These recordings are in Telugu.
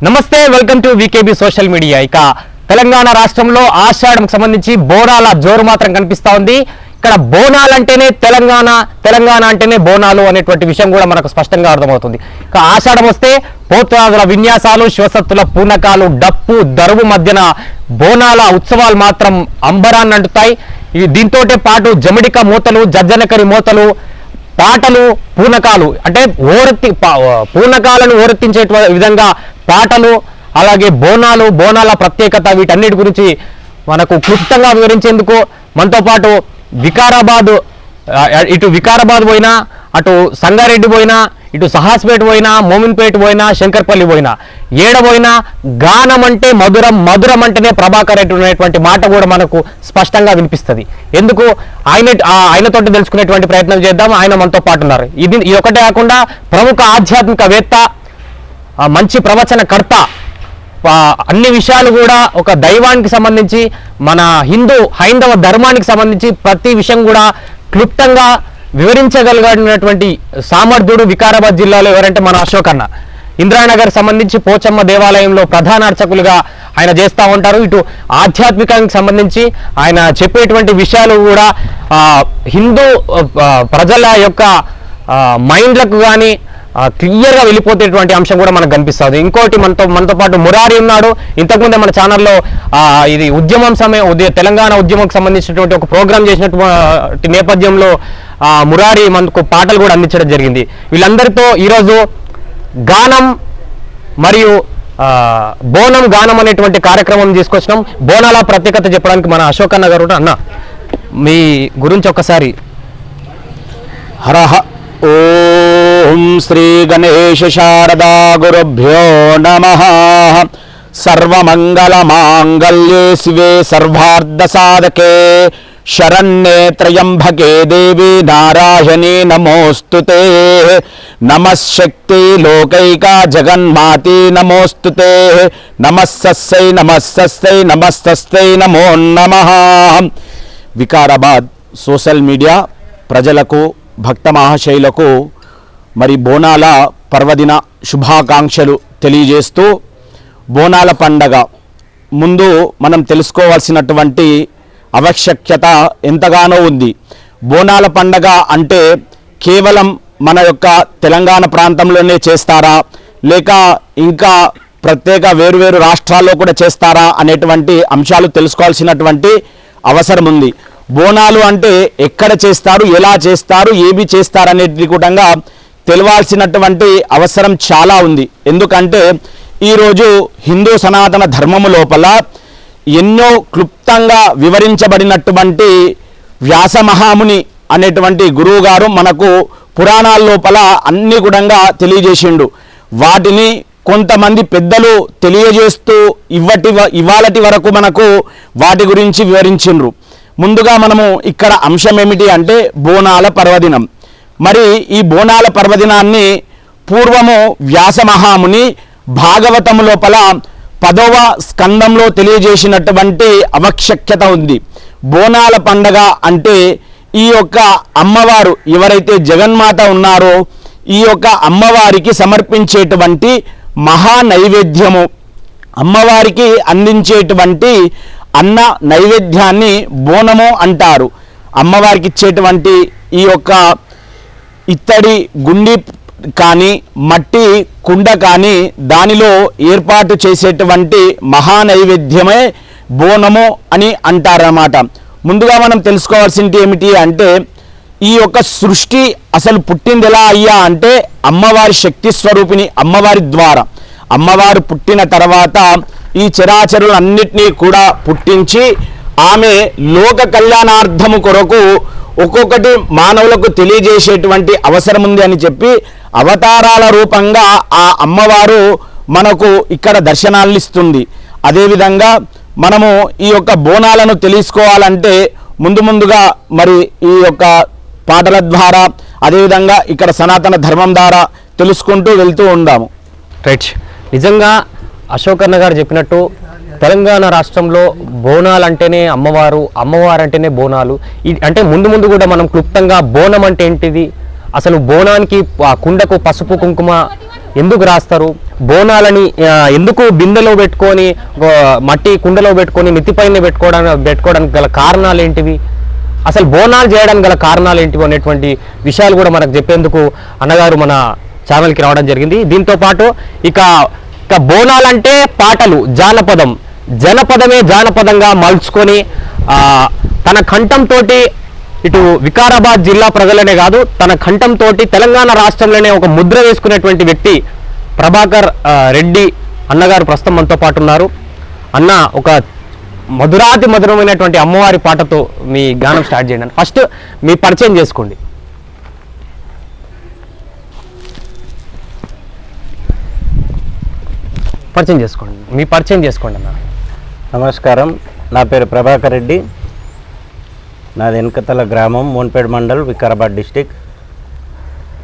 నమస్తే, వెల్కమ్ టు వికేబీ సోషల్ మీడియా. ఇక తెలంగాణ రాష్ట్రంలో ఆషాఢంకి సంబంధించి బోనాల జోరు మాత్రం కనిపిస్తా ఉంది. ఇక్కడ బోనాలంటేనే తెలంగాణ, తెలంగాణ అంటేనే బోనాలు అనేటువంటి విషయం కూడా మనకు స్పష్టంగా అర్థమవుతుంది. ఇక ఆషాఢం వస్తే పోతురాజుల విన్యాసాలు, శివసత్తుల పూనకాలు, డప్పు దరువు మధ్యన బోనాల ఉత్సవాలు మాత్రం అంబరాన్ని అంటుతాయి. దీంతో పాటు జమిడిక మూతలు, జజ్జనకరి మూతలు, పాటలు, పూనకాలు అంటే పూనకాలను ఓరెత్తించే విధంగా పాటలు, అలాగే బోనాల ప్రత్యేకత, వీటన్నిటి గురించి మనకు క్లుప్తంగా వివరించేందుకు మనతో పాటు ఇటు వికారాబాద్ పోయినా, అటు సంగారెడ్డి పోయినా, ఇటు సహాస్పేట పోయినా, మోమిన్పేట పోయినా, శంకర్పల్లి పోయినా, ఏడబోయినా గానం అంటే మధురం, మధురం అంటేనే ప్రభాకర్ అనేటువంటి మాట కూడా మనకు స్పష్టంగా వినిపిస్తుంది. ఎందుకు ఆయనతోటి తెలుసుకునేటువంటి ప్రయత్నం చేద్దాం. ఆయన మనతో పాటు ఉన్నారు. ఇది ఒకటే కాకుండా ప్రముఖ ఆధ్యాత్మికవేత్త, మంచి ప్రవచనకర్త, అన్ని విషయాలు కూడా ఒక దైవానికి సంబంధించి, మన హైందవ ధర్మానికి సంబంధించి ప్రతి విషయం కూడా క్లుప్తంగా వివరించగలిగినటువంటి సామర్థ్యుడు వికారాబాద్ జిల్లాలో ఎవరంటే మన అశోక్ అన్న. ఇంద్రానగర్ సంబంధించి పోచమ్మ దేవాలయంలో ప్రధాన అర్చకులుగా ఆయన చేస్తూ ఉంటారు. ఇటు ఆధ్యాత్మికానికి సంబంధించి ఆయన చెప్పేటువంటి విషయాలు కూడా హిందూ ప్రజల యొక్క మైండ్లకు కానీ క్లియర్గా వెళ్ళిపోతేటువంటి అంశం కూడా మనకు కనిపిస్తుంది. ఇంకోటి మనతో పాటు మురారి ఉన్నాడు. ఇంతకుముందే మన ఛానల్లో ఇది తెలంగాణ ఉద్యమంకి సంబంధించినటువంటి ఒక ప్రోగ్రాం చేసినటువంటి నేపథ్యంలో మురారి మనకు పాటలు కూడా అందించడం జరిగింది. వీళ్ళందరితో ఈరోజు గానం మరియు బోనం గానం అనేటువంటి కార్యక్రమం తీసుకొచ్చినాం. బోనాల ప్రత్యేకత చెప్పడానికి మన అశోక్ అన్న గారు అన్న, మీ గురించి ఒకసారి. హరహ ఓం శ్రీ గణేశ శారదా గురుభ్యో నమః. సర్వమంగళ మాంగళ్యే శివే సర్వార్థ సాధకే శరణ్యే త్రయంబకే దేవి నారాయణీ నమోస్తుతే. నమశ్శక్తి లోకైకా జగన్మాతి నమోస్తుతే. నమస్తస్యై నమస్తస్యై నమస్తస్యై నమో నమః. వికారాబాద్ సోషల్ మీడియా ప్రజలకు, భక్త మహాశైలకు మరి బోనాల పర్వదిన శుభాకాంక్షలు తెలియజేస్తూ, బోనాల పండగ ముందు మనం తెలుసుకోవాల్సినటువంటి ఆవశ్యకత ఎంతగానో ఉంది. బోనాల పండగ అంటే కేవలం మన యొక్క తెలంగాణ ప్రాంతంలోనే చేస్తారా, లేక ఇంకా ప్రత్యేక వేరువేరు రాష్ట్రాల్లో కూడా చేస్తారా అనేటువంటి అంశాలు తెలుసుకోవాల్సినటువంటి అవసరం ఉంది. బోనాలు అంటే ఎక్కడ చేస్తారు, ఎలా చేస్తారు, ఏవి చేస్తారు అనేది కూడా తెలియాల్సినటువంటి అవసరం చాలా ఉంది. ఎందుకంటే ఈరోజు హిందూ సనాతన ధర్మము లోపల ఎన్నో క్లుప్తంగా వివరించబడినటువంటి వ్యాసమహాముని అనేటువంటి గురువు గారు మనకు పురాణాల లోపల అన్ని కూడా తెలియజేసిండు. వాటిని కొంతమంది పెద్దలు తెలియజేస్తూ ఇవాళటి వరకు మనకు వాటి గురించి వివరించిండ్రు. ముందుగా మనము ఇక్కడ అంశం ఏమిటి అంటే బోనాల పర్వదినం. మరి ఈ బోనాల పర్వదినాన్ని పూర్వము వ్యాసమహాముని భాగవతము లోపల 10వ స్కందంలో తెలియజేసినటువంటి ఆవశ్యకత ఉంది. బోనాల పండగ అంటే ఈ యొక్క అమ్మవారు ఎవరైతే జగన్మాత ఉన్నారో ఈ యొక్క అమ్మవారికి సమర్పించేటువంటి మహా నైవేద్యము, అమ్మవారికి అందించేటువంటి అన్న నైవేద్యాన్ని బోనము అంటారు. అమ్మవారికి ఇచ్చేటువంటి ఈ యొక్క ఇత్తడి గుండి కానీ, మట్టి కుండ కానీ దానిలో ఏర్పాటు చేసేటువంటి మహా నైవేద్యమే బోనము అని అంటారన్నమాట. ముందుగా మనం తెలుసుకోవాల్సింది ఏమిటి అంటే ఈ యొక్క సృష్టి అసలు పుట్టింది ఎలా అయ్యా అంటే అమ్మవారి శక్తి స్వరూపిణి అమ్మవారి ద్వారా. అమ్మవారు పుట్టిన తర్వాత ఈ చరాచరులన్నిటినీ కూడా పుట్టించి ఆమె లోక కళ్యాణార్థము కొరకు ఒక్కొక్కటి మానవులకు తెలియజేసేటువంటి అవసరం ఉంది అని చెప్పి అవతారాల రూపంగా ఆ అమ్మవారు మనకు ఇక్కడ దర్శనాలను ఇస్తుంది. అదేవిధంగా మనము ఈ యొక్క బోనాలను తెలుసుకోవాలంటే ముందుగా మరి ఈ యొక్క పాటల ద్వారా, అదేవిధంగా ఇక్కడ సనాతన ధర్మం ద్వారా తెలుసుకుంటూ వెళ్తూ ఉందాము. రైట్. నిజంగా అశోక్ అన్న గారు చెప్పినట్టు తెలంగాణ రాష్ట్రంలో బోనాలు అంటేనే అమ్మవారు, అమ్మవారు అంటేనే బోనాలు. అంటే ముందు కూడా మనం క్లుప్తంగా బోనం అంటే ఏంటిది, అసలు బోనానికి కుండకు పసుపు కుంకుమ ఎందుకు రాస్తారు, బోనాలని ఎందుకు బిందెలో పెట్టుకొని మట్టి కుండలో పెట్టుకొని నెత్తిపైన పెట్టుకోవడానికి గల కారణాలు ఏంటివి, అసలు బోనాలు చేయడానికి గల కారణాలు ఏంటివి అనేటువంటి విషయాలు కూడా మనకు చెప్పేందుకు అన్నగారు మన ఛానల్కి రావడం జరిగింది. దీంతో పాటు ఇక బోనాలంటే పాటలు, జనపదమే జానపదంగా మలుచుకొని తన కంఠంతో ఇటు వికారాబాద్ జిల్లా ప్రజలనే కాదు తన కంఠంతో తెలంగాణ రాష్ట్రంలోనే ఒక ముద్ర వేసుకునేటువంటి వ్యక్తి ప్రభాకర్ రెడ్డి అన్నగారు ప్రస్తుతం మనతో పాటు ఉన్నారు. అన్న, ఒక మధురాతి మధురమైనటువంటి అమ్మవారి పాటతో మీ గానం స్టార్ట్ చేయండి. ఫస్ట్ మీ పరిచయం చేసుకోండి. మీ పరిచయం చేసుకోండి అన్న. నమస్కారం, నా పేరు ప్రభాకర్ రెడ్డి. నాది వెనకతల గ్రామం, మోన్పేడ్ mandal, Vikarabad district.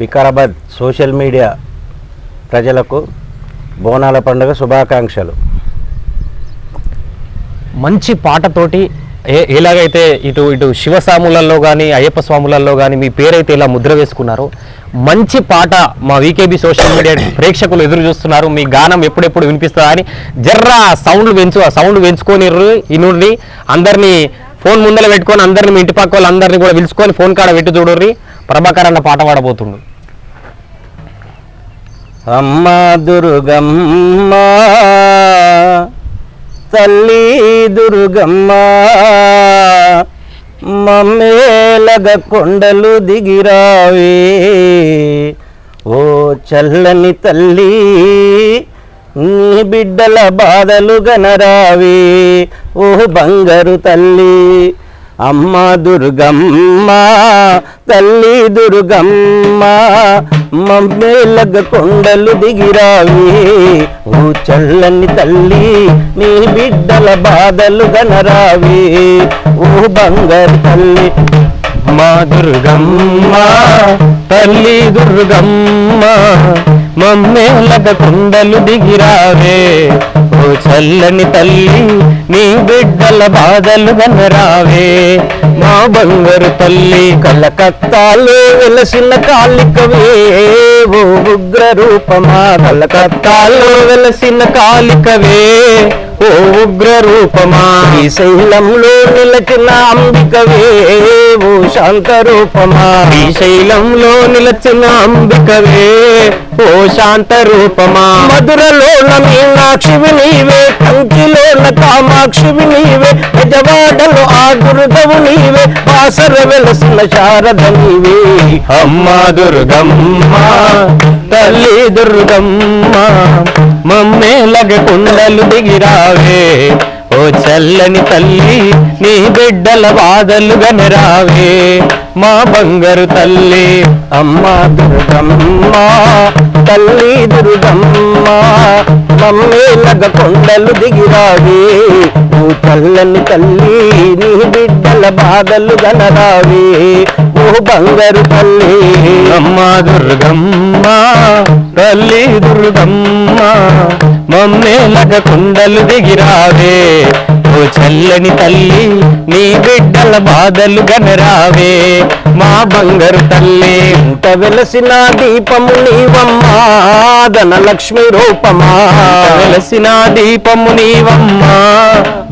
Vikarabad social media ప్రజలకు బోనాల పండుగ శుభాకాంక్షలు. మంచి పాటతోటి ఎలాగైతే ఇటు శివస్వాములలో కానీ అయ్యప్ప స్వాములలో కానీ మీ పేరైతే ఇలా ముద్ర వేసుకున్నారో, మంచి పాట మా వీకేబీ సోషల్ మీడియా ప్రేక్షకులు ఎదురు చూస్తున్నారు. మీ గానం ఎప్పుడెప్పుడు వినిపిస్తుందా అని జర్రా సౌండ్ పెంచుకొని ఇనుర్రి, అందరినీ ఫోన్ ముందర పెట్టుకొని అందరిని మీ ఇంటి పక్క వాళ్ళందరినీ కూడా పిలుచుకొని ఫోన్ కాడ పెట్టి చూడుర్రి. ప్రభాకర్ అన్న పాట పాడబోతుండు. అమ్మా దుర్గమ్మ తల్లి దుర్గమ్మ, మమ్మేలగ కొండలు దిగిరావే, ఓ చల్లని తల్లి నీ బిడ్డల బాధలు గనరావే, ఓ బంగారు తల్లి. అమ్మ దుర్గమ్మ తల్లి దుర్గమ్మ, మమ్మేలగ కొండలు దిగిరావే, ఓ చల్లని తల్లి నీ బిడ్డల బాధలు గనరావే, ఓ బంగారు తల్లి. మా దుర్గమ్మ తల్లి దుర్గమ్మ, మమ్మేలగ కొండలు దిగిరావే, ఓ చల్లని తల్లి నీ బిడ్డల బాధలు గనరావే, మా బంగారు తల్లి. కలకత్తాలో వెలసిన కాళికవే, ఓ ఉగ్ర రూపమా, కలకత్తాలో వెలసిన కాళికవే, ఓ ఉగ్ర రూపమా. శ్రీశైలంలో నిలచిన అంబికవే, ఓ శాంత రూపమా. శ్రీశైలంలో నిలచిన అంబికవే, ఓ శాంత రూపమా. మధురలోన మీనాక్షివి నీవే, కంకిలోన కామాక్షివి నీవే, పెజవాడలో ఆ దుర్గవు నీవే, బాసర వెలసిన శారద నీవే. అమ్మా దుర్గమ్మ తల్లి దుర్గమ్మ, మమ్మేలగ కొండలు దిగిరావే, ఓ చల్లని తల్లి నీ బిడ్డల బాధలు గనరావే, మా బంగారు తల్లి. అమ్మా దుర్గమ్మ తల్లి దుర్గమ్మ, మమ్మేలగ కొండలు దిగిరావే, ఓ చల్లని తల్లి నీ బిడ్డల బాధలు గనరావే, ఓ బంగారు తల్లి. అమ్మా దుర్గమ్మ తల్లి దుర్గమ్మ, మమ్మేలగ కొండలు దిగిరావే, ఓ చల్లని తల్లి నీ బిడ్డల బాధలు గనరావే, మా బంగారు తల్లి. ఇంత వెలసిన దీపము నీవమ్మా, ధనలక్ష్మి రూపమా. వెలసిన దీపము నీవమ్మా,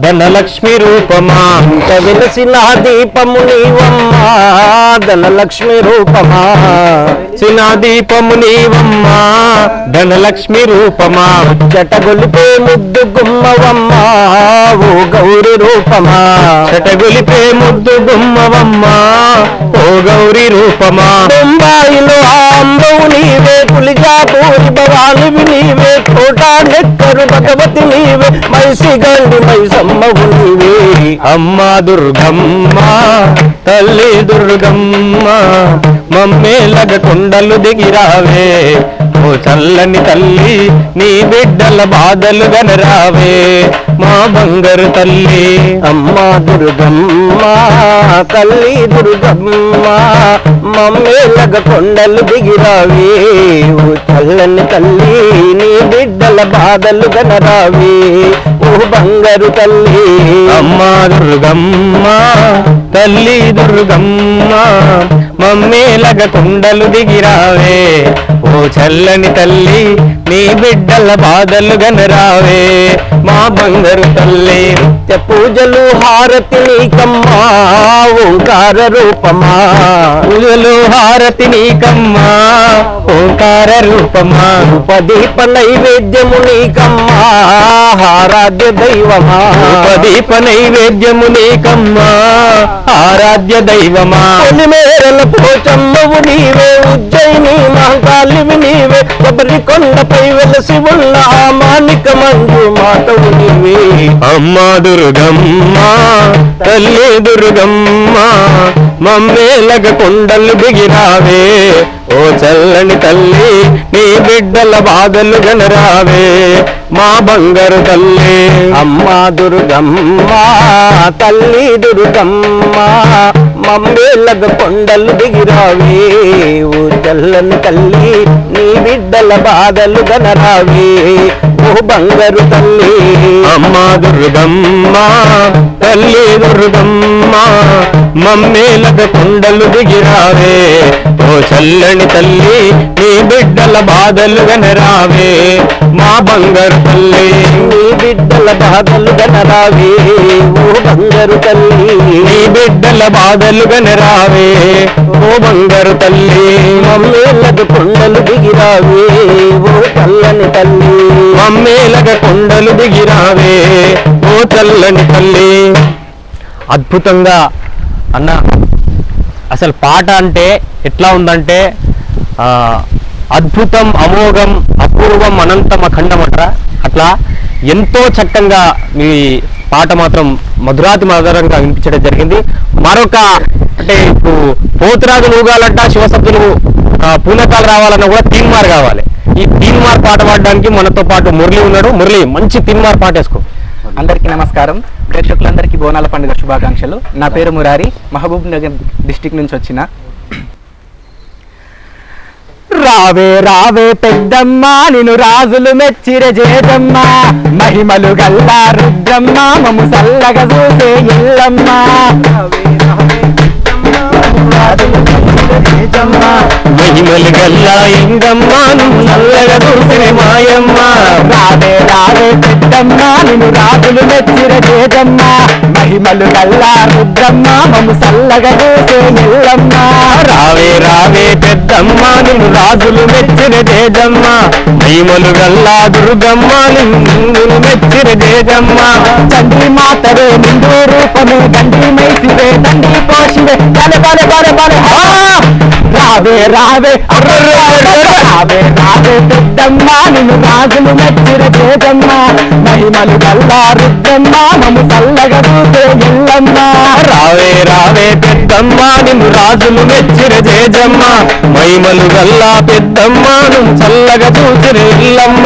ధనలక్ష్మి రూపమా. ఇంత వెలసిన దీపము నీవమ్మా, ధనలక్ష్మి రూపమా. చిన్న దీపము నీవమ్మా, ధనలక్ష్మి రూపమా. చటగొలిపే ముద్దు గుమ్మవమ్మా, ఓ గౌరి రూపమా. చటగొలిపే ముద్దు గుమ్మవమ్మా, ఓ గౌరి రూపమా. బొంబాయిలో అంబవు నీవే, కులిజాపూరి భవానివి నీవే, కోటా నెక్కరు భగవతి నీవే, మైసి గండి మైసమ్మవు నీవే. అమ్మా దుర్గమ్మ తల్లి దుర్గమ్మ, మమ్మేలగ కొండలు దిగిరావే, ఓ చల్లని తల్లి నీ బిడ్డల బాధలు గనరావే, మా బంగారు తల్లి. అమ్మా దుర్గమ్మ తల్లి దుర్గమ్మ, మమ్మేలగ కొండలు దిగిరావే, ఓ చల్లని తల్లి నీ బిడ్డల బాధలు గనరావే, ఓ బంగారు తల్లి. అమ్మా దుర్గమ్మ తల్లి దుర్గమ్మ, మమ్మేలగ కొండలు దిగిరావే, ఓ చల్లని తల్లి నీ బిడ్డల బాధలు గనరావే మా బంగారు తల్లి. నిత్య పూజలు హారతి నీకమ్మా ఓంకార రూపమా, పూజలు హారతి నీకమ్మా ఓంకార రూపమా, ఉపదీప నైవేద్యము నీకమ్మా ఆరాధ్య దైవమా, ఉపదీప నైవేద్యము నీకమ్మా ఆరాధ్య దైవమా. పొలిమేరల పోచమ్మవు నీవే, ఉజ్జయిని మహంకాళివి నీవే, కొబ్బరి కొండపై వెలసి ఉన్న ఆ మాణిక మంజు మాతవు నీవే. అమ్మా దుర్గమ్మ తల్లి దుర్గమ్మ మమ్మేలగ కొండలు దిగిరావే ఓ చల్లని తల్లి నీ బిడ్డల బాధలు గనరావే మా బంగారు తల్లి. అమ్మా దుర్గమ్మ తల్లి దుర్గమ్మ మమ్మేలగ కొండలు దిగిరావే ఓ చల్లని తల్లి నీ బిడ్డల బాధలు గనరావే ఓ బంగారు తల్లి. అమ్మా దుర్గమ్మ తల్లి దుర్గమ్మ మమ్మేలగ కొండలు దిగిరావే ఓ చల్లని తల్లి నీ బిడ్డల బాధలు గనరావే మా బంగారు తల్లి. నీ బిడ్డల బాధలు గనరావే ఓ బంగారు తల్లి, నీ బిడ్డల బాధలు గనరావే ఓ బంగారు తల్లి. మమ్మేలగ కొండలు దిగిరావే ఓ చల్లని తల్లి, మమ్మేలగ కొండలు దిగిరావే ఓ చల్లని తల్లి. అద్భుతంగా అన్న అసలు పాట అంటే ఎట్లా ఉందంటే అద్భుతం అమోఘం అపూర్వం అనంతం అఖండం అంటారా అట్లా ఎంతో చక్కగా మీ పాట మాత్రం మధురాతి మధురంగా వినిపించడం జరిగింది. మరొక అంటే ఇప్పుడు పోతురాజులు ఊగాలంట శివశబ్దులు పూనకాలు రావాలన్నా కూడా తీన్మార్ కావాలి. ఈ తీన్మార్ పాట పాడడానికి మనతో పాటు మురళి ఉన్నాడు. మురళి మంచి తీన్మార్ పాట వేసుకో. అందరికీ నమస్కారం. ప్రేక్షకులందరికీ బోనాల పండుగ శుభాకాంక్షలు. నా పేరు మురారి, మహబూబ్ నగర్ డిస్టిక్ నుంచి వచ్చిన. రావే రావే పెద్దమ్మ నిన్ను రాజులు మెచ్చిర జేజమ్మ, మహిమలు గల్లా రుద్రమ్మ మము సల్లగ చూసే ఎల్లమ్మ. మహిమలు గల్లా ఎంగమ్మ నువ్వు నల్లగా చూసే మాయమ్మ. రావే రావే పెద్దమ్మ నిన్ను రాజులు మెచ్చిర జేజమ్మ, మహిమలు గల్లా రుద్రమ్మ మము సల్లగ చూసే ఎల్లమ్మ. రావే రావే పెద్దమ్మ నిన్ను రాజులు మెచ్చిన జేజమ్మ, మహిమలు గల్లా దుర్గమ్మ నిన్ను మెచ్చిన జేజమ్మ. చండీ మాతవే నిండు రూపమే, గండి మైసివే దండి పోషివే, బలె బలె బలె బలె రావే రావే రావే రావే పెద్దమ్మ నిన్ను రాజులు మెచ్చిర జేజమ్మ, మహిమలు గల్లా రుద్రమ్మ మము చల్లగా చూసే ఎల్లమ్మ. రావే రావే పెద్దమ్మ నిన్ను రాజులు మెచ్చిన జేజమ్మ, మహిమలు గల్లా పెద్దమ్మ నువ్వు చల్లగా చూసిన ఇల్లమ్మ.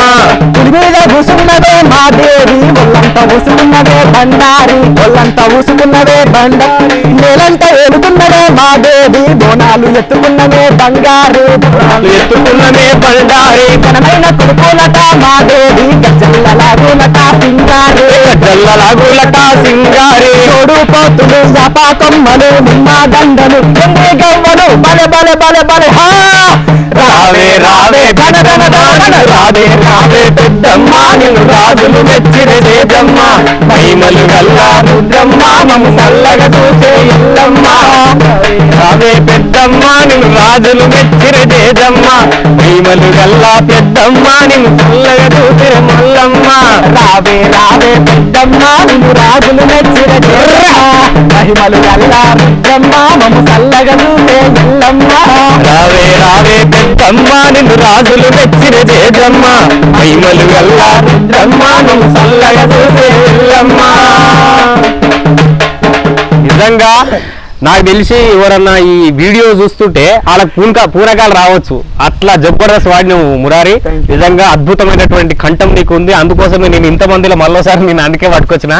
పులి మీద కూసున్నవే మా దేవి, ఒళ్ళంత ఉసుకున్నవే బండారి, ఒళ్ళంత ఉసుకున్నవే బండారి, నేలంత ఏలుతున్నవే మా దేవి, బోనాలు ఎత్తుకున్నవే బంగారు, ఎత్తుకున్నమే బండారి, ఘనమైన కొడుకులట మా దేవి, గజ్జల్లలాగులట సింగారు, జల్లలాగులట సింగారి, తోడు పోతులు యాపాకమ్మలు నిమ్మ దండలు ఎన్ని గవ్వలు బలె బలె బలె బలె హా. రావే రావే ధన ధన ధన రావే రావే పెద్దమ్మ నిన్ను రాజులు మెచ్చిన జేజమ్మ, మహిమలు గల్లా రుద్రమ్మ మము చల్లగా చూసే ఎల్లమ్మ. రావే పెద్దమ్మ నిన్ను రాజులు మెచ్చిన జేజమ్మ, మహిమలు గల్లా పెద్దమ్మ నిన్ను చల్లగా చూసే మల్లమ్మ. రావే రావే పెద్దమ్మ నిన్ను రాజులు మెచ్చిన జేజమ్మ, మహిమలు గల్లా రుద్రమ్మ మము చల్లగా చూసే ఎల్లమ్మ. రావే రావే పెద్దమ్మ నిన్ను రాజులు మెచ్చిన జేజమ్మ, మహిమలు గల్లా రుద్రమ్మ నువ్వు చల్లగా చూసే ఎల్లమ్మ. నిజంగా నాకు తెలిసి ఎవరన్నా ఈ వీడియో చూస్తుంటే వాళ్ళకి పూనకాలు రావచ్చు. అట్లా జబర్దస్త్ వాడినావు మురారి. నిజంగా అద్భుతమైనటువంటి కంఠం నీకు ఉంది. అందుకోసమే నేను ఇంతమందిలో మళ్ళీసారి నేను అందుకే పట్టుకొచ్చిన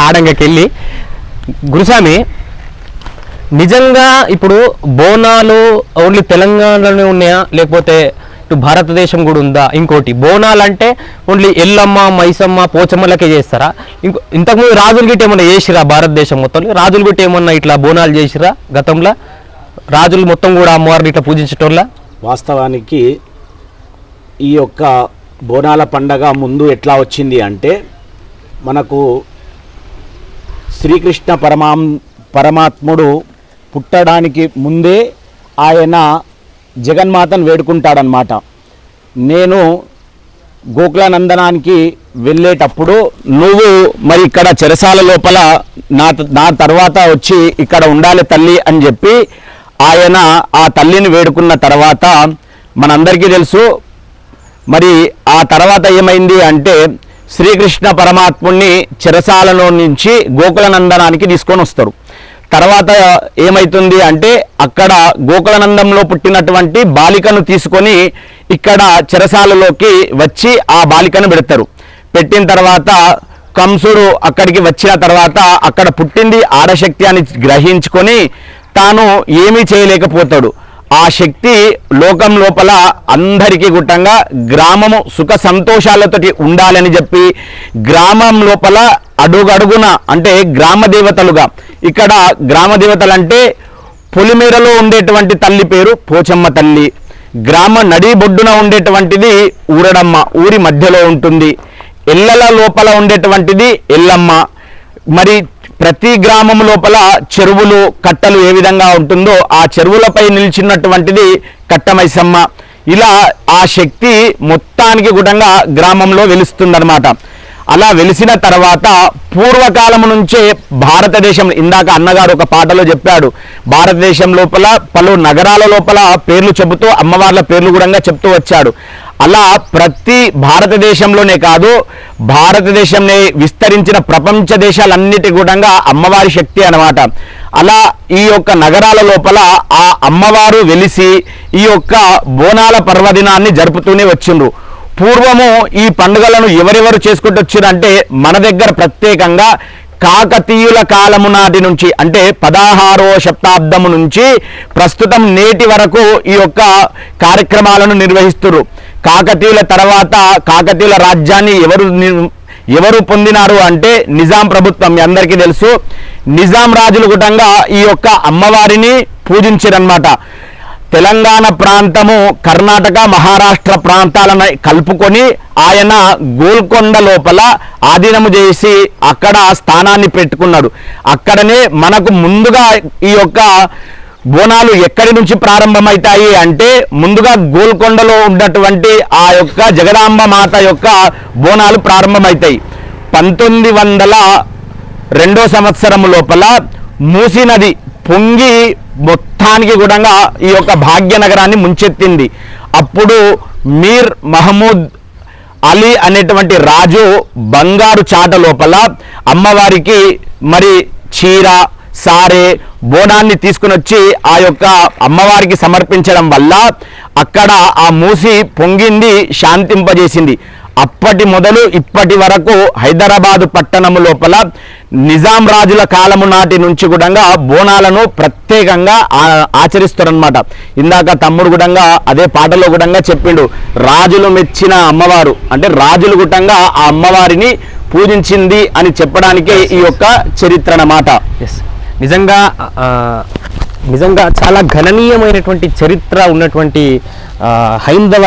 ఆడంగకెళ్ళి. గురుస్వామి, నిజంగా ఇప్పుడు బోనాలు ఓన్లీ తెలంగాణలోనే ఉన్నాయా లేకపోతే ఇటు భారతదేశం కూడా ఉందా? ఇంకోటి, బోనాలు అంటే ఓన్లీ ఎల్లమ్మ మైసమ్మ పోచమ్మలకే చేస్తారా? ఇంతకుముందు రాజులు గిట్ట ఏమన్నా చేసిరా? భారతదేశం మొత్తం రాజులు గిట్ట ఏమన్నా ఇట్లా బోనాలు చేసిరా గతంలో? రాజులు మొత్తం కూడా అమ్మవారిని ఇట్లా పూజించటోళ్ళ? వాస్తవానికి ఈ యొక్క బోనాల పండగ ముందు ఎట్లా వచ్చింది అంటే, మనకు శ్రీకృష్ణ పరమాత్ముడు పుట్టడానికి ముందే ఆయన జగన్మాతను వేడుకుంటాడనమాట. నేను గోకులానందనానికి వెళ్ళేటప్పుడు నువ్వు మరి ఇక్కడ చెరసాల లోపల నా తర్వాత వచ్చి ఇక్కడ ఉండాలి తల్లి అని చెప్పి ఆయన ఆ తల్లిని వేడుకున్న తర్వాత మనందరికీ తెలుసు. మరి ఆ తర్వాత ఏమైంది అంటే, శ్రీకృష్ణ పరమాత్ముడిని చెరసాలలో నుంచి గోకులనందనానికి తీసుకొని వస్తారు. తర్వాత ఏమైతుంది అంటే, అక్కడ గోకులనందంలో పుట్టినటువంటి బాలికను తీసుకొని ఇక్కడ చెరసాలలోకి వచ్చి ఆ బాలికను పెడతారు. పెట్టిన తర్వాత కంసుడు అక్కడికి వచ్చిన తర్వాత అక్కడ పుట్టింది ఆడశక్తి అని గ్రహించుకొని తాను ఏమీ చేయలేకపోతాడు. ఆ శక్తి లోకం లోపల అందరికీ గుట్టంగా గ్రామము సుఖ సంతోషాలతోటి ఉండాలని చెప్పి గ్రామం లోపల అడుగడుగున అంటే గ్రామ దేవతలుగా, ఇక్కడ గ్రామ దేవతలు అంటే పొలిమేరలో ఉండేటువంటి తల్లి పేరు పోచమ్మ తల్లి, గ్రామ నడిబొడ్డున ఉండేటువంటిది ఊరడమ్మ, ఊరి మధ్యలో ఉంటుంది. ఇళ్ళల లోపల ఉండేటువంటిది ఎల్లమ్మ. మరి ప్రతి గ్రామం లోపల చెరువులు కట్టలు ఏ విధంగా ఉంటుందో ఆ చెరువులపై నిలిచినటువంటిది కట్టమైసమ్మ. ఇలా ఆ శక్తి మొత్తానికి గుణంగా గ్రామంలో వెలుస్తుందన్నమాట. అలా వెలిసిన తర్వాత పూర్వకాలం నుంచే భారతదేశం, ఇందాక అన్నగారు ఒక పాటలో చెప్పాడు, భారతదేశం లోపల పలు నగరాల లోపల పేర్లు చెబుతూ అమ్మవార్ల పేర్లు కూడా చెప్తూ వచ్చాడు. అలా ప్రతి భారతదేశంలోనే కాదు, భారతదేశంలో విస్తరించిన ప్రపంచ దేశాలన్నిటి కూడా అమ్మవారి శక్తి అన్నమాట. అలా ఈ యొక్క నగరాల లోపల ఆ అమ్మవారు వెలిసి ఈ యొక్క బోనాల పర్వదినాన్ని జరుపుతూనే వచ్చిండ్రు. పూర్వము ఈ పండుగలను ఎవరెవరు చేసుకుంటూ వచ్చారంటే, మన దగ్గర ప్రత్యేకంగా కాకతీయుల కాలము నాటి నుంచి అంటే 16వ శతాబ్దము నుంచి ప్రస్తుతం నేటి వరకు ఈ యొక్క కార్యక్రమాలను నిర్వహిస్తున్నారు. కాకతీయుల తర్వాత కాకతీయుల రాజ్యాన్ని ఎవరు పొందినారు అంటే నిజాం ప్రభుత్వం. మీ అందరికీ తెలుసు, నిజాం రాజులు గుటంగా ఈ యొక్క అమ్మవారిని పూజించారన్నమాట. తెలంగాణ ప్రాంతము, కర్ణాటక, మహారాష్ట్ర ప్రాంతాలను కలుపుకొని ఆయన గోల్కొండ లోపల ఆధీనము చేసి అక్కడ స్థానాన్ని పెట్టుకున్నాడు. అక్కడనే మనకు ముందుగా ఈ యొక్క బోనాలు ఎక్కడి నుంచి ప్రారంభమవుతాయి అంటే, ముందుగా గోల్కొండలో ఉన్నటువంటి ఆ యొక్క జగదాంబ మాత యొక్క బోనాలు ప్రారంభమవుతాయి. 1902 సంవత్సరం లోపల మూసీ నది పొంగి మొత్తానికి కూడా ఈ యొక్క భాగ్యనగరాన్ని ముంచెత్తింది. అప్పుడు మీర్ మహమూద్ అలీ అనేటువంటి రాజు బంగారు చాట లోపల అమ్మవారికి మరి చీర, సారే, బోనాన్ని తీసుకుని వచ్చి ఆ యొక్క అమ్మవారికి సమర్పించడం వల్ల అక్కడ ఆ మూసి పొంగింది, శాంతింపజేసింది. అప్పటి మొదలు ఇప్పటి వరకు హైదరాబాదు పట్టణము లోపల నిజాం రాజుల కాలము నాటి నుంచి కూడా బోనాలను ప్రత్యేకంగా ఆచరిస్తారనమాట. ఇందాక తమ్ముడు కూడా అదే పాటలో కూడా చెప్పిండు, రాజులు మెచ్చిన అమ్మవారు అంటే రాజులు గుట్టంగా ఆ అమ్మవారిని పూజించింది అని చెప్పడానికి ఈ యొక్క చరిత్ర అన్నమాట. నిజంగా చాలా గణనీయమైనటువంటి చరిత్ర ఉన్నటువంటి హైందవ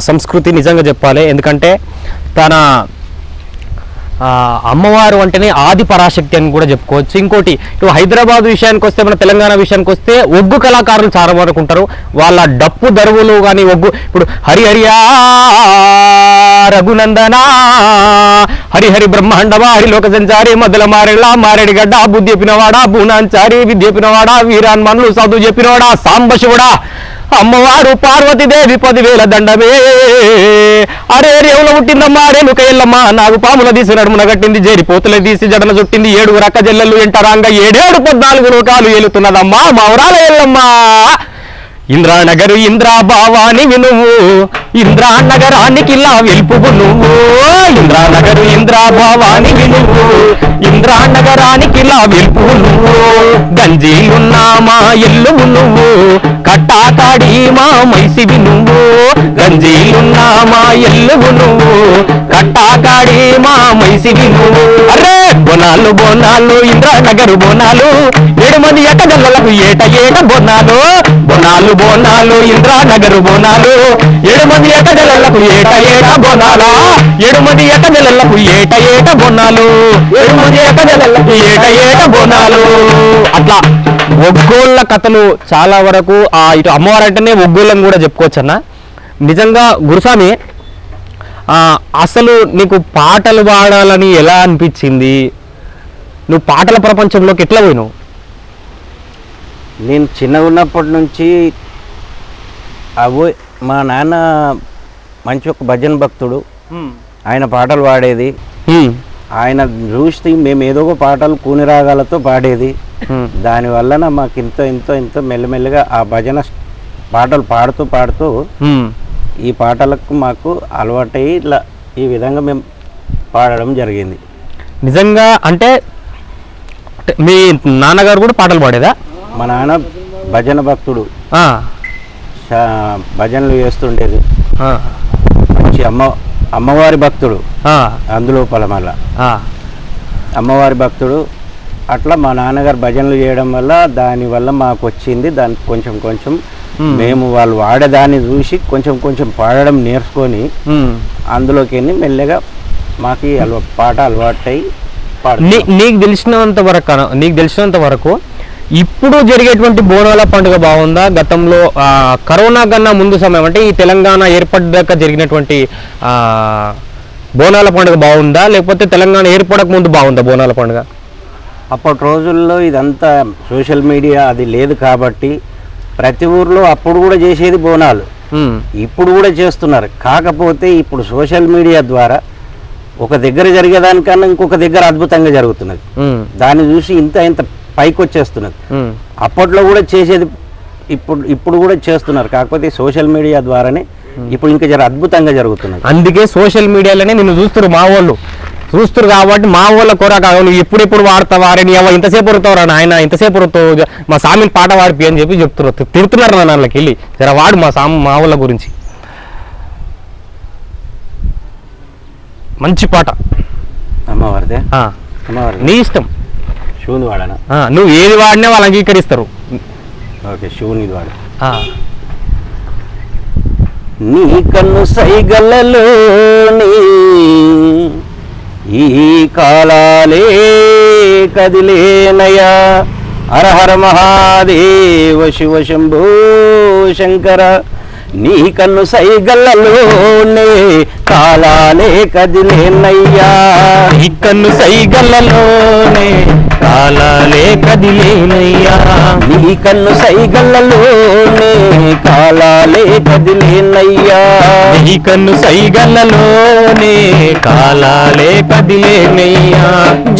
సంస్కృతి నిజంగా చెప్పాలి. ఎందుకంటే తన అమ్మవారు అంటేనే ఆది పరాశక్తి అని కూడా చెప్పుకోవచ్చు. ఇంకోటి, ఇటు హైదరాబాద్ విషయానికి వస్తే, మన తెలంగాణ విషయానికి వస్తే ఒగ్గు కళాకారులు చాలా వరకు ఉంటారు. వాళ్ళ డప్పు దరువులు కానీ ఒగ్గు, ఇప్పుడు హరిహరియా రఘునందనా, హరిహరి బ్రహ్మాండవా, హరిలోక సంచారి, మొదల మారెళ్ళ మారేడిగడ్డ, బుద్ధి చెప్పినవాడా, బూనాంచారి, విద్య చెప్పినవాడా, వీరాన్మన్లు చదువు చెప్పినవాడా, సాంబశివుడా, అమ్మవారు పార్వతీదేవి 10,000 దండమే, అరే రేవులో పుట్టిందమ్మా రేణుక ఎల్లమ్మ, నాకు పాముల తీసి నడుమున కట్టింది, జేరిపోతుల తీసి జడన చుట్టింది, 7 రక్క జల్లెళ్ళు ఎంటరాంగా 7 14 లోకాలు ఏలుతున్నదమ్మా మావరాల ఎల్లమ్మ. ఇంద్రానగరు ఇంద్రా భావాని వినువు, ఇంద్రానగరానికి ఇలా వెలుపువు నువ్వు, ఇంద్రానగరు ఇంద్రాభవానికి నువ్వు ఇంద్రానగరానికి లావిల్పు నువ్వు గంజీలున్నా మా ఎల్లువు నువ్వు కట్టాకాడి మా మైసివి నువ్వు గంజీలున్నా మా ఎల్లువు నువ్వు కట్టాకాడి మా మైసివి నువ్వు అరే బోనాలు బోనాలు ఇంద్రానగరు బోనాలు 7 మంది ఎట్టగల్లలకు ఏట ఏట బోనాలు బోనాలు బోనాలు ఇంద్రానగరు బోనాలు 7 మంది ఎట్టగల్లలకు ఏట ఏట బోనాలా 7 మంది ఎట్టగల్లలకు ఏట ఏట బోనాలు 7 మంది ఎట్టగల్లలకు ఏట ఏట బోనాలు అట్లా ఒగ్గోళ్ళ కథలు చాలా వరకు ఇటు అమ్మవారు అంటేనే ఒగ్గోళ్ళని కూడా చెప్పుకోవచ్చు అన్న నిజంగా గురుస్వామి అసలు నీకు పాటలు పాడాలని ఎలా అనిపించింది నువ్వు పాటల ప్రపంచంలోకి ఎట్లా పోయినావు నేను చిన్నగా ఉన్నప్పటి నుంచి మా నాన్న మంచి ఒక భజన భక్తుడు ఆయన పాటలు పాడేది ఆయన చూసి మేము ఏదో ఒక పాటలు కూని రాగాలతో పాడేది దానివల్ల మాకు ఎంతో మెల్లమెల్లగా ఆ భజన పాటలు పాడుతూ పాడుతూ ఈ పాటలకు మాకు అలవాటయ్యి ఇట్లా ఈ విధంగా మేము పాడడం జరిగింది నిజంగా అంటే మీ నాన్నగారు కూడా పాటలు పాడేదా మా నాన్న భజన భక్తుడు భజనలు చేస్తుండేది మంచి అమ్మవారి భక్తుడు అందులో పలమల్ల అమ్మవారి భక్తుడు అట్లా మా నాన్నగారు భజనలు చేయడం వల్ల దానివల్ల మాకు వచ్చింది దానికి కొంచెం మేము వాళ్ళు వాడేదాన్ని చూసి కొంచెం పాడడం నేర్చుకొని అందులోకి వెళ్ళి మెల్లగా మాకు పాట అలవాటై నీకు తెలిసినంత వరకు ఇప్పుడు జరిగేటువంటి బోనాల పండుగ బాగుందా గతంలో కరోనా కన్నా ముందు సమయం అంటే ఈ తెలంగాణ ఏర్పడ్డాక జరిగినటువంటి బోనాల పండుగ బాగుందా లేకపోతే తెలంగాణ ఏర్పడక ముందు బాగుందా బోనాల పండుగ అప్పటి రోజుల్లో ఇదంతా సోషల్ మీడియా అది లేదు కాబట్టి ప్రతి ఊర్లో అప్పుడు కూడా చేసేది బోనాలు ఇప్పుడు కూడా చేస్తున్నారు కాకపోతే ఇప్పుడు సోషల్ మీడియా ద్వారా ఒక దగ్గర జరిగేదానికన్నా ఇంకొక దగ్గర అద్భుతంగా జరుగుతున్నది దాన్ని చూసి ఇంత పైకి వచ్చేస్తున్నది అప్పట్లో కూడా చేసేది ఇప్పుడు కూడా చేస్తున్నారు కాకపోతే సోషల్ మీడియా ద్వారానే ఇప్పుడు ఇంకా అద్భుతంగా జరుగుతున్నది అందుకే సోషల్ మీడియాలోనే నిన్ను చూస్తారు కాబట్టి మా వాళ్ళ కొరక నువ్వు ఎప్పుడెప్పుడు వాడతావారే నీ అవ్వ ఇంతసేపు వరుతావురా ఆయన ఇంతసేపు వరుతావు మా సామిని పాట వాడిపి అని చెప్పి చెప్తున్నారు తిడుతున్నారు నా నాన్నకి వెళ్ళి జర వాడు మా వాళ్ళ గురించి మంచి పాట అమ్మవారిదే నీ ఇష్టం శివుని వాడనా నువ్వు ఏది వాడినా వాళ్ళు అంగీకరిస్తారు ఓకే శివుని వాడు నీ కన్ను సైగలలోని ఈ కాలాలే కదిలేనయా హర హర మహాదేవ శివ శంభో శంకర నీ కన్ను సైగల్లలోనే కాలాలే కదిలేనయ్యా నీ కన్ను సైగల్లలోనే కాలాలే కదిలేనయ్యా నీ కన్ను సైగల్లలోనే కాలాలే కదిలేనయ్యా నీ కన్ను సైగల్లలోనే కాలాలే కదిలేనయ్యా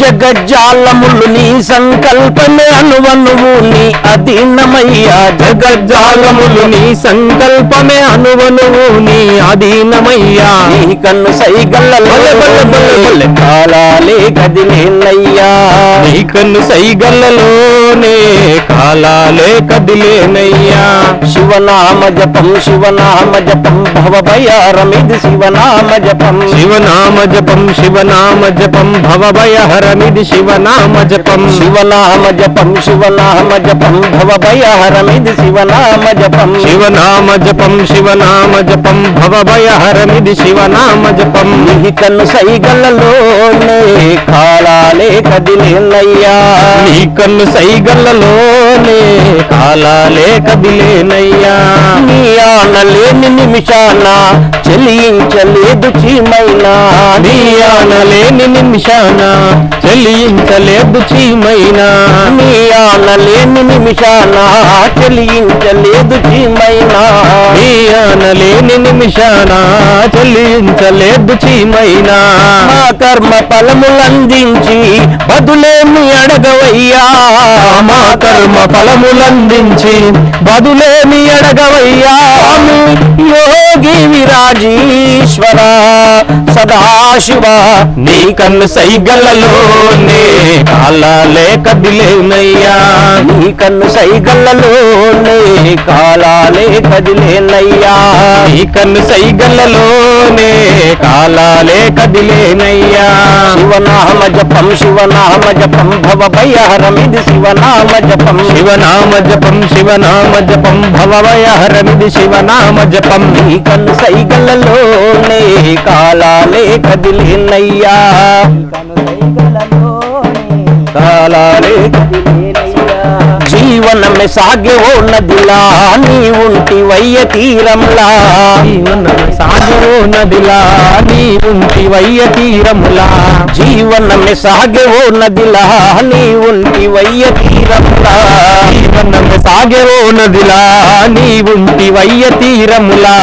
జగజ్జాలములు నీ సంకల్పమే అనువనువు నీ అధీనమయ్యా జగజ్జాలములు నీ సంకల్పమే అనువనువు నీ అధీనమయ్యా నీ కన్ను సైగల్లలో కాలాలే కదిలేనయ్యా నీ కన్ను సైగల్లలోనే కాలాలే కదిలేనయ్యా శివనామ జపం భవభయారమిది శివనామ జపం భవభయహరమిది శివనామ జపం భవభయహరమిది శివనామ జపం భవభయహరమిది శివనామ జపం నీ కన్ను సైగల్లలోనే కాలాలే కదిలేనయ్యా నీ కన్ను సైగల్లలోనే కాలాలే కదిలేనయ్యా నీ ఆనలేని నిమిషాన చెలించలేదు చీమైనా నీ ఆనలేని నిమిషాన చెల్లించలేదు చీమైనా నీ ఆనలేని నిమిషాన చెల్లించలేదు చీమైనా నీ ఆనలేని నిమిషాన చెల్లించలేదు చీమైనా మా కర్మ ఫలములందించి బదులేమి అడగవయ్యా మా కర్మ ఫలములందించి బదులేమి అడగవయ్యా యోగి విరాజీశ్వర సదాశివ నీ కన్ను సైగలలోనే కాలాలే కదిలేనయ్యా నీ కన్ను సైగల్లలోనే కాలాలే కదిలేనయ్యా నీ కన్ను సైగలలోనే కాలాలే కదిలేనయ్యా శివనామ జపం శివనామ జపం భవ భయహరమిది శివనామ జపం శివనామ జపం శివనామ జపం భవభయహరమిది శివనామ జపం నీ కన్ను సైగల్లలోనే కాలాలే కదిలేనయ్యా కాలాలే జీవనమే సాగే ఓ నదిలా నీ ఉంటి వయ్య తీరంలా సాగరో నదిలా నీ ఉంటి వయ్య తీరములా జీవనమే సాగే ఓ నదిలా నీ ఉంటి వయ్య తీరంలా జీవనమే సాగరో నదిలా నీ ఉంటి వయ్య తీరములా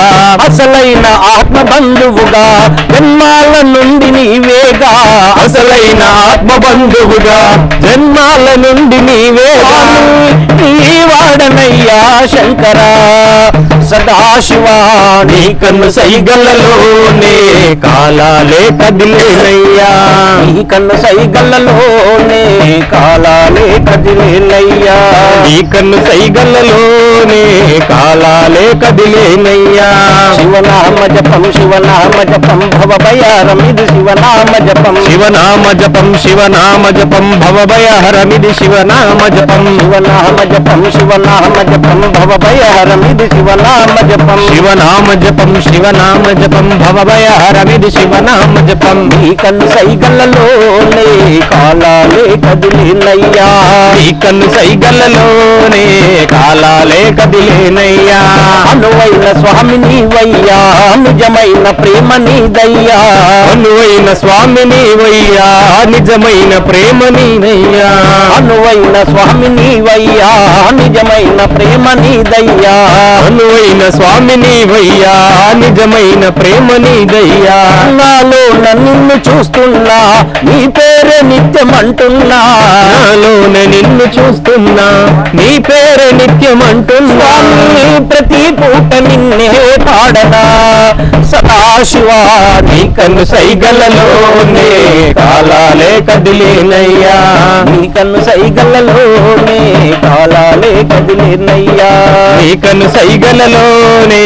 అసలైన ఆత్మ బంధువుగా జన్మాల నుండి నీవేగా అసలైన ఆత్మ బంధువుగా జన్మాల నుండి నీవేగా నీ వాడనయ్యా శంకర సదాశివ నీ కన్ను సైగలలోనే కాలాలే కదిలేనయ్యా నీ కన్ను సైగల్లలోనే కాలాలే కదిలేనయ్యా నీ కన్ను సైగలలోనే కాలాలే కదిలేనయ్యా శివనామ జపం శివనామ జపం భవ భయారమిది శివనామ జపం శివనామ జపం శివనామ జపం భవభయహరమిది శివనామ జపం శివనామ జపం శివనామ జపం భవ భయహరమిది శివనామ జపం శివనామ జపం శివనామ జపం భవభయహరమిది శివనామ జపం నీ కన్ను సైగల్లలోనే కాలాలే కదిలేనయ్యా నీ కన్ను సైగలలోనే కాలాలే కదిలేనయ్యా అనువైన స్వామి నీవయ్యా నిజమైన ప్రేమ నీదయ్యా అనువైన స్వామి నీవయ్యా నిజమైన ప్రేమ నీనయ్యా అనువైన స్వామి నీవయ్యా నిజమైన ప్రేమ నీదయ్యా అనువైన స్వామి నీవయ్యా నిజమైన ప్రేమ నీదయ్యా నాలో నిన్ను చూస్తున్నా నీ పేరే నిత్యమంటున్నా నాలోన నిన్ను చూస్తున్నా నీ పేరు నిత్యమంటున్నా స్వామి ప్రతి పూట నిన్నే పాడనా సదాశివా నీ కన్ను సైగలలోనే కాలాలే కదిలేనయ్యా నీ కన్ను సైగల్లలోనే కాలాలే కదిలేనయ్యా నీ కన్ను సైగలలోనే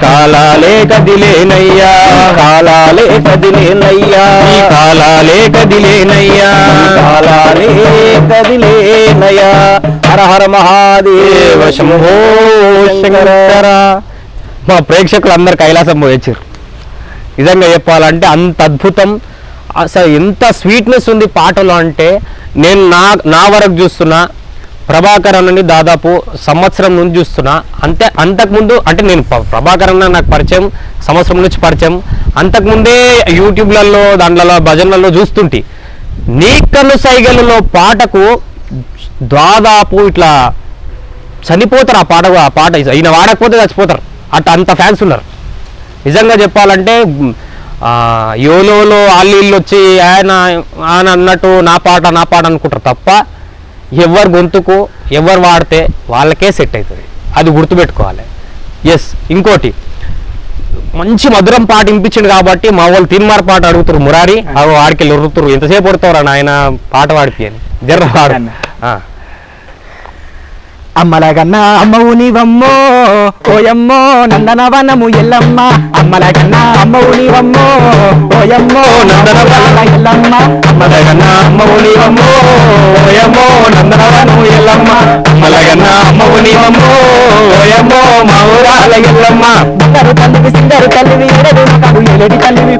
కాలాలే కదిలేనయ్యా కాలాలే కదిలేనయ్యా ఈ కాలాలే కదిలేనయ్యా కాలాలే కదిలేనయ్యా హర హర మహాదేవ శంభో శంకర. మా ప్రేక్షకులు అందరు కైలాసం పోయొచ్చారు. నిజంగా చెప్పాలంటే అంత అద్భుతం, అసలు ఎంత స్వీట్నెస్ ఉంది పాటలో అంటే నేను నా వరకు చూస్తున్నా ప్రభాకర్ అన్నని దాదాపు సంవత్సరం నుంచి చూస్తున్నా. అంతకుముందు అంటే నేను ప్రభాకర్ అన్న నాకు పరిచయం సంవత్సరం నుంచి పరిచయం, అంతకుముందే యూట్యూబ్లలో దాంట్లో భజనలలో చూస్తుంటే నీ కన్ను సైగలలో పాటకు దాదాపు ఇట్లా చనిపోతారు. ఆ పాట ఈయన వాడకపోతే చచ్చిపోతారు, అంత ఫ్యాన్స్ ఉన్నారు. నిజంగా చెప్పాలంటే యోలోలో ఆళ్ళీళ్ళు వచ్చి ఆయన అన్నట్టు నా పాట అనుకుంటారు తప్ప ఎవరు గొంతుకు ఎవరు వాడితే వాళ్ళకే సెట్ అవుతుంది, అది గుర్తుపెట్టుకోవాలి. ఎస్, ఇంకోటి మంచి మధురం పాట వినిపించింది కాబట్టి మా వాళ్ళు తీన్మార్ పాట అడుగుతారు, మురారి వాడికి ఉరుకుతారు, ఎంతసేపు పడుతారు ఆయన పాట వాడికి అని జర్ర వాడు. అమ్మలగన్న అమ్మవు నీవమ్మో ఓయమ్మో నందనవనము ఎల్లమ్మ అమ్మలగన్న అమ్మవు నీవమ్మో ఓయమ్మో నందనవన ఎల్లమ్మ అమ్మలగన్న అమ్మవు నీవమ్మో ఓయమ్మో నందనవనము ఎల్లమ్మ అమ్మలగన్న అమ్మవు నీవమ్మో ఓయమ్మో మా ఊరాల ఎల్లమ్మ బంగారు తల్లివి సింగారు తల్లివి ఏడేడు లోకాలు ఏలేటి తల్లివి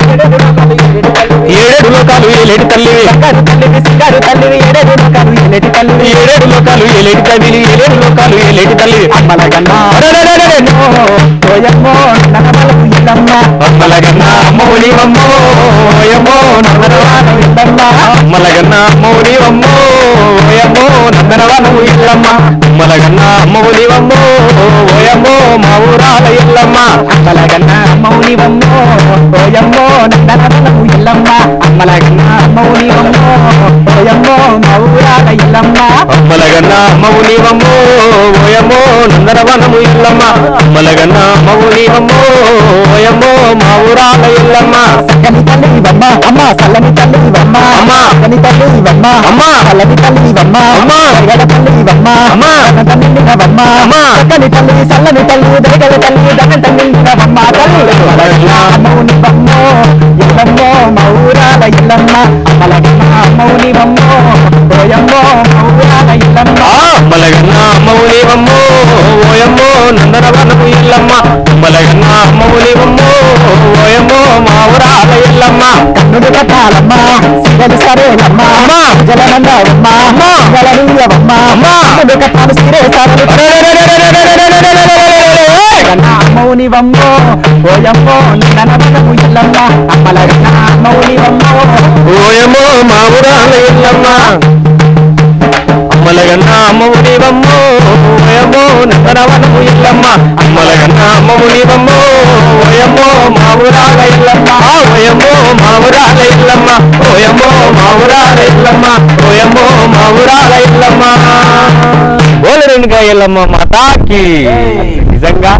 ఏడేడు లోకాలు ఏలేటి తల్లివి బంగారు తల్లివి సింగారు తల్లివి ఏడేడు లోకాలు ఏలేటి తల్లివి ఏడేడు లోకాలు ఏలేటి తల్లివి ఏడేడు లోకాలు ఏలేటి తల్లివి అమ్మలగన్న ఓయమ్మో నందనవనము ఎల్లమ్మ అమ్మలగన్న అమ్మవు నీవమ్మో ఓయమ్మో నందనవనము ఎల్లమ్మ అమ్మలగన్న అమ్మవు నీవమ్మో ఓయమ్మో నందనవనము ఇల్లమ్మ అమ్మలగన్న అమ్మవు నీవమ్మో ఓయమ్మో మా ఊరాల ఇల్లమ్మ అమ్మలగన్న మౌనివమ్మో ఓయమ్మో నందనవనము ఎల్లమ్మ అమ్మలగన్న మౌనివమ్మో ఓయమ్మో మౌరాల ఎల్లమ్మ అమ్మలగన్న అమ్మవు నీవమ్మో ఓయమ్మో నందనవనము ఇల్లమ్మ అమ్మలగన్న అమ్మవు నీవమ్మో ఓయమ్మో మా ఊరాల ఇల్లమ్మ సక్కని తల్లివమ్మ అమ్మ సల్లని తల్లివమ్మ అమ్మ. సక్కని తల్లివమ్మ అమ్మ. సల్లని తల్లివమ్మ అమ్మ. దయగల తల్లివమ్మ అమ్మ. తల్లివమ్మ అమ్మ. సక్కని తల్లి సల్లని తల్లి దయగల తల్లి తల్లివమ్మ తల్లి మౌనివమ్మో ఎల్లమ్మో మౌరాల ఎల్లమ్మ అమ్మలగన్న మౌనివమ్మో ఓయమ్మో మౌరాల ఎల్లమ్మ అమ్మలగన్న అమ్మవు నీవమ్మో ఓయమ్మో నందనవనము ఇల్లమ్మ అమ్మలగన్న అమ్మవు నీవమ్మో ఓయమ్మో మా ఊరాల ఇల్లమ్మ కన్నుడు కట్టాలమ్మ సిగలు సరేనమ్మ అమ్మ. జలనందవమ్మ అమ్మ. జలనీయవమ్మ అమ్మ. కన్నుడు కట్టాలు సిరే సరలు మౌనివమ్మో ఓయమ్మో నందనవనము ఎల్లమ్మ అమ్మలగన్న మౌనివమ్మో ఓయమ్మో మా ఊరాల ఇల్లమ్మ అమ్మలగన్న అమ్మవు నీవమ్మో ఓయమ్మో నందనవనము ఇల్లమ్మ అమ్మలగన్న అమ్మవు నీవమ్మో ఓయమ్మో మా ఊరాల ఇల్లమ్మ ఓయమ్మో మా ఊరాల ఇల్లమ్మ ఓయమ్మో మా ఊరాల ఇల్లమ్మ ఓయమ్మో మా ఊరాల ఇల్లమ్మ బోలరేణుగా ఇల్లమ్మ మాతాకి నిజంగా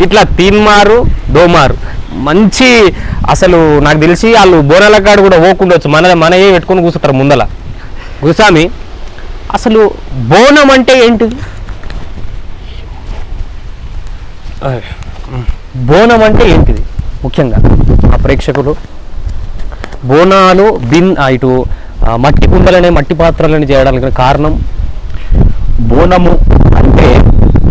ఇట్లా తీన్మారు దోమారు మంచి అసలు నాకు తెలిసి వాళ్ళు బోనాల కాడు కూడా పోకుండొచ్చు మనయే పెట్టుకొని కూర్చుంటారు ముందల గుసామి అసలు బోనం అంటే ఏంటిది బోనం అంటే ఏంటిది ముఖ్యంగా ఆ ప్రేక్షకులు బోనాలు ఇటు మట్టి కుండలనే మట్టి పాత్రలని చేయడానికి కారణం బోనము అంటే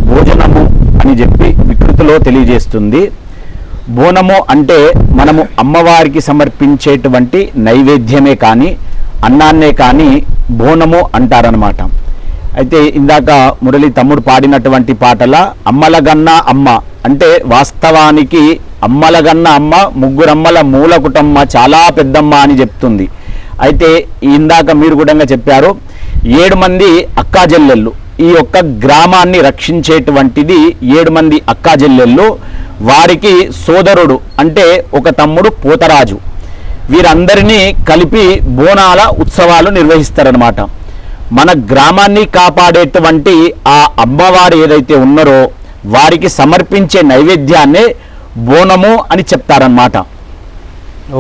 భోజనము అని చెప్పి వికృతిలో తెలియజేస్తుంది. బోనము అంటే మనము అమ్మవారికి సమర్పించేటువంటి నైవేద్యమే కానీ అన్నాన్నే కానీ బోనము అంటారనమాట. అయితే ఇందాక మురళి తమ్ముడు పాడినటువంటి పాటల అమ్మలగన్న అమ్మ అంటే వాస్తవానికి అమ్మలగన్న అమ్మ ముగ్గురమ్మల మూల కుటుంబ చాలా పెద్దమ్మ అని చెప్తుంది. అయితే ఇందాక మీరు కూడా చెప్పారు 7 మంది అక్కాజెల్లెళ్ళు ఈ యొక్క గ్రామాన్ని రక్షించేటువంటిది 7 మంది అక్కాజెల్లెళ్ళు. వారికి సోదరుడు అంటే ఒక తమ్ముడు పోతరాజు. వీరందరినీ కలిపి బోనాల ఉత్సవాలు నిర్వహిస్తారనమాట. మన గ్రామాన్ని కాపాడేటువంటి ఆ అమ్మవారు ఏదైతే ఉన్నారో వారికి సమర్పించే నైవేద్యాన్నే బోనము అని చెప్తారనమాట.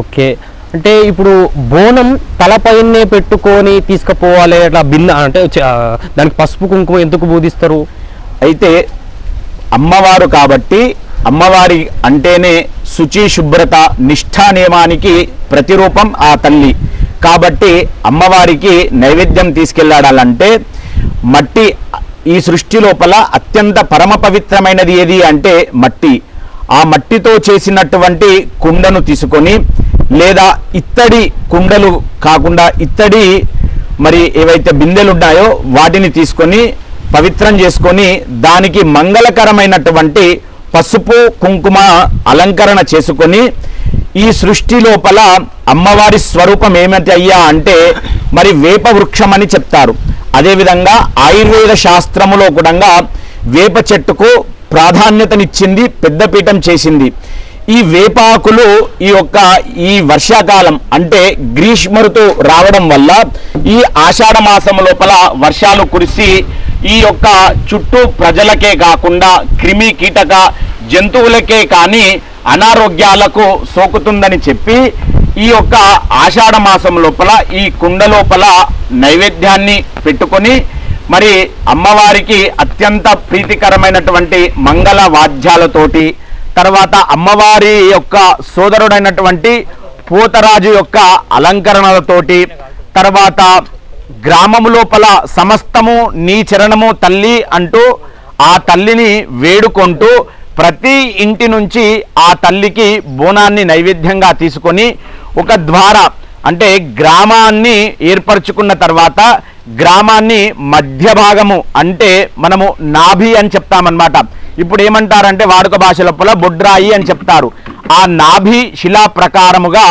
ఓకే, అంటే ఇప్పుడు బోనం తలపైనే పెట్టుకొని తీసుకుపోవాలి అట్లా బింద అంటే దానికి పసుపు కుంకుమ ఎందుకు బోధిస్తారు? అయితే అమ్మవారు కాబట్టి అమ్మవారి అంటేనే శుచి శుభ్రత నిష్ఠా నియమానికి ప్రతిరూపం ఆ తల్లి కాబట్టి అమ్మవారికి నైవేద్యం తీసుకెళ్ళాడాలంటే మట్టి ఈ సృష్టి లోపల అత్యంత పరమ పవిత్రమైనది ఏది అంటే మట్టి. ఆ మట్టితో చేసినటువంటి కుండను తీసుకొని లేదా ఇత్తడి కుండలు కాకుండా ఇత్తడి మరి ఏవైతే బిందెలు ఉన్నాయో వాటిని తీసుకొని పవిత్రం చేసుకొని దానికి మంగళకరమైనటువంటి పసుపు కుంకుమ అలంకరణ చేసుకొని ఈ సృష్టి లోపల అమ్మవారి స్వరూపం ఏమిటి అయ్యా అంటే మరి వేప వృక్షం అని చెప్తారు. అదేవిధంగా ఆయుర్వేద శాస్త్రములో కూడా వేప చెట్టుకు ప్రాధాన్యతనిచ్చింది, పెద్దపీఠం చేసింది. ఈ వేపాకులు ఈ వర్షాకాలం అంటే గ్రీష్మ ఋతువు రావడం వల్ల ఈ ఆషాఢ మాసం లోపల వర్షాలు కురిసి ఈ యొక్క చుట్టూ ప్రజలకే కాకుండా క్రిమి కీటక జంతువులకే కానీ అనారోగ్యాలకు సోకుతుందని చెప్పి ఈ యొక్క ఆషాఢ మాసం లోపల ఈ కుండ లోపల నైవేద్యాన్ని పెట్టుకొని మరి అమ్మవారికి అత్యంత ప్రీతికరమైనటువంటి మంగళ వాద్యాలతోటి తర్వాత అమ్మవారి యొక్క సోదరుడైనటువంటి పోతరాజు యొక్క అలంకరణలతోటి తర్వాత గ్రామము లోపల సమస్తము నీ చరణము తల్లి అంటూ ఆ తల్లిని వేడుకుంటూ ప్రతి ఇంటి నుంచి ఆ తల్లికి బోనాన్ని నైవేద్యంగా తీసుకొని ఒక ద్వారా అంటే గ్రామాన్ని ఏర్పరచుకున్న తర్వాత గ్రామాన్ని మధ్య భాగము అంటే మనము నాభి అని చెప్తామన్నమాట. ఇప్పుడు ఏమంటారంటే వాడుక భాష లోపల బొడ్రాయి అని చెప్తారు. ఆ నాభి శిలా ప్రకారముగా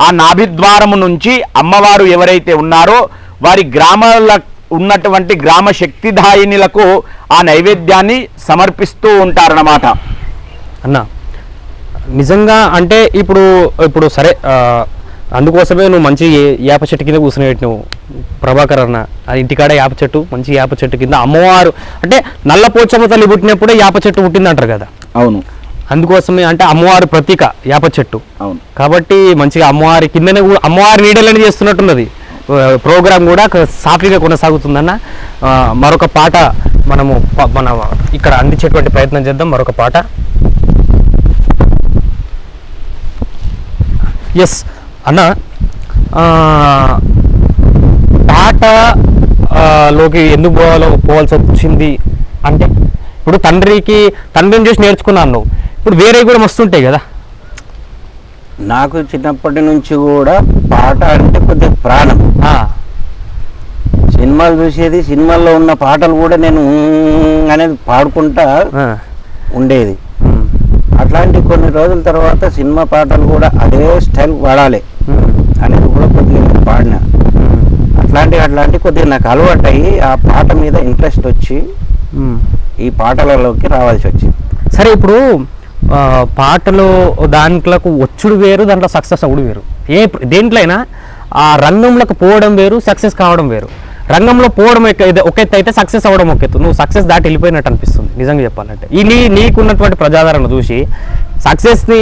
ఆ నాభిద్వారము నుంచి అమ్మవారు ఎవరైతే ఉన్నారో వారి గ్రామాల ఉన్నటువంటి గ్రామ శక్తిదాయినులకు ఆ నైవేద్యాన్ని సమర్పిస్తూ ఉంటారన్నమాట. అన్న నిజంగా అంటే ఇప్పుడు ఇప్పుడు సరే అందుకోసమే నువ్వు మంచి వేప చెట్టు కింద కూర్చుని నువ్వు ప్రభాకర్ అన్న ఆ ఇంటికాడ వేప చెట్టు మంచి వేప చెట్టు కింద అమ్మవారు అంటే నల్ల పోచమ్మ తల్లి పుట్టినప్పుడే వేప చెట్టు పుట్టింది అంటారు కదా. అవును, అందుకోసమే అంటే అమ్మవారి ప్రతీక వేప చెట్టు. అవును, కాబట్టి మంచిగా అమ్మవారి కిందనే అమ్మవారి నీడలని చేస్తున్నట్టున్నది. ప్రోగ్రామ్ కూడా సాఫీగా కొనసాగుతుందన్న. మరొక పాట మనము మన ఇక్కడ అందించేటువంటి ప్రయత్నం చేద్దాం. మరొక పాట. ఎస్ అన్న, పాటలోకి ఎందుకు పోవాల్సి వచ్చింది అంటే ఇప్పుడు తండ్రిని చూసి నేర్చుకున్నాను నువ్వు. ఇప్పుడు వేరే కూడా మస్తుంటాయి కదా. నాకు చిన్నప్పటి నుంచి కూడా పాట అంటే కొద్దిగా ప్రాణం. సినిమాలు చూసేది, సినిమాల్లో ఉన్న పాటలు కూడా నేను అనేది పాడుకుంటా ఉండేది. అట్లాంటి కొన్ని రోజుల తర్వాత సినిమా పాటలు కూడా అదే స్టైల్ వాడాలి అనేది కూడా కొద్దిగా పాడిన. అట్లాంటి కొద్దిగా నాకు అలవాటు అయ్యి ఆ పాట మీద ఇంట్రెస్ట్ వచ్చి ఈ పాటలలోకి రావాల్సి వచ్చింది. సరే, ఇప్పుడు పాటలు దాంట్లోకి వచ్చుడు వేరు, దాంట్లో సక్సెస్ అవ్వడం వేరు. దేంట్లో అయినా ఆ రంగంలోకి పోవడం వేరు, సక్సెస్ కావడం వేరు. రంగంలో పోవడం ఒక ఎత్తు అయితే సక్సెస్ అవ్వడం ఒక ఎత్తు. నువ్వు సక్సెస్ దాటి వెళ్ళిపోయినట్టు అనిపిస్తుంది నిజంగా చెప్పాలంటే. నీకున్నటువంటి ప్రజాదరణ చూసి సక్సెస్ని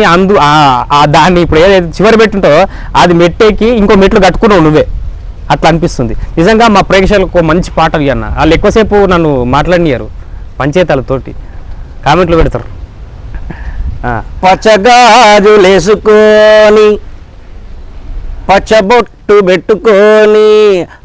దాన్ని ఇప్పుడు ఏదైతే చివరి పెట్టుంటావో అది మెట్టేకి ఇంకో మెట్లు కట్టుకున్నావు నువ్వే, అట్లా అనిపిస్తుంది. నిజంగా మా ప్రేక్షకులకు మంచి పాటలు అన్న. వాళ్ళు ఎక్కువసేపు నన్ను మాట్లాడినారు, పంచాయతీలతోటి కామెంట్లు పెడతారు. పచ్చగాజులేసుకొని పచ్చబొట్టు పెట్టుకొని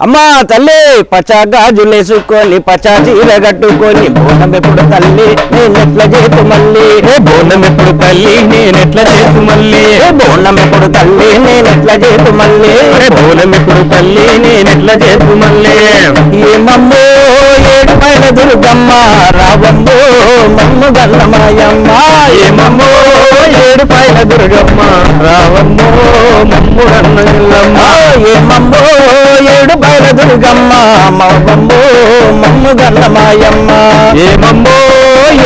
అమ్మా తల్లి పచ్చగాజులేసుకొని పచ్చ చీర కట్టుకొని బోనం ఎప్పుడు తల్లి నేనెట్ల చేతు మళ్ళీ, బోనం ఎప్పుడు తల్లి నేనెట్ల చేతు మళ్ళీ, బోనం ఎప్పుడు తల్లి నేనెట్ల చేతు మళ్ళీ, బోనం ఎప్పుడు తల్లి నేనెట్ల చేతు మళ్ళీ. ఏమమ్మో ఏడు పైన దుర్గమ్మ రావమ్మో మమ్ము గల్లమాయమ్మ, ఏమమ్మో ఏడు పైన దుర్గమ్మ రావమ్మో మమ్ము గల్లమ్మ, ఏమమ్మో ఏడు పైన దుర్గమ్మ మావమ్మో మమ్ము గల్లమాయమ్మ, ఏమమ్మో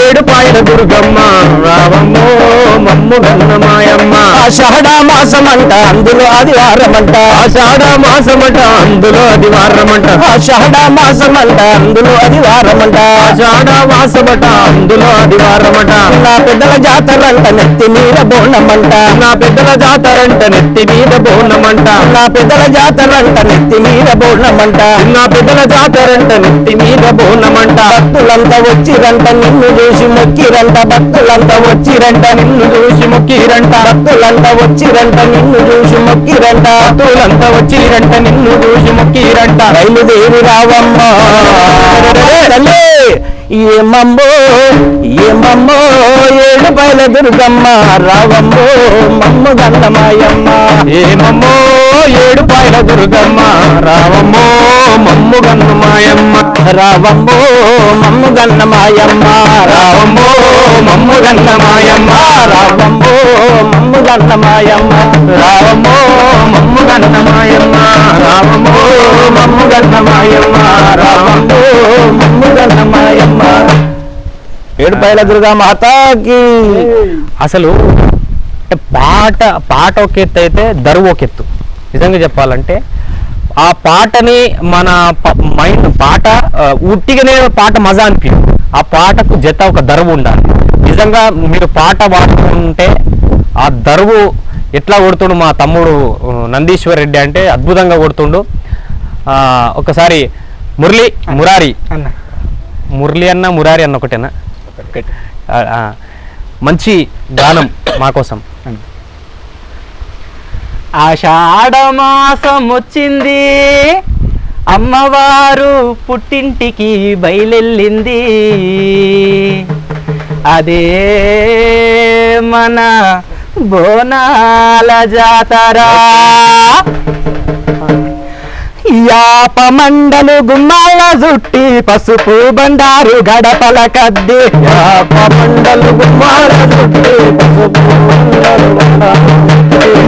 ఏడు పైన దుర్గమ్మ రావమ్మో మమ్ము గల్లమాయమ్మ. ఆషాఢ మాసమంట అందులో ఆదివారమంట, ఆషాఢ మాసమంట అందులో ఆదివారమంట, ఆషాఢ మాసమంట అందులో ఆదివారమంట, ఆషాఢ మాసమట అందులో ఆదివారమట. నా పెద్దల జాతరంట నెత్తి మీద బోనమంట, నా పెద్దల జాతరంట నెత్తి మీద బోనమంట, నా పెద్దల జాతరంట నెత్తి మీద బోనమంట, నా పెద్దల జాతరంట నెత్తి మీద బోనమంట. భక్తులంతా వచ్చిరంట నిన్ను చూసి మొక్కిరంట, భక్తులంతా వచ్చిరంట నిన్ను చూసి మొక్కిరంట, భక్తులంతా వచ్చిరంట నిన్ను చూసి మొక్కిరంట, భక్తులంతా వచ్చిరంట నిన్ను చూసి మొక్కిరంట. బయలుదేరి రావమ్మ తల్లి ఏమమ్మో ఏమమ్మో ఏడు బయల దుర్గమ్మ రావమ్మో మమ్ము గల్లమాయమ్మ, ఏమమ్మో ఏడు పాయల దుర్గమ్మ రావమ్మో మమ్ము గన్నమాయమ్మ, రావమ్మో మమ్ము గన్నమాయమ్మ, రావమ్మో మమ్ము గన్నమాయమ్మ, రావమ్మో మమ్ము గన్నమాయమ్మ, రావమ్మో మమ్ము గన్నమాయమ్మ, రావమ్మో మమ్ము గన్నమాయమ్మ, రావమ్మో మమ్ము గన్నమాయమ్మ. ఏడు బయల దుర్గా మాతాకి. అసలు పాట ఒక ఎత్తు అయితే దరువు ఒక ఎత్తు. నిజంగా చెప్పాలంటే ఆ పాటని మన మైండ్ పాట ఉట్టిగానే పాట మజా అనిపించదు. ఆ పాటకు జత ఒక దరువు ఉండాలి. నిజంగా మీరు పాట పాడుతుంటే ఆ దరువు ఎట్లా కొడుతుండు మా తమ్ముడు నందీశ్వర్ రెడ్డి అంటే అద్భుతంగా కొడుతుండు. ఒకసారి మురారి అన్న మురారి అన్న ఒకటేనా మంచి గానం మా కోసం. ఆషాఢ మాసం వచ్చింది, అమ్మవారు పుట్టింటికి బయలెళ్ళింది, అదే మన బోనాల జాతర. యాప మండలు గుమ్మాల జుట్టి పసుపు బండారు గడపల కద్ది యాప మండలు గుమ్మాల జుట్టి పసుపు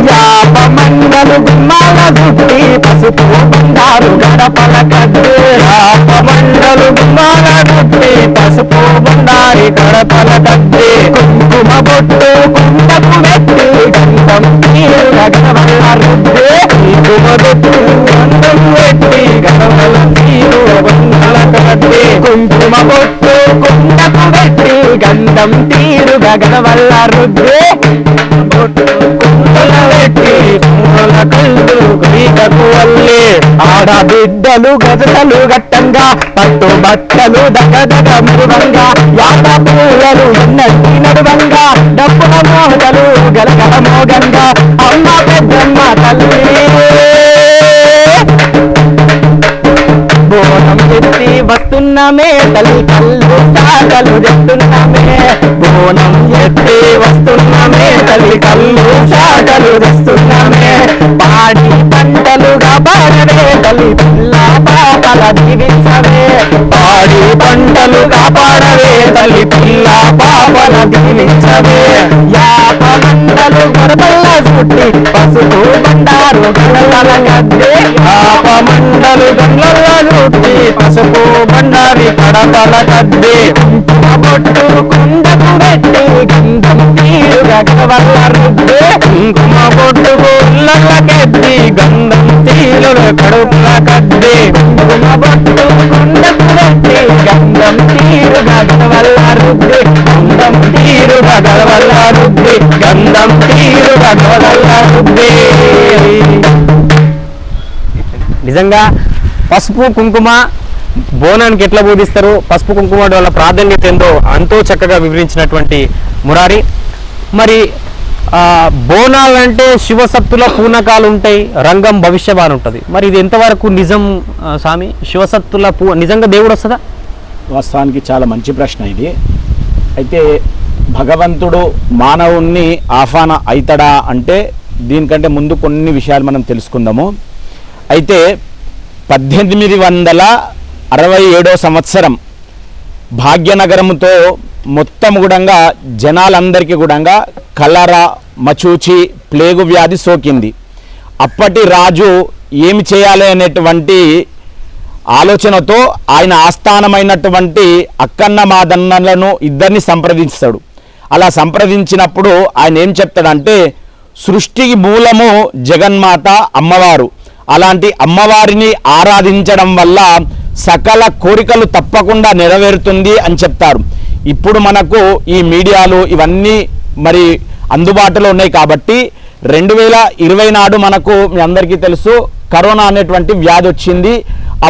యాప మండలు గుమ్మాల జుట్టి పసుపు బండారు గడపల కద్ది యాప మండలు గుమ్మాల జుట్టి పసుపు బండారి గడపల కద్ది కుంకుమ బొట్టు కుండకు పెట్టి గంధం నీరు గడవల రుద్దే కుంకుమ బొట్టు గంధం పెట్టి గడవల నీరు గంధల కద్ది కుంకుమ బొట్టు కుండకు పెట్టి గంధం తీరు గగనవల్ల రుద్దే బొట్టు కుండల పెట్టి కుండల కళ్ళు గీకకు వల్లే ఆడబిడ్డలు గజలు గట్టంగా పట్టు బట్టలు దగదగ మృవంగా యాత పూలలు ఎన్నటి నడువంగా డప్పుల మోహలు గలగల మోగంగా అమ్మ పెద్దమ్మ తల్లి బోనం ఎత్తి వస్తున్నమే తల్లి కళ్ళు సాగలు తెస్తున్నామే బోనం ఎత్తి వస్తున్నమే తల్లి కళ్ళు సాగలు తెస్తున్నామే పాడి పంటలుగా పాడవే తల్లి పిల్ల పాపల దీవించవే పాడి పంటలుగా పాడవే తల్లి పిల్ల పాపల దీవించవే యాప మండలు గొరబల్ల చుట్టి పసుపు బండారు గొడవల గద్దే యాప మండలు గొడవల చుట్టి పసుపు బండారి కడపల గద్దే కుంకుమ బొట్టు కుండకు పెట్టి గంధం తీరు గగవల్ల రుద్దే కుంకుమ బొట్టు గుళ్ళల గద్ది గంధం తీరు కడుపుల గద్దే కుంకుమ బొట్టు కుండకు పెట్టి గంధం తీరు గగవల్ల రుద్దే గంధం తీరు గగవల్ల రుద్దే గంధం తీరు గగవల్ల రుద్దే. నిజంగా పసుపు కుంకుమ బోనానికి ఎట్లా బోధిస్తారు, పసుపు కుంకుమ వల్ల ప్రాధాన్యత ఏందో అంతో చక్కగా వివరించినటువంటి మురారి. మరి బోనాలంటే శివసత్తుల పూనకాలు ఉంటాయి, రంగం భవిష్యవాణి ఉంటుంది. మరి ఇది ఎంతవరకు నిజం స్వామి? శివసత్తుల నిజంగా దేవుడు వస్తుందా? వాస్తవానికి చాలా మంచి ప్రశ్న ఇది. అయితే భగవంతుడు మానవుణ్ణి ఆహ్వాన అవుతాడా అంటే దీనికంటే ముందు కొన్ని విషయాలు మనం తెలుసుకుందాము. అయితే 1867 సంవత్సరం భాగ్యనగరంతో మొత్తం కూడా జనాలందరికీ కూడా కలరా, మచూచి, ప్లేగు వ్యాధి సోకింది. అప్పటి రాజు ఏమి చేయాలి అనేటువంటి ఆలోచనతో ఆయన ఆస్థానమైనటువంటి అక్కన్న మాదన్నలను ఇద్దరిని సంప్రదించాడు. అలా సంప్రదించినప్పుడు ఆయన ఏం చెప్తాడంటే, సృష్టికి మూలము జగన్మాత అమ్మవారు, అలాంటి అమ్మవారిని ఆరాధించడం వల్ల సకల కోరికలు తప్పకుండా నెరవేరుతుంది అని చెప్తారు. ఇప్పుడు మనకు ఈ మీడియాలు ఇవన్నీ మరి అందుబాటులో ఉన్నాయి కాబట్టి 2020 నాడు మనకు మీ అందరికీ తెలుసు కరోనా అనేటువంటి వ్యాధి వచ్చింది.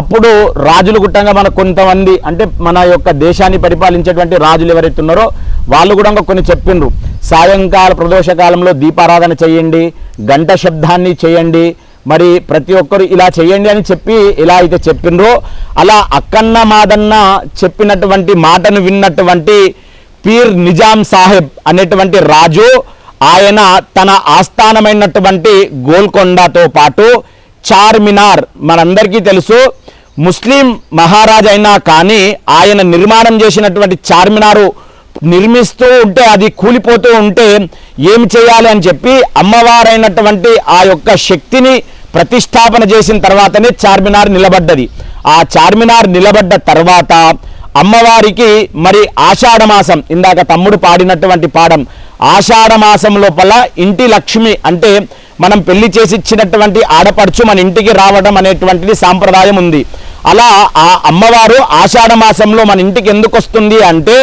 అప్పుడు రాజులు గుట్టంగా మనకు కొంతమంది అంటే మన యొక్క దేశాన్ని పరిపాలించేటువంటి రాజులు ఎవరైతే ఉన్నారో వాళ్ళు కూడా కొన్ని చెప్పిండ్రు. సాయంకాల ప్రదోషకాలంలో దీపారాధన చేయండి, గంట శబ్దాన్ని చేయండి, మరి ప్రతి ఒక్కరు ఇలా చేయండి అని చెప్పి ఇలా అయితే చెప్పిండ్రో అలా అక్కన్న మాదన్న చెప్పినటువంటి మాటను విన్నటువంటి పీర్ నిజాం సాహెబ్ అనేటువంటి రాజు ఆయన తన ఆస్థానమైనటువంటి గోల్కొండతో పాటు చార్మినార్, మనందరికీ తెలుసు ముస్లిం మహారాజు అయినా కానీ ఆయన నిర్మాణం చేసినటువంటి చార్మినారు నిర్మిస్తూ ఉంటే అది కూలిపోతూ ఉంటే ఏం చేయాలి అని చెప్పి అమ్మవారైనటువంటి ఆ యొక్క శక్తిని ప్రతిష్టాపన చేసిన తర్వాతనే చార్మినార్ నిలబడ్డది. ఆ చార్మినార్ నిలబడ్డ తర్వాత అమ్మవారికి మరి ఆషాఢ మాసం, ఇందాక తమ్ముడు పాడినటువంటి పాఠం, ఆషాఢ మాసం లోపల ఇంటి లక్ష్మి అంటే మనం పెళ్లి చేసి ఇచ్చినటువంటి ఆడపడుచు మన ఇంటికి రావడం అనేటువంటిది సాంప్రదాయం ఉంది. అలా ఆ అమ్మవారు ఆషాఢ మాసంలో మన ఇంటికి ఎందుకు వస్తుంది అంటే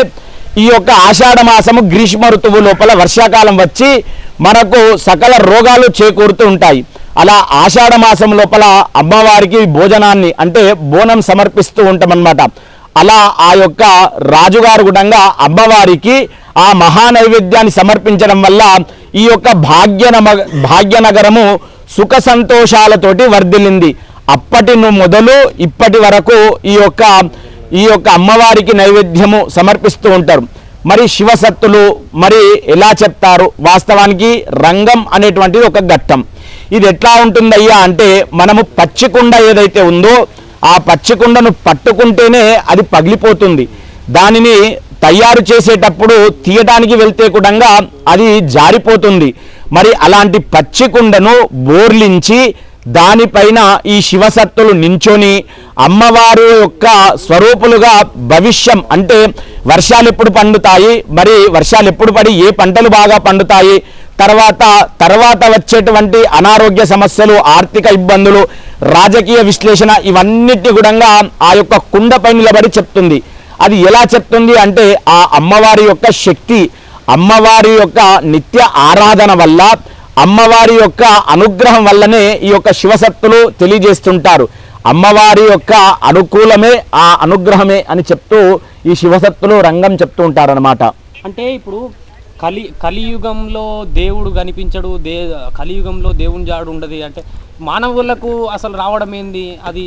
ఈ యొక్క ఆషాఢ మాసము గ్రీష్మ ఋతువు లోపల వర్షాకాలం వచ్చి మనకు సకల రోగాలు చేకూరుతూ ఉంటాయి. అలా ఆషాఢ మాసం లోపల అమ్మవారికి భోజనాన్ని అంటే బోనం సమర్పిస్తూ ఉంటామన్నమాట. అలా ఆ యొక్క రాజుగారు కూడా అమ్మవారికి ఆ మహానైవేద్యాన్ని సమర్పించడం వల్ల ఈ యొక్క భాగ్యనగరము సుఖ సంతోషాలతోటి వర్ధిల్లింది. అప్పటి మొదలు ఇప్పటి వరకు ఈ యొక్క అమ్మవారికి నైవేద్యము సమర్పిస్తూ ఉంటారు. మరి శివసత్తులు మరి ఎలా చెప్తారు? వాస్తవానికి రంగం అనేటువంటిది ఒక ఘట్టం. ఇది ఎట్లా ఉంటుందయ్యా అంటే మనము పచ్చికుండ ఏదైతే ఉందో ఆ పచ్చికుండను పట్టుకుంటేనే అది పగిలిపోతుంది. దానిని తయారు చేసేటప్పుడు తీయడానికి వెళ్తే కూడా అది జారిపోతుంది. మరి అలాంటి పచ్చికుండను బోర్లించి దానిపైన ఈ శివసత్తులు నించొని అమ్మవారు యొక్క స్వరూపులుగా భవిష్యం అంటే వర్షాలు ఎప్పుడు పండుతాయి, మరి వర్షాలు ఎప్పుడు పడి ఏ పంటలు బాగా పండుతాయి, తర్వాత వచ్చేటువంటి అనారోగ్య సమస్యలు, ఆర్థిక ఇబ్బందులు, రాజకీయ విశ్లేషణ ఇవన్నిటి కూడా ఆ యొక్క కుండపై నిలబడి చెప్తుంది. అది ఎలా చెప్తుంది అంటే ఆ అమ్మవారి యొక్క శక్తి, అమ్మవారి యొక్క నిత్య ఆరాధన వల్ల, అమ్మవారి యొక్క అనుగ్రహం వల్లనే ఈ యొక్క శివసత్తులు తెలియజేస్తుంటారు. అమ్మవారి యొక్క అనుకూలమే ఆ అనుగ్రహమే అని చెప్తూ ఈ శివసత్తులు రంగం చెప్తూ ఉంటారన్నమాట. అంటే ఇప్పుడు కలియుగంలో దేవుడు కనిపించడు, కలియుగంలో దేవుని జాడు ఉండదు అంటే మానవులకు అసలు రావడం ఏంది, అది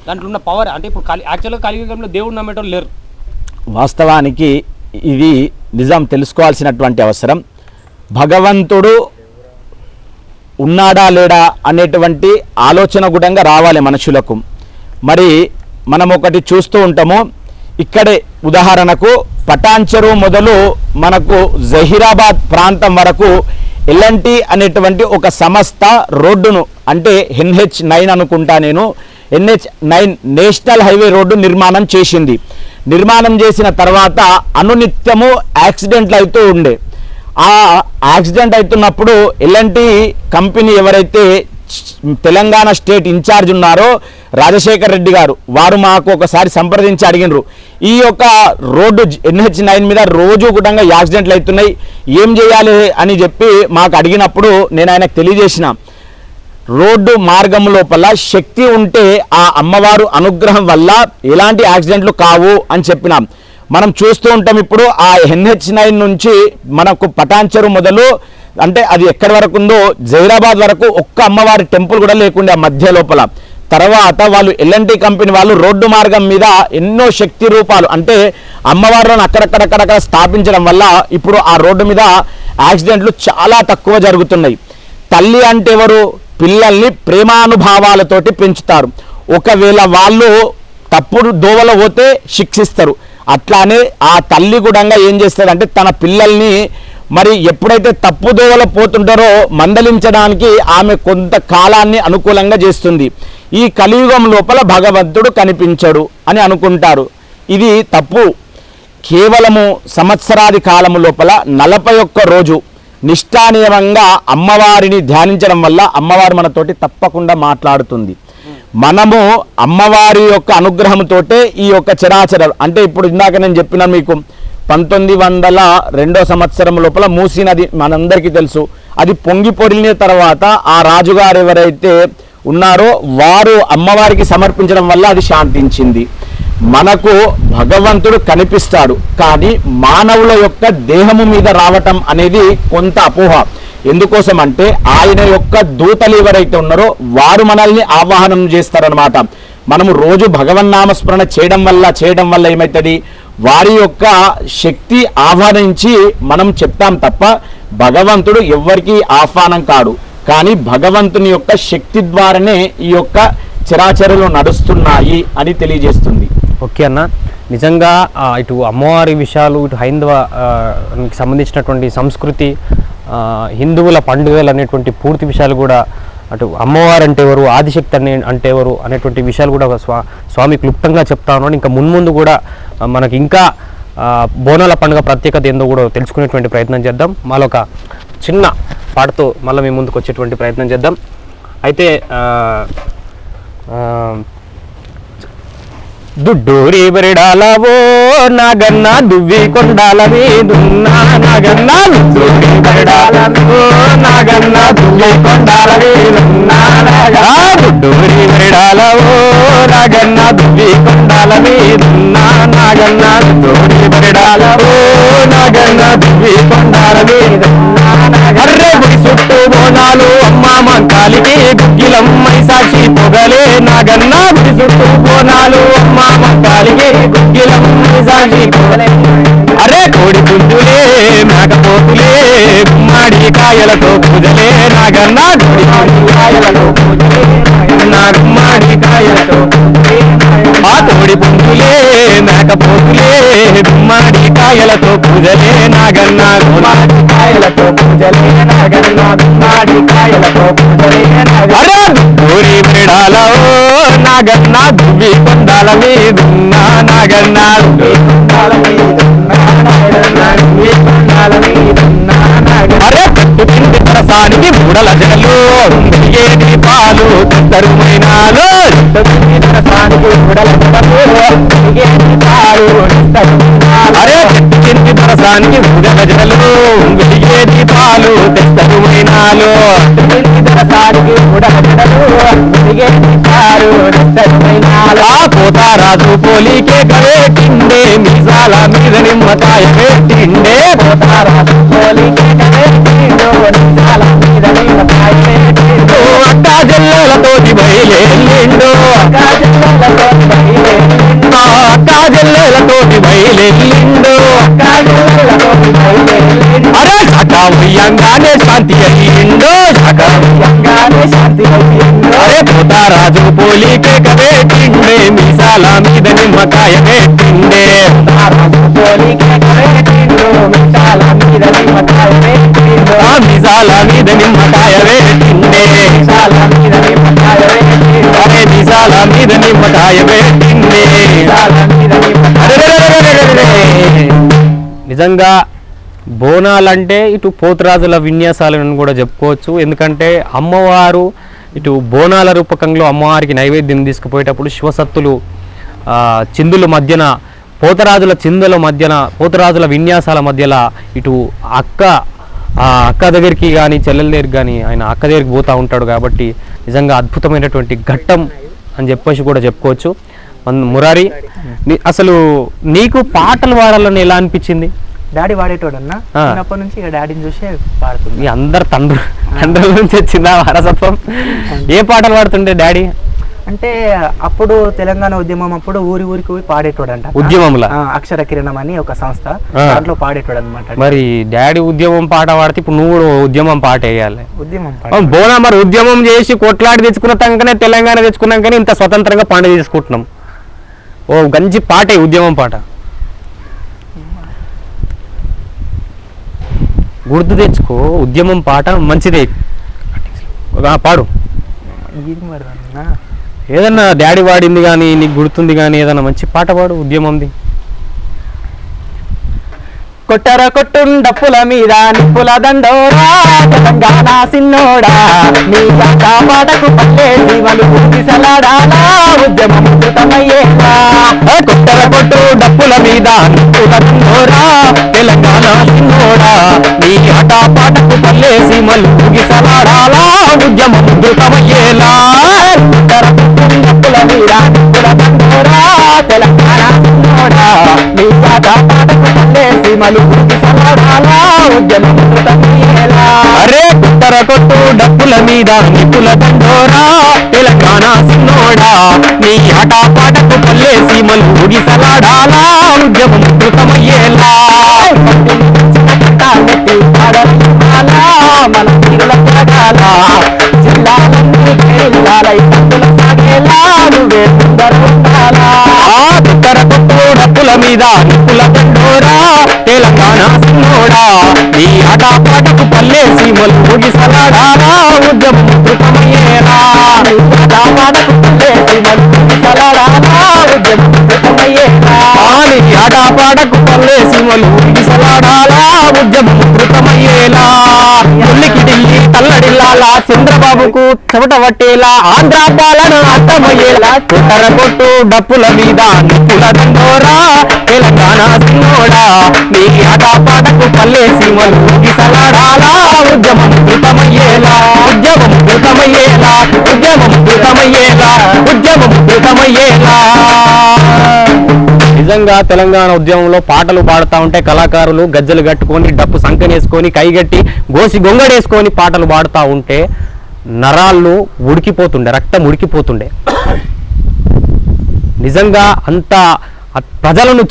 దాంట్లో ఉన్న పవర్ అంటే ఇప్పుడు యాక్చువల్గా కలియుగంలో దేవుడు నమ్మేటోళ్ళు లేరు. వాస్తవానికి ఇది నిజం తెలుసుకోవాల్సినటువంటి అవసరం. భగవంతుడు ఉన్నాడా లేడా అనేటువంటి ఆలోచన కూడా రావాలి మనుషులకు. మరి మనం ఒకటి చూస్తూ ఉంటాము, ఇక్కడే ఉదాహరణకు పటాన్చెరు మొదలు మనకు జహీరాబాద్ ప్రాంతం వరకు ఎల్ఎన్టీ అనేటువంటి ఒక సంస్థ రోడ్డును అంటే NH9 అనుకుంటా నేను, NH9 నేషనల్ హైవే రోడ్డు నిర్మాణం చేసింది. నిర్మాణం చేసిన తర్వాత అనునిత్యము యాక్సిడెంట్లు అవుతూ ఉండే. ఆ యాక్సిడెంట్ అవుతున్నప్పుడు ఎల్ఎన్టీ కంపెనీ ఎవరైతే తెలంగాణ స్టేట్ ఇన్ఛార్జ్ ఉన్నారో రాజశేఖర్ రెడ్డి గారు, వారు మాకు ఒకసారి సంప్రదించి అడిగినారు, ఈ యొక్క రోడ్డు NH9 మీద రోజు కూడా యాక్సిడెంట్లు అవుతున్నాయి, ఏం చేయాలి అని చెప్పి మాకు అడిగినప్పుడు నేను ఆయనకు తెలియజేసిన, రోడ్డు మార్గం లోపల శక్తి ఉంటే ఆ అమ్మవారు అనుగ్రహం వల్ల ఎలాంటి యాక్సిడెంట్లు కావు అని చెప్పినాం. మనం చూస్తూ ఉంటాం ఇప్పుడు ఆ NH9 నుంచి మనకు పటాన్చెరు మొదలు అంటే అది ఎక్కడి వరకు ఉందో జహీరాబాద్ వరకు ఒక్క అమ్మవారి టెంపుల్ కూడా లేకుండా మధ్య లోపల. తర్వాత వాళ్ళు ఎల్ఎన్టీ కంపెనీ వాళ్ళు రోడ్డు మార్గం మీద ఎన్నో శక్తి రూపాలు అంటే అమ్మవారులను అక్కడక్కడక్కడక్కడ స్థాపించడం వల్ల ఇప్పుడు ఆ రోడ్డు మీద యాక్సిడెంట్లు చాలా తక్కువ జరుగుతున్నాయి. తల్లి అంటే ఎవరు? పిల్లల్ని ప్రేమానుభావాలతోటి పెంచుతారు. ఒకవేళ వాళ్ళు తప్పుడు దోవలో పోతే శిక్షిస్తారు. అట్లానే ఆ తల్లి కూడా ఏం చేస్తారంటే తన పిల్లల్ని మరి ఎప్పుడైతే తప్పు దోవలో పోతుంటారో మందలించడానికి ఆమె కొంత కాలాన్ని అనుకూలంగా చేస్తుంది. ఈ కలియుగం లోపల భగవంతుడు కనిపించడు అని అనుకుంటారు. ఇది తప్పు. కేవలము సంవత్సరాది కాలము లోపల 41 రోజు నిష్ఠానియమంగా అమ్మవారిని ధ్యానించడం వల్ల అమ్మవారు మనతోటి తప్పకుండా మాట్లాడుతుంది. మనము అమ్మవారి యొక్క అనుగ్రహంతోటే ఈ యొక్క చరాచర అంటే ఇప్పుడు ఇందాక నేను చెప్పిన మీకు 1902 సంవత్సరం లోపల మూసీ నది మనందరికీ తెలుసు. అది పొంగి పొరిలిన తర్వాత ఆ రాజుగారు ఎవరైతే ఉన్నారో వారు అమ్మవారికి సమర్పించడం వల్ల అది శాంతించింది. మనకు భగవంతుడు కనిపిస్తాడు, కానీ మానవుల యొక్క దేహము మీద రావటం అనేది కొంత అపోహ. ఎందుకోసం అంటే ఆయన యొక్క దూతలు ఎవరైతే ఉన్నారో వారు మనల్ని ఆవాహనం చేస్తారనమాట. మనము రోజు భగవన్నామస్మరణ చేయడం వల్ల ఏమవుతుంది, వారి యొక్క శక్తి ఆహ్వానించి మనం చెప్తాం తప్ప భగవంతుడు ఎవ్వరికీ ఆహ్వానం కాడు. కానీ భగవంతుని యొక్క శక్తి ద్వారానే ఈ యొక్క చరాచరులు నడుస్తున్నాయి అని తెలియజేస్తుంది. ఓకే అన్న, నిజంగా ఇటు అమ్మవారి విషయాలు, ఇటు హైందవ సంబంధించినటువంటి సంస్కృతి, హిందువుల పండుగలు అనేటువంటి పూర్తి విషయాలు కూడా, అటు అమ్మవారు అంటే ఎవరు, ఆదిశక్తి అంటే ఎవరు అనేటువంటి విషయాలు కూడా స్వామి క్లుప్తంగా చెప్తా ఉన్నాడు. ఇంకా మున్ముందు కూడా మనకి ఇంకా బోనాల పండుగ ప్రత్యేకత ఏందో కూడా తెలుసుకునేటువంటి ప్రయత్నం చేద్దాం. మళ్ళొక చిన్న పాటతో మళ్ళీ మీ ముందుకు వచ్చేటువంటి ప్రయత్నం చేద్దాం. అయితే దుడ్డూరి బరిడాలవో నాగన్న దువ్వి కొండాల మీదున్నా నాగన్న దుడ్డూరి బరిడాలవో నాగన్న దువ్వి కొండాల మీదున్నా దుడ్డూరి బరిడాలవో నాగన్న దువ్వి కొండాల మీదున్నా నాగన్న దుడ్డూరి బరిడాలవో నాగన్న దువ్వి కొండాల మీదున్నా అర్రే గుడి చుట్టూ బోనాలు అమ్మ మంకాలికి గుగ్గిలమ్మై సాక్షి పొగలే నాగన్న గుడి చుట్టూ బోనాలు అమ్మ మంకాలికి గుగ్గిలమ్మై సాక్షి పొగలే అరే కోడి పుంజులే మేకపోతులే గుమ్మడి కాయలతో పూజలే నాగన్న నా గుమ్మడి కాయలతో ఆ కోడి పుంజులే మేకపోతులే గుమ్మడి కాయలతో పూజలే నాగన్న కాయలతో పూజలే నాగన్న గుమ్మడి కాయలతో పూజలే అరే ఊరి బిడాలో నాగన్న దువ్వి కొండాల మీదున్నా నాగన్న అరే కట్టు పిండి రసానికి బుడల జగలు ఏ దీపాలు తరుమైనాలు అరే కట్టు పిండి రసానికి బుడల జగలు ఏ దీపాలు తరుమైనాలు ఆ పోతారాజు పోలికే కవేటిండే మీసాల మీద నిమ్మకాయ పెట్టిండే పోతారాజు పోలికే అక్కా జల్లెలతోటి బయలుదేరిండు అక్కా జల్లెలతోటి బయలుదేరిండు అరే చకా ఉయ్యంగానే శాంతి అయ్యిండు అరే పోతారాజు పోలికే కవేటిండే మీసాల మీద నిమ్మకాయ పెట్టిండే ఆ మీసాల మీద నిమ్మకాయ పెట్టిండే అరే మీసాల మీద నిమ్మకాయ పెట్టిండే నిజంగా బోనాలంటే ఇటు పోతురాజుల విన్యాసాలను కూడా చెప్పుకోవచ్చు. ఎందుకంటే అమ్మవారు ఇటు బోనాల రూపకంలో అమ్మవారికి నైవేద్యం తీసుకుపోయేటప్పుడు శివసత్తులు చిందుల మధ్యన పోతరాజుల చిందుల మధ్యన పోతరాజుల విన్యాసాల మధ్యలో ఇటు అక్క దగ్గరికి కానీ చెల్లెల దగ్గరికి కానీ ఆయన అక్క దగ్గరికి పోతూ ఉంటాడు. కాబట్టి నిజంగా అద్భుతమైనటువంటి ఘట్టం అని చెప్పేసి కూడా చెప్పుకోవచ్చు. మురారి, అసలు నీకు పాటలు పాడాలని ఎలా అనిపించింది? డాడీ వాడేటోడు అన్న చిన్నప్పటి నుంచి ఇక డాడీని చూసే పాడుతుంది. అందరు తండ్రుల నుంచి వచ్చిందా వారసత్వం? ఏ పాటలు పాడుతుండే డాడీ? అంటే అప్పుడు తెలంగాణ ఉద్యమం అప్పుడు ఊరికి పోయి పాడేటోడు అంట. ఉద్యమంలో అక్షర కిరణం అని ఒక సంస్థ, దాంట్లో పాడేటోడు అనమాట. మరి డాడీ ఉద్యమం పాట పాడితే ఇప్పుడు నువ్వు ఉద్యమం పాట వేయాలి. ఉద్యమం బోనా మరి ఉద్యమం చేసి కొట్లాడి తెచ్చుకున్న తనకనే తెలంగాణ తెచ్చుకున్నాకనే ఇంత స్వతంత్రంగా పండుగ తీసుకుంటున్నాం. ఓ గంజి పాటే ఉద్యమం పాట గుర్తు తెచ్చుకో. ఉద్యమం పాట మంచిదే, పాడు. ఏదన్నా డాడీ వాడింది కానీ నీకు గుర్తుంది కానీ ఏదన్నా మంచి పాట పాడు ఉద్యమంది. కొట్టర కొట్టుండప్పుల మీద నిప్పుల దండోరా తెలంగాణ సిన్నోడా నీ పాటకు పల్లె జీవలు పూర్తిసలాడాలా ఉద్యమం కృతమయ్యేలా. కొట్టర కొట్టు డప్పుల మీద నిప్పుల దండోరా తెలంగాణ సిన్నోడా నీ ఆట పాటకు పల్లె సీమలు పూగిసలాడాలా ఉద్యమం కృతమయ్యేలా. కొట్టర కొట్టుండప్పుల మీద నిప్పుల దండోరా తెలంగాణ సిన్నోడా నీ పాటకు పల్లె సీమలు అరే కుట్టర కొట్టు డప్పుల మీద నిప్పుల దండోరా తెలంగాణ సిన్నోడా నీ ఆట పాటకు పల్లె సీమలు ఊగిసలాడాలా ఉద్యమం కృతమయ్యేలా. మన తీరుల తిరగాల జిల్లాలన్నీ కేళ్ళాలై పందుల సాగేలా నువ్వే సుందర ఉండాలా. కుట్టర కొట్టు డప్పుల మీద నిప్పుల దండోరా తెలంగాణ సిన్నోడా నీ ఆట పాటకు పల్లె సీమలు ఊగిసలాడాలా ఉద్యమం కృతమయ్యేలా. పాటకు పల్లె సీమలు ఊగిసలాడాలా ఉద్యమం కృతమయ్యేలా. ఆట పాటకు పల్లె సీమలు ఊగిసలాడాలా ఉద్యమం కృతమయ్యేలా. ముల్లికి ఢిల్లీ తల్లడిల్లాలా చంద్రబాబుకు చెమట పట్టేలా ఆంధ్ర పాలన అర్థమయ్యేలా. కుట్టర కొట్టు డప్పుల మీద నిప్పుల దండోరా తెలంగాణ సిన్నోడా నీ ఆట పాటకు పల్లె సీమలు ఊగిసలాడాలా ఉద్యమం కృతమయ్యేలా. ఉద్యమం కృతమయ్యేలా. ఉద్యమం కృతమయ్యేలా. ఉద్యమం కృతమయ్యేలా. నిజంగా తెలంగాణ ఉద్యమంలో పాటలు పాడుతూ ఉంటే కళాకారులు గజ్జలు కట్టుకొని డప్పు సంకనేసుకొని కైగట్టి గోసి గొంగడేసుకొని పాటలు పాడుతూ ఉంటే నరాళ్ళు ఉడికిపోతుండే, రక్తం ఉడికిపోతుండే. నిజంగా అంత ప్రజలను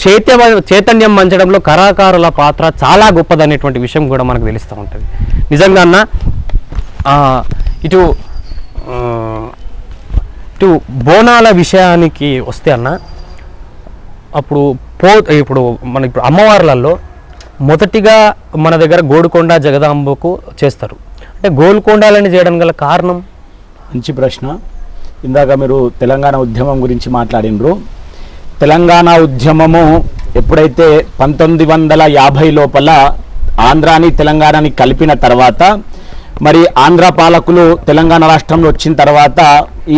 చైతన్యం పంచడంలో కళాకారుల పాత్ర చాలా గొప్పదనేటువంటి విషయం కూడా మనకు తెలుస్తూ ఉంటుంది. నిజంగా అన్న ఇటు బోనాల విషయానికి వస్తే అన్న, ఇప్పుడు అమ్మవార్లలో మొదటిగా మన దగ్గర గోల్కొండ జగదాంబకు చేస్తారు. అంటే గోల్కొండాలని చేయడం గల కారణం? మంచి ప్రశ్న. ఇందాక మీరు తెలంగాణ ఉద్యమం గురించి మాట్లాడినరు. తెలంగాణ ఉద్యమము ఎప్పుడైతే 1950 లోపల ఆంధ్రాని తెలంగాణని కలిపిన తర్వాత, మరి ఆంధ్ర పాలకులు తెలంగాణ రాష్ట్రంలో వచ్చిన తర్వాత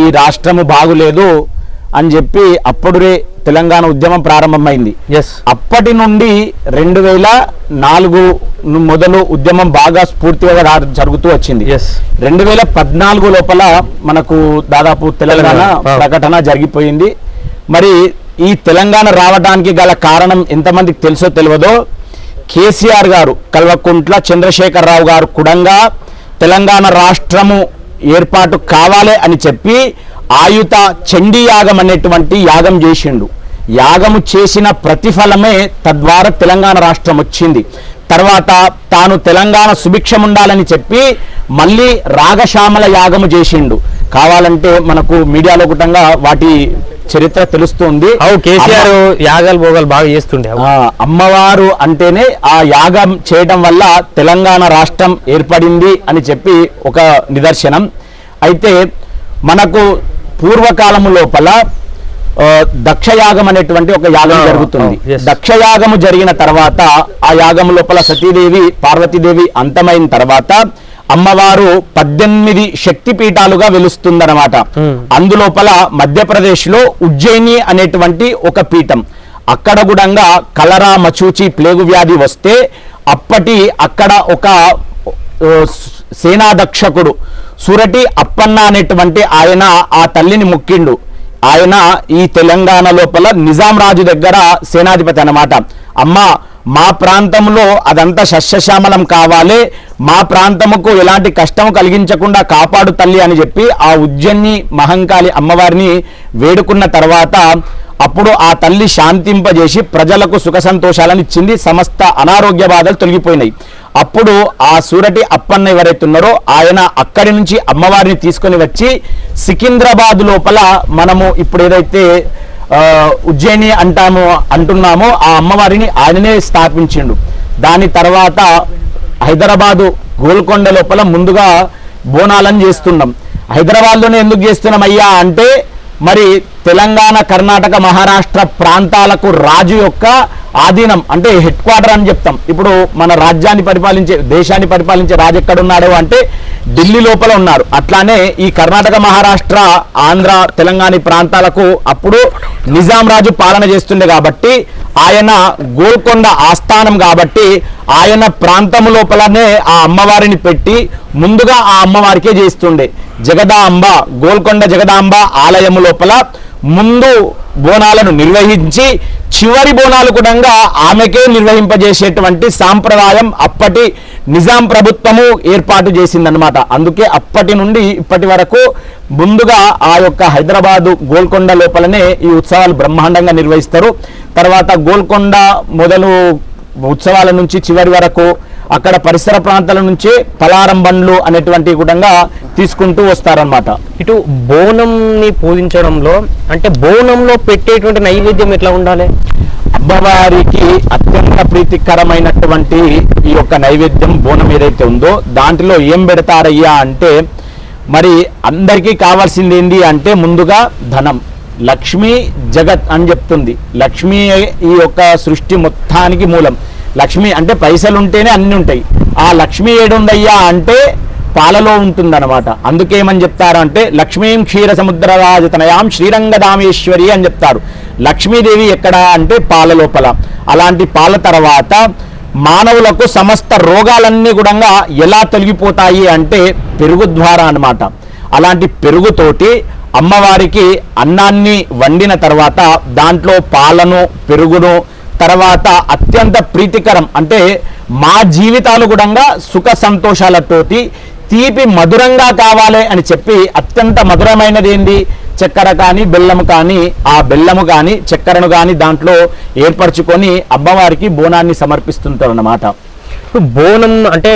ఈ రాష్ట్రము బాగులేదు అని చెప్పి అప్పుడే తెలంగాణ ఉద్యమం ప్రారంభమైంది. అప్పటి నుండి 2004 మొదలు ఉద్యమం బాగా స్ఫూర్తిగా జరుగుతూ వచ్చింది. 2014 లోపల మనకు దాదాపు తెలంగాణ ప్రకటన జరిగిపోయింది. మరి ఈ తెలంగాణ రావడానికి గల కారణం ఎంతమందికి తెలుసో తెలియదో, కేసీఆర్ గారు, కల్వకుంట్ల చంద్రశేఖరరావు గారు కూడా తెలంగాణ రాష్ట్రము ఏర్పాటు కావాలి అని చెప్పి ఆయుత చండీ యాగం అనేటువంటి యాగం చేసిండు. యాగము చేసిన ప్రతిఫలమే తద్వారా తెలంగాణ రాష్ట్రం వచ్చింది. తర్వాత తాను తెలంగాణ సుభిక్షం ఉండాలని చెప్పి మళ్ళీ రాగశ్యామల యాగము చేసిండు. కావాలంటే మనకు మీడియాలో గుటంగా వాటి చరిత్ర తెలుస్తుంది. కేసీఆర్ యాగాలు భోగాలు బాగా చేస్తుండే. అమ్మవారు అంటేనే ఆ యాగం చేయడం వల్ల తెలంగాణ రాష్ట్రం ఏర్పడింది అని చెప్పి ఒక నిదర్శనం. అయితే మనకు పూర్వకాలము లోపల దక్షయాగం అనేటువంటి ఒక యాగం జరుగుతుంది. దక్షయాగము జరిగిన తర్వాత ఆ యాగం లోపల సతీదేవి పార్వతీదేవి అంతమైన తర్వాత అమ్మవారు 18 శక్తిపీఠాలుగా వెలుస్తుందన్నమాట. అందులోపల మధ్యప్రదేశ్ లో ఉజ్జయిని అనేటువంటి ఒక పీఠం. అక్కడ కూడా కలరా మచూచి ప్లేగు వ్యాధి వస్తే అక్కడ ఒక సేనాదక్షకుడు సురటి అప్పన్న అనేటువంటి ఆయన ఆ తల్లిని మొక్కిండు. ఆయన ఈ తెలంగాణ లోపల నిజాం రాజు దగ్గర సేనాధిపతి అన్నమాట. అమ్మ, మా ప్రాంతంలో అదంతా సస్యశ్యామలం కావాలి, మా ప్రాంతముకు ఎలాంటి కష్టం కలిగించకుండా కాపాడు తల్లి అని చెప్పి ఆ ఉజ్జయిని మహంకాళి అమ్మవారిని వేడుకున్న తర్వాత అప్పుడు ఆ తల్లి శాంతింపజేసి ప్రజలకు సుఖ సంతోషాలను ఇచ్చింది. సమస్త అనారోగ్య బాధలు తొలగిపోయినాయి. అప్పుడు ఆ సూరటి అప్పన్న ఎవరైతే ఉన్నారో ఆయన అక్కడి నుంచి అమ్మవారిని తీసుకొని వచ్చి సికింద్రాబాద్ లోపల మనము ఇప్పుడు ఏదైతే ఉజ్జయిని అంటున్నామో ఆ అమ్మవారిని ఆయననే స్థాపించిండు. దాని తర్వాత హైదరాబాదు గోల్కొండ లోపల ముందుగా బోనాలను చేస్తున్నాం. హైదరాబాద్లోనే ఎందుకు చేస్తున్నాం అయ్యా అంటే, మరి తెలంగాణ, కర్ణాటక, మహారాష్ట్ర ప్రాంతాలకు రాజు యొక్క ఆధీనం అంటే హెడ్ క్వార్టర్ అని చెప్తాం. ఇప్పుడు మన రాజ్యాన్ని పరిపాలించే, దేశాన్ని పరిపాలించే రాజు ఎక్కడున్నాడు అంటే ఢిల్లీ లోపల ఉన్నారు. అట్లానే ఈ కర్ణాటక, మహారాష్ట్ర, ఆంధ్ర, తెలంగాణ ప్రాంతాలకు అప్పుడు నిజాం రాజు పాలన చేస్తుండే కాబట్టి ఆయన గోల్కొండ ఆస్థానం కాబట్టి ఆయన ప్రాంతం లోపలనే ఆ అమ్మవారిని పెట్టి ముందుగా ఆ అమ్మవారికే చేస్తుండే. జగదాంబ, గోల్కొండ జగదాంబ ఆలయం లోపల ముందు బోనాలను నిర్వహించి చివరి బోనాలు కూడా ఆమెకే నిర్వహింపజేసేటువంటి సాంప్రదాయం అప్పటి నిజాం ప్రభుత్వము ఏర్పాటు చేసిందనమాట. అందుకే అప్పటి నుండి ఇప్పటి వరకు ముందుగా ఆ యొక్క హైదరాబాదు గోల్కొండ లోపలనే ఈ ఉత్సవాలు బ్రహ్మాండంగా నిర్వహిస్తారు. తర్వాత గోల్కొండ మొదలు ఉత్సవాల నుంచి చివరి వరకు అక్కడ పరిసర ప్రాంతాల నుంచి పలారం బండ్లు అనేటువంటివి కూడా తీసుకుంటూ వస్తారనమాట. ఇటు బోనంని పూజించడంలో అంటే బోనంలో పెట్టేటువంటి నైవేద్యం ఎట్లా ఉండాలి? అమ్మవారికి అత్యంత ప్రీతికరమైనటువంటి ఈ యొక్క నైవేద్యం బోనం ఏదైతే ఉందో దాంట్లో ఏం పెడతారయ్యా అంటే, మరి అందరికీ కావాల్సింది ఏంటి అంటే ముందుగా ధనం. లక్ష్మీ జగత్ అని చెప్తుంది. లక్ష్మీ ఈ యొక్క సృష్టి మొత్తానికి మూలం. లక్ష్మి అంటే పైసలు ఉంటేనే అన్ని ఉంటాయి. ఆ లక్ష్మి ఏడుందయ్యా అంటే పాలలో ఉంటుందన్నమాట. అందుకేమని చెప్తారు అంటే లక్ష్మీం క్షీర సముద్రరాజతనయాం శ్రీరంగదామేశ్వరి అని చెప్తారు. లక్ష్మీదేవి ఎక్కడ అంటే పాల లోపల. అలాంటి పాల తర్వాత మానవులకు సమస్త రోగాలన్నీ కూడా ఎలా తొలగిపోతాయి అంటే పెరుగు ద్వారా అన్నమాట. అలాంటి పెరుగుతోటి అమ్మవారికి అన్నాన్ని వండిన తర్వాత దాంట్లో పాలను, పెరుగును, తర్వాత అత్యంత ప్రీతికరం అంటే మా జీవితాలు కూడా సుఖ సంతోషాలతోటి తీపి మధురంగా కావాలి అని చెప్పి అత్యంత మధురమైనది ఏంది చక్కెర కానీ బెల్లము కానీ ఆ బెల్లము కానీ చక్కెరను కానీ దాంట్లో ఏర్పరచుకొని అమ్మవారికి బోనాన్ని సమర్పిస్తుంటారు అన్నమాట. ఇప్పుడు బోనం అంటే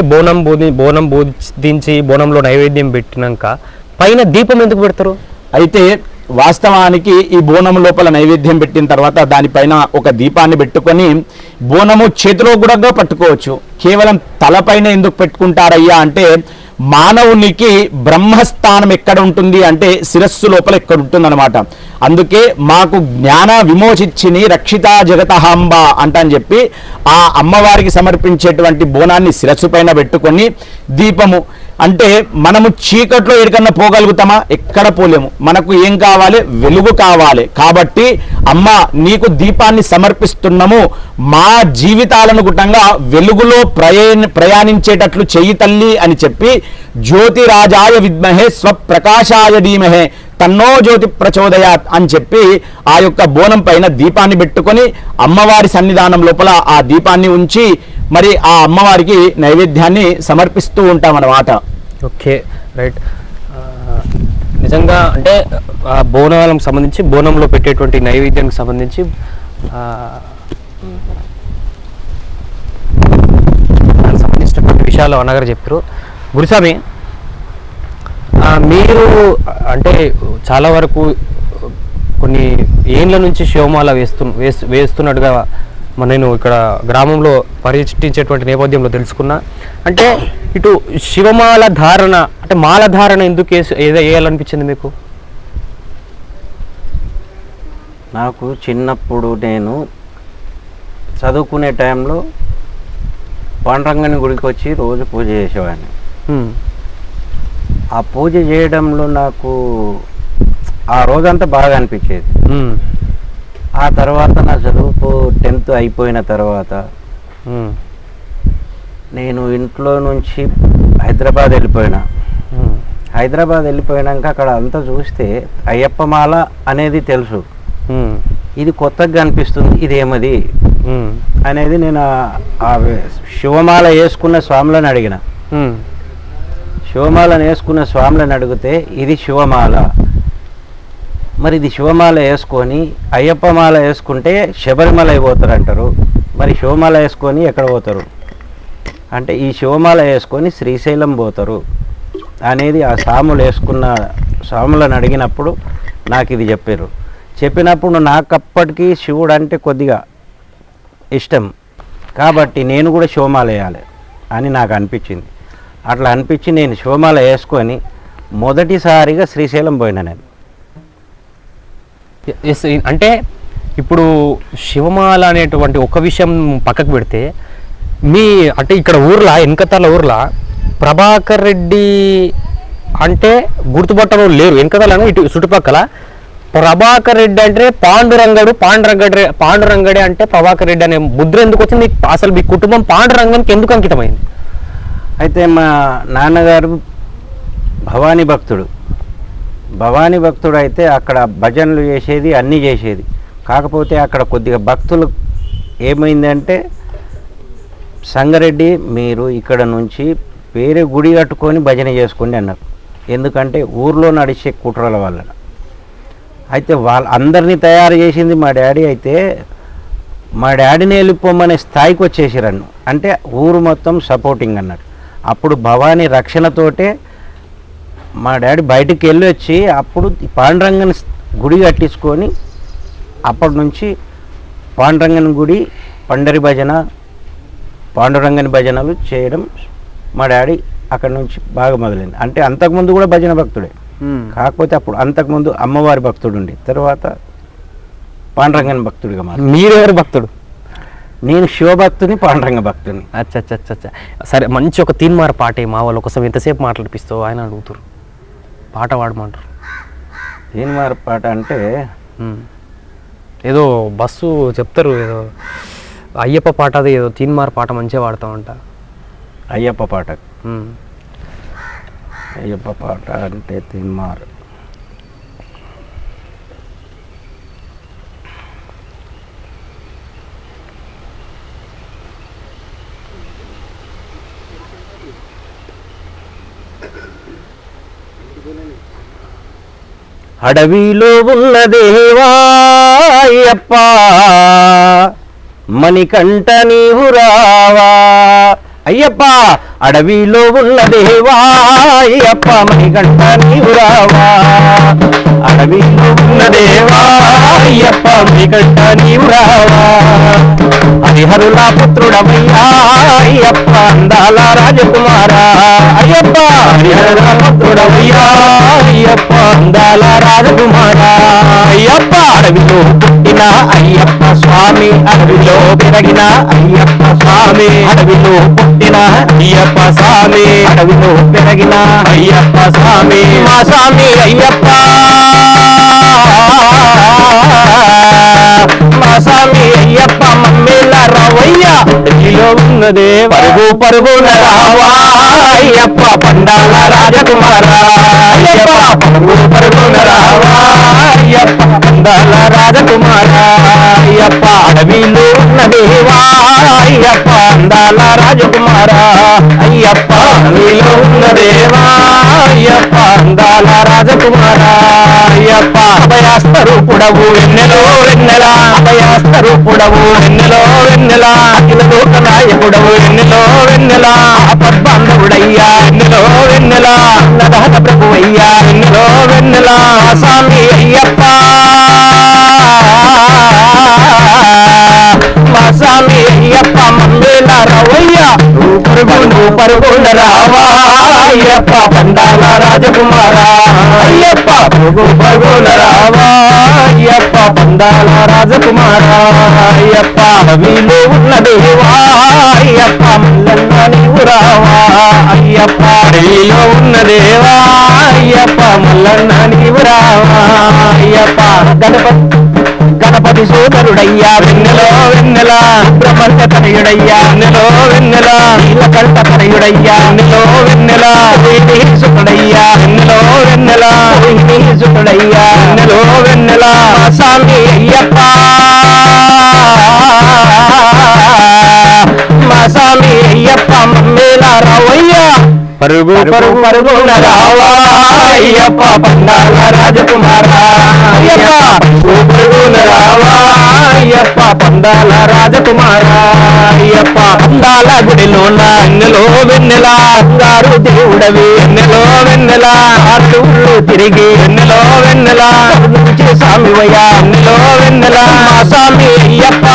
బోనం బోధించి బోనంలో నైవేద్యం పెట్టినాక పైన దీపం ఎందుకు పెడతారు? అయితే వాస్తవానికి ఈ బోనం లోపల నైవేద్యం పెట్టిన తర్వాత దానిపైన ఒక దీపాన్ని పెట్టుకొని బోనము చేతిలో కూడా పట్టుకోవచ్చు. కేవలం తలపైన ఎందుకు పెట్టుకుంటారయ్యా అంటే మానవునికి బ్రహ్మస్థానం ఎక్కడ ఉంటుంది అంటే శిరస్సు లోపల ఎక్కడ ఉంటుంది అనమాట. అందుకే మాకు జ్ఞాన విమోచిచ్చిని రక్షిత జగతహాంబ అంటని చెప్పి ఆ అమ్మవారికి సమర్పించేటువంటి బోనాన్ని శిరస్సు పైన పెట్టుకొని దీపము అంటే మనము చీకట్లో ఎక్కడన్నా పోగలుగుతామా? ఎక్కడ పోలేము. మనకు ఏం కావాలి? వెలుగు కావాలి. కాబట్టి అమ్మ నీకు దీపాన్ని సమర్పిస్తున్నాము, మా జీవితాలను గుట్టంగా వెలుగులో ప్రయాణించేటట్లు చెయ్యి తల్లి అని చెప్పి జ్యోతిరాజాయ విద్మహే స్వప్రకాశాయ ధీమహే తన్నో జ్యోతి ప్రచోదయాత్ అని చెప్పి ఆ యొక్క బోనం పైన దీపాన్ని పెట్టుకొని అమ్మవారి సన్నిధానం లోపల ఆ దీపాన్ని ఉంచి మరి ఆ అమ్మవారికి నైవేద్యాన్ని సమర్పిస్తూ ఉంటాం అన్నమాట. Okay, right. నిజంగా అంటే ఆ బోనాలకు సంబంధించి బోనంలో పెట్టేటువంటి నైవేద్యానికి సంబంధించి దానికి సంబంధించినటువంటి విషయాలు అన్నగారు చెప్పారు. గురుస్వామి, మీరు అంటే చాలా వరకు కొన్ని ఏండ్ల నుంచి శివమాల వేస్తున్నట్టుగా నేను ఇక్కడ గ్రామంలో పర్యటించేటువంటి నేపథ్యంలో తెలుసుకున్నా. అంటే ఇటు శివమాల ధారణ అంటే మాల ధారణ ఎందుకు వేయాలనిపించింది మీకు? నాకు చిన్నప్పుడు నేను చదువుకునే టైంలో పాండురంగని గుడికి వచ్చి రోజు పూజ చేసేవాడిని. ఆ పూజ చేయడంలో నాకు ఆ రోజంతా బాగా అనిపించేది. ఆ తర్వాత నా చదువు 10th అయిపోయిన తర్వాత నేను ఇంట్లో నుంచి హైదరాబాద్ వెళ్ళిపోయినా. హైదరాబాద్ వెళ్ళిపోయినాక అక్కడ అంతా చూస్తే అయ్యప్ప మాల అనేది తెలుసు, ఇది కొత్తగా అనిపిస్తుంది, ఇదేమది అనేది నేను ఆ శివమాల వేసుకున్న స్వాములను అడిగిన. శివమాలను వేసుకున్న స్వాములను అడిగితే ఇది శివమాల, మరి ఇది శివమాల వేసుకొని అయ్యప్ప మాల వేసుకుంటే శబరిమల అయిపోతారు అంటారు, మరి శివమాల వేసుకొని ఎక్కడ పోతారు అంటే ఈ శివమాల వేసుకొని శ్రీశైలం పోతారు అనేది ఆ స్వాములను అడిగినప్పుడు నాకు ఇది చెప్పారు. చెప్పినప్పుడు నాకు అప్పటికి శివుడు అంటే కొద్దిగా ఇష్టం కాబట్టి నేను కూడా శివమాల వేయాలి అని నాకు అనిపించింది. అట్లా అనిపించి నేను శివమాల వేసుకొని మొదటిసారిగా శ్రీశైలం పోయినా నేను. అంటే ఇప్పుడు శివమాల అనేటువంటి ఒక విషయం పక్కకు పెడితే మీ అంటే ఇక్కడ ఊర్లో వెనకతల ఊర్లో ప్రభాకర్ రెడ్డి అంటే గుర్తుపట్టడం లేరు. వెనకతలను ఇటు చుట్టుపక్కల ప్రభాకర్ రెడ్డి అంటే పాండురంగడే అంటే ప్రభాకర్ రెడ్డి అనే ముద్ర ఎందుకు వచ్చింది? అసలు మీ కుటుంబం పాండురంగానికి ఎందుకు అంకితమైంది? అయితే మా నాన్నగారు భవానీ భక్తుడు అయితే అక్కడ భజనలు చేసేది, అన్నీ చేసేది. కాకపోతే అక్కడ కొద్దిగా భక్తులు ఏమైందంటే సంగారెడ్డి మీరు ఇక్కడ నుంచి వేరే గుడి కట్టుకొని భజన చేసుకోండి అన్నారు. ఎందుకంటే ఊర్లో నడిచే కుట్రల వల్ల. అయితే అందరినీ తయారు చేసింది మా డాడీ. అయితే మా డాడీని వెళ్ళిపోమనే స్థాయికి వచ్చేసారన్ను. అంటే ఊరు మొత్తం సపోర్టింగ్ అన్నారు. అప్పుడు భవానీ రక్షణతోటే మా డాడీ బయటికి వెళ్ళి వచ్చి అప్పుడు పాండురంగని గుడి కట్టించుకొని అప్పటి నుంచి పాండురంగని గుడి పండరి భజన పాండురంగని భజనలు చేయడం మా డాడీ అక్కడ నుంచి బాగా మొదలైంది. అంటే అంతకుముందు కూడా భజన భక్తుడే, కాకపోతే అప్పుడు అంతకుముందు అమ్మవారి భక్తుడు ఉండి తర్వాత పాండురంగని భక్తుడిగా మారి. మీరెవరు భక్తుడు? నేను శివభక్తుని, పాండురంగ భక్తుని. అచ్చచ్చచ్చచ్చ. సరే, మంచి ఒక తీన్మార్ పాటే మా వాళ్ళ కోసం ఎంతసేపు మాట్లాడిపిస్తావు ఆయన అడుగుతారు. పాట పాడమంటారు. తీన్మార్ పాట అంటే ఏదో బస్సు చెప్తారు, ఏదో అయ్యప్ప పాట, అది ఏదో తీన్మార్ పాట మంచిగా పాడతామంట. అయ్యప్ప పాట అంటే తీన్మార్. అడవిలో ఉన్న దేవా అయ్యప్ప మణికంఠ నీవు రావా అయ్యప్ప అడవిలో ఉన్న దేవా అయ్యప్ప మణికంఠ నీవు రావా అడవిలో ఉన్న దేవా అయ్యప్ప మణికంఠ నీవు రావా హరిహరుల పుత్రుడవయ్యా అయ్యప్ప అందాల రాజకుమారా అయ్యప్ప హరిహరుల పుత్రుడవయ్యా అయ్యప్ప అందాల రాజకుమారా అయ్యప్ప అడవిలో పుట్టిన అయ్యప్ప స్వామి అడవిలో పెరిగిన అయ్యప్ప స్వామి అడవిలో పుట్టిన అయ్యప్ప స్వామి అడవిలో పెరిగిన అయ్యప్ప స్వామి మా స్వామి అయ్యప్ప మా స్వామి అయ్యప్ప మమ్మీల రావయ్యా అడవిలో ఉన్నదే పరుగు పరుగున రావా అయ్యప్ప పండాల రాజకుమారా అయ్యప్ప పరుగు పరుగున రావా అయ్యప్ప పండాల రాజకుమారా అయ్యప్ప అడవిలో ఉన్న దేవా అయ్యప్ప అందాల రాజకుమారా అయ్యప్ప అడవిలో ఉన్న దేవా అయ్యప్ప అందాల రాజకుమారా అయ్యప్ప అభయాస్తరూపుడవు వెన్నెలో వెన్నెల అభయాస్తరూపుడవు వెన్నెలో వెన్నెల అఖిల లోక నాయకుడవు వెన్నెలో వెన్నెల ఆపద్బాంధవుడయ్యా వెన్నెలో వెన్నెల అన్నదాత ప్రభువయ్యా వెన్నెలో వెన్నెల స్వామి అయ్యప్ప మా స్వామి అయ్యప్ప మమ్మీల రవయ్యా పరుగున రావా అయ్యప్ప పండాల రాజకుమారా అయ్యప్ప పరుగున రావా అయ్యప్ప పండాల రాజకుమారా అయ్యప్ప అడవిలో ఉన్న దేవా అయ్యప్ప మల్లన్న నీవు రావా అయ్యప్ప అడవిలో ఉన్న దేవా అయ్యప్ప మల్లన్న నీవు రావా అయ్యప్ప గణపతి సోదరుడయ్యా వెన్నెలో వెన్నెల బ్రహ్మణ్య తనయుడయ్యా వెన్నెలో వెన్నెల నీలకంఠ తనయుడయ్యా వెన్నెలో వెన్నెల సుతుడయ్యా వెన్నెలో వెన్నెల సుతుడయ్యా వెన్నెలో వెన్నెల స్వామి అయ్యప్ప మా స్వామి అయ్యప్ప మమ్మీల రావయ్యా పరుగు పరుగు పరుగున రావా అయ్యప్ప పండాల రాజకుమారా అయ్యప్ప పరుగున రావా అయ్యప్ప పండాల రాజకుమారా అయ్యప్ప పండాల గుడిలోన వెన్నెలో వెన్నెల గారు దేవుడవి వెన్నెలో వెన్నెల ఆటూళ్ళు తిరిగి వెన్నెలో వెన్నెల నుంచి స్వామివయ్యా వెన్నెలో వెన్నెల మా స్వామి అయ్యప్ప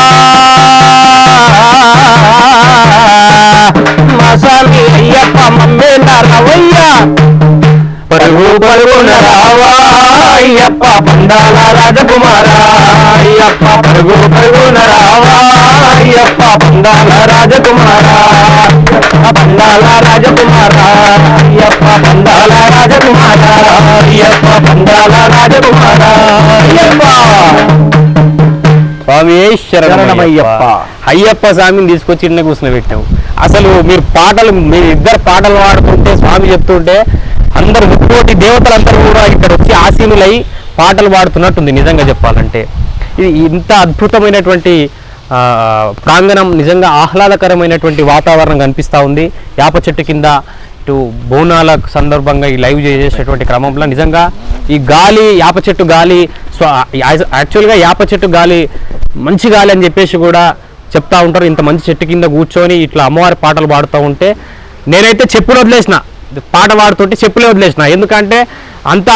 మా స్వామి అయ్యప్ప మమ్మీల రవయ్యా పరుగు పరుగున రావా అయ్యప్ప పండాల రాజకుమారా అయ్యప్ప పరుగు పరుగున రావా అయ్యప్ప పండాల రాజకుమారా పండాల రాజకుమారా అయ్యప్ప పండాల రాజకుమారా అయ్యప్ప పండాల రాజకుమారా అయ్యప్ప స్వామి శరణమయ్యప్ప. అయ్యప్ప స్వామిని తీసుకొచ్చి ఇన్న కూర్చుని పెట్టాము. అసలు మీరు ఇద్దరు పాటలు పాడుతుంటే స్వామి చెప్తుంటే అందరు ముక్కోటి దేవతలందరూ కూడా ఇక్కడ వచ్చి ఆసీనులై పాటలు పాడుతున్నట్టుంది నిజంగా చెప్పాలంటే. ఇది ఇంత అద్భుతమైనటువంటి ప్రాంగణం, నిజంగా ఆహ్లాదకరమైనటువంటి వాతావరణం కనిపిస్తూ ఉంది. యాప చెట్టు కింద ఇటు బోనాల సందర్భంగా ఈ లైవ్ చేసేటటువంటి క్రమంలో నిజంగా ఈ గాలి, యాప చెట్టు గాలి, యాక్చువల్గా యాప చెట్టు గాలి మంచి గాలి అని చెప్పేసి కూడా చెప్తా ఉంటారు. ఇంత మంచి చెట్టు కింద కూర్చొని ఇట్లా అమ్మవారి పాటలు పాడుతూ ఉంటే నేనైతే చెప్పులు వదిలేసిన, పాట పాడుతుంటే చెప్పులే వదిలేసిన. ఎందుకంటే అంత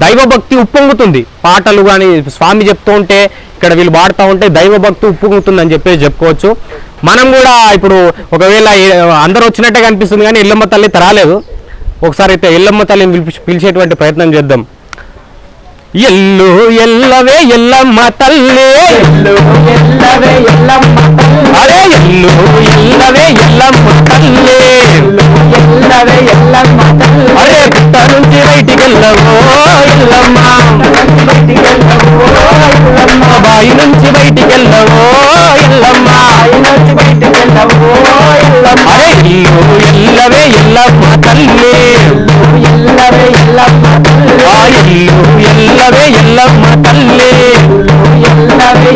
దైవభక్తి ఉప్పొంగుతుంది. పాటలు కానీ స్వామి చెప్తూ ఉంటే ఇక్కడ వీళ్ళు పాడుతూ ఉంటే దైవభక్తి ఉప్పొంగుతుంది అని చెప్పేసి చెప్పుకోవచ్చు. మనం కూడా ఇప్పుడు ఒకవేళ అందరూ వచ్చినట్టే కనిపిస్తుంది కానీ ఎల్లమ్మ తల్లి రాలేదు. ఒకసారి అయితే ఎల్లమ్మ తల్లిని పిలిచేటువంటి ప్రయత్నం చేద్దాం. ఎల్లు ఎల్లవే ఎల్లమ్మ తల్లి, అరే ఎల్లు ఎల్లవే ఎల్లమ్మ తల్లి, అరే పుట్ట నుంచి బయటికి వెళ్ళవో ఎల్లమ్మ, బాయి నుంచి బయటికి వెళ్ళవో ఎల్లమ్మ, అరే ఎల్లు ఎల్లవే ఎల్లమ్మ తల్లి, ఎల్లవే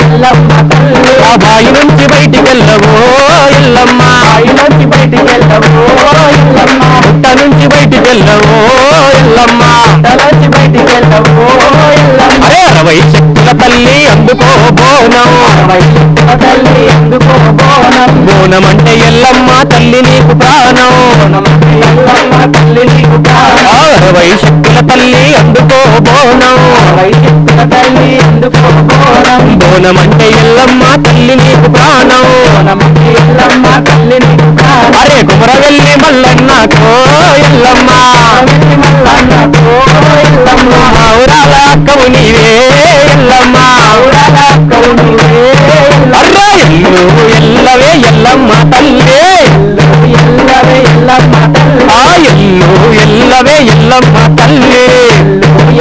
ఎల్లమ్మ తల్లి, ఆ బాయి నుంచి బయటికి వెళ్ళవో ఎల్లమ్మ, పుట్ట నుంచి బయటికి వెళ్ళవో ఎల్లమ్మ, బోనం అంటే ఎల్లమ్మ తల్లి నీకు ప్రాణం, ఎల్లమ్మ తల్లి నీకు ప్రాణం, 60 శక్తుల తల్లి అందుకో బోనం, వైశక్తుల తల్లి ఎందుకో బోనం, బోనం అంటే ఎల్లమ్మ తల్లి నీకు ప్రాణం. ఎల్లమ్మ తల్లి నీకు ప్రాణం, అరే కుమరవెల్లి మల్లన్నకో ఎల్లమ్మ, మల్లన్నతో ఎల్లమ్మ, ఊరాల అక్కవు నీవే ఎల్లమ్మ, ఊరాల అక్కవు నీవే అర్రా ఎల్లు ఎల్లవే ఎల్లమ్మ తల్లి, ఎల్లవే ఎల్లమ్మ తల్లి, ఆ ఎల్లు ఎల్లవే ఎల్లమ్మ తల్లి.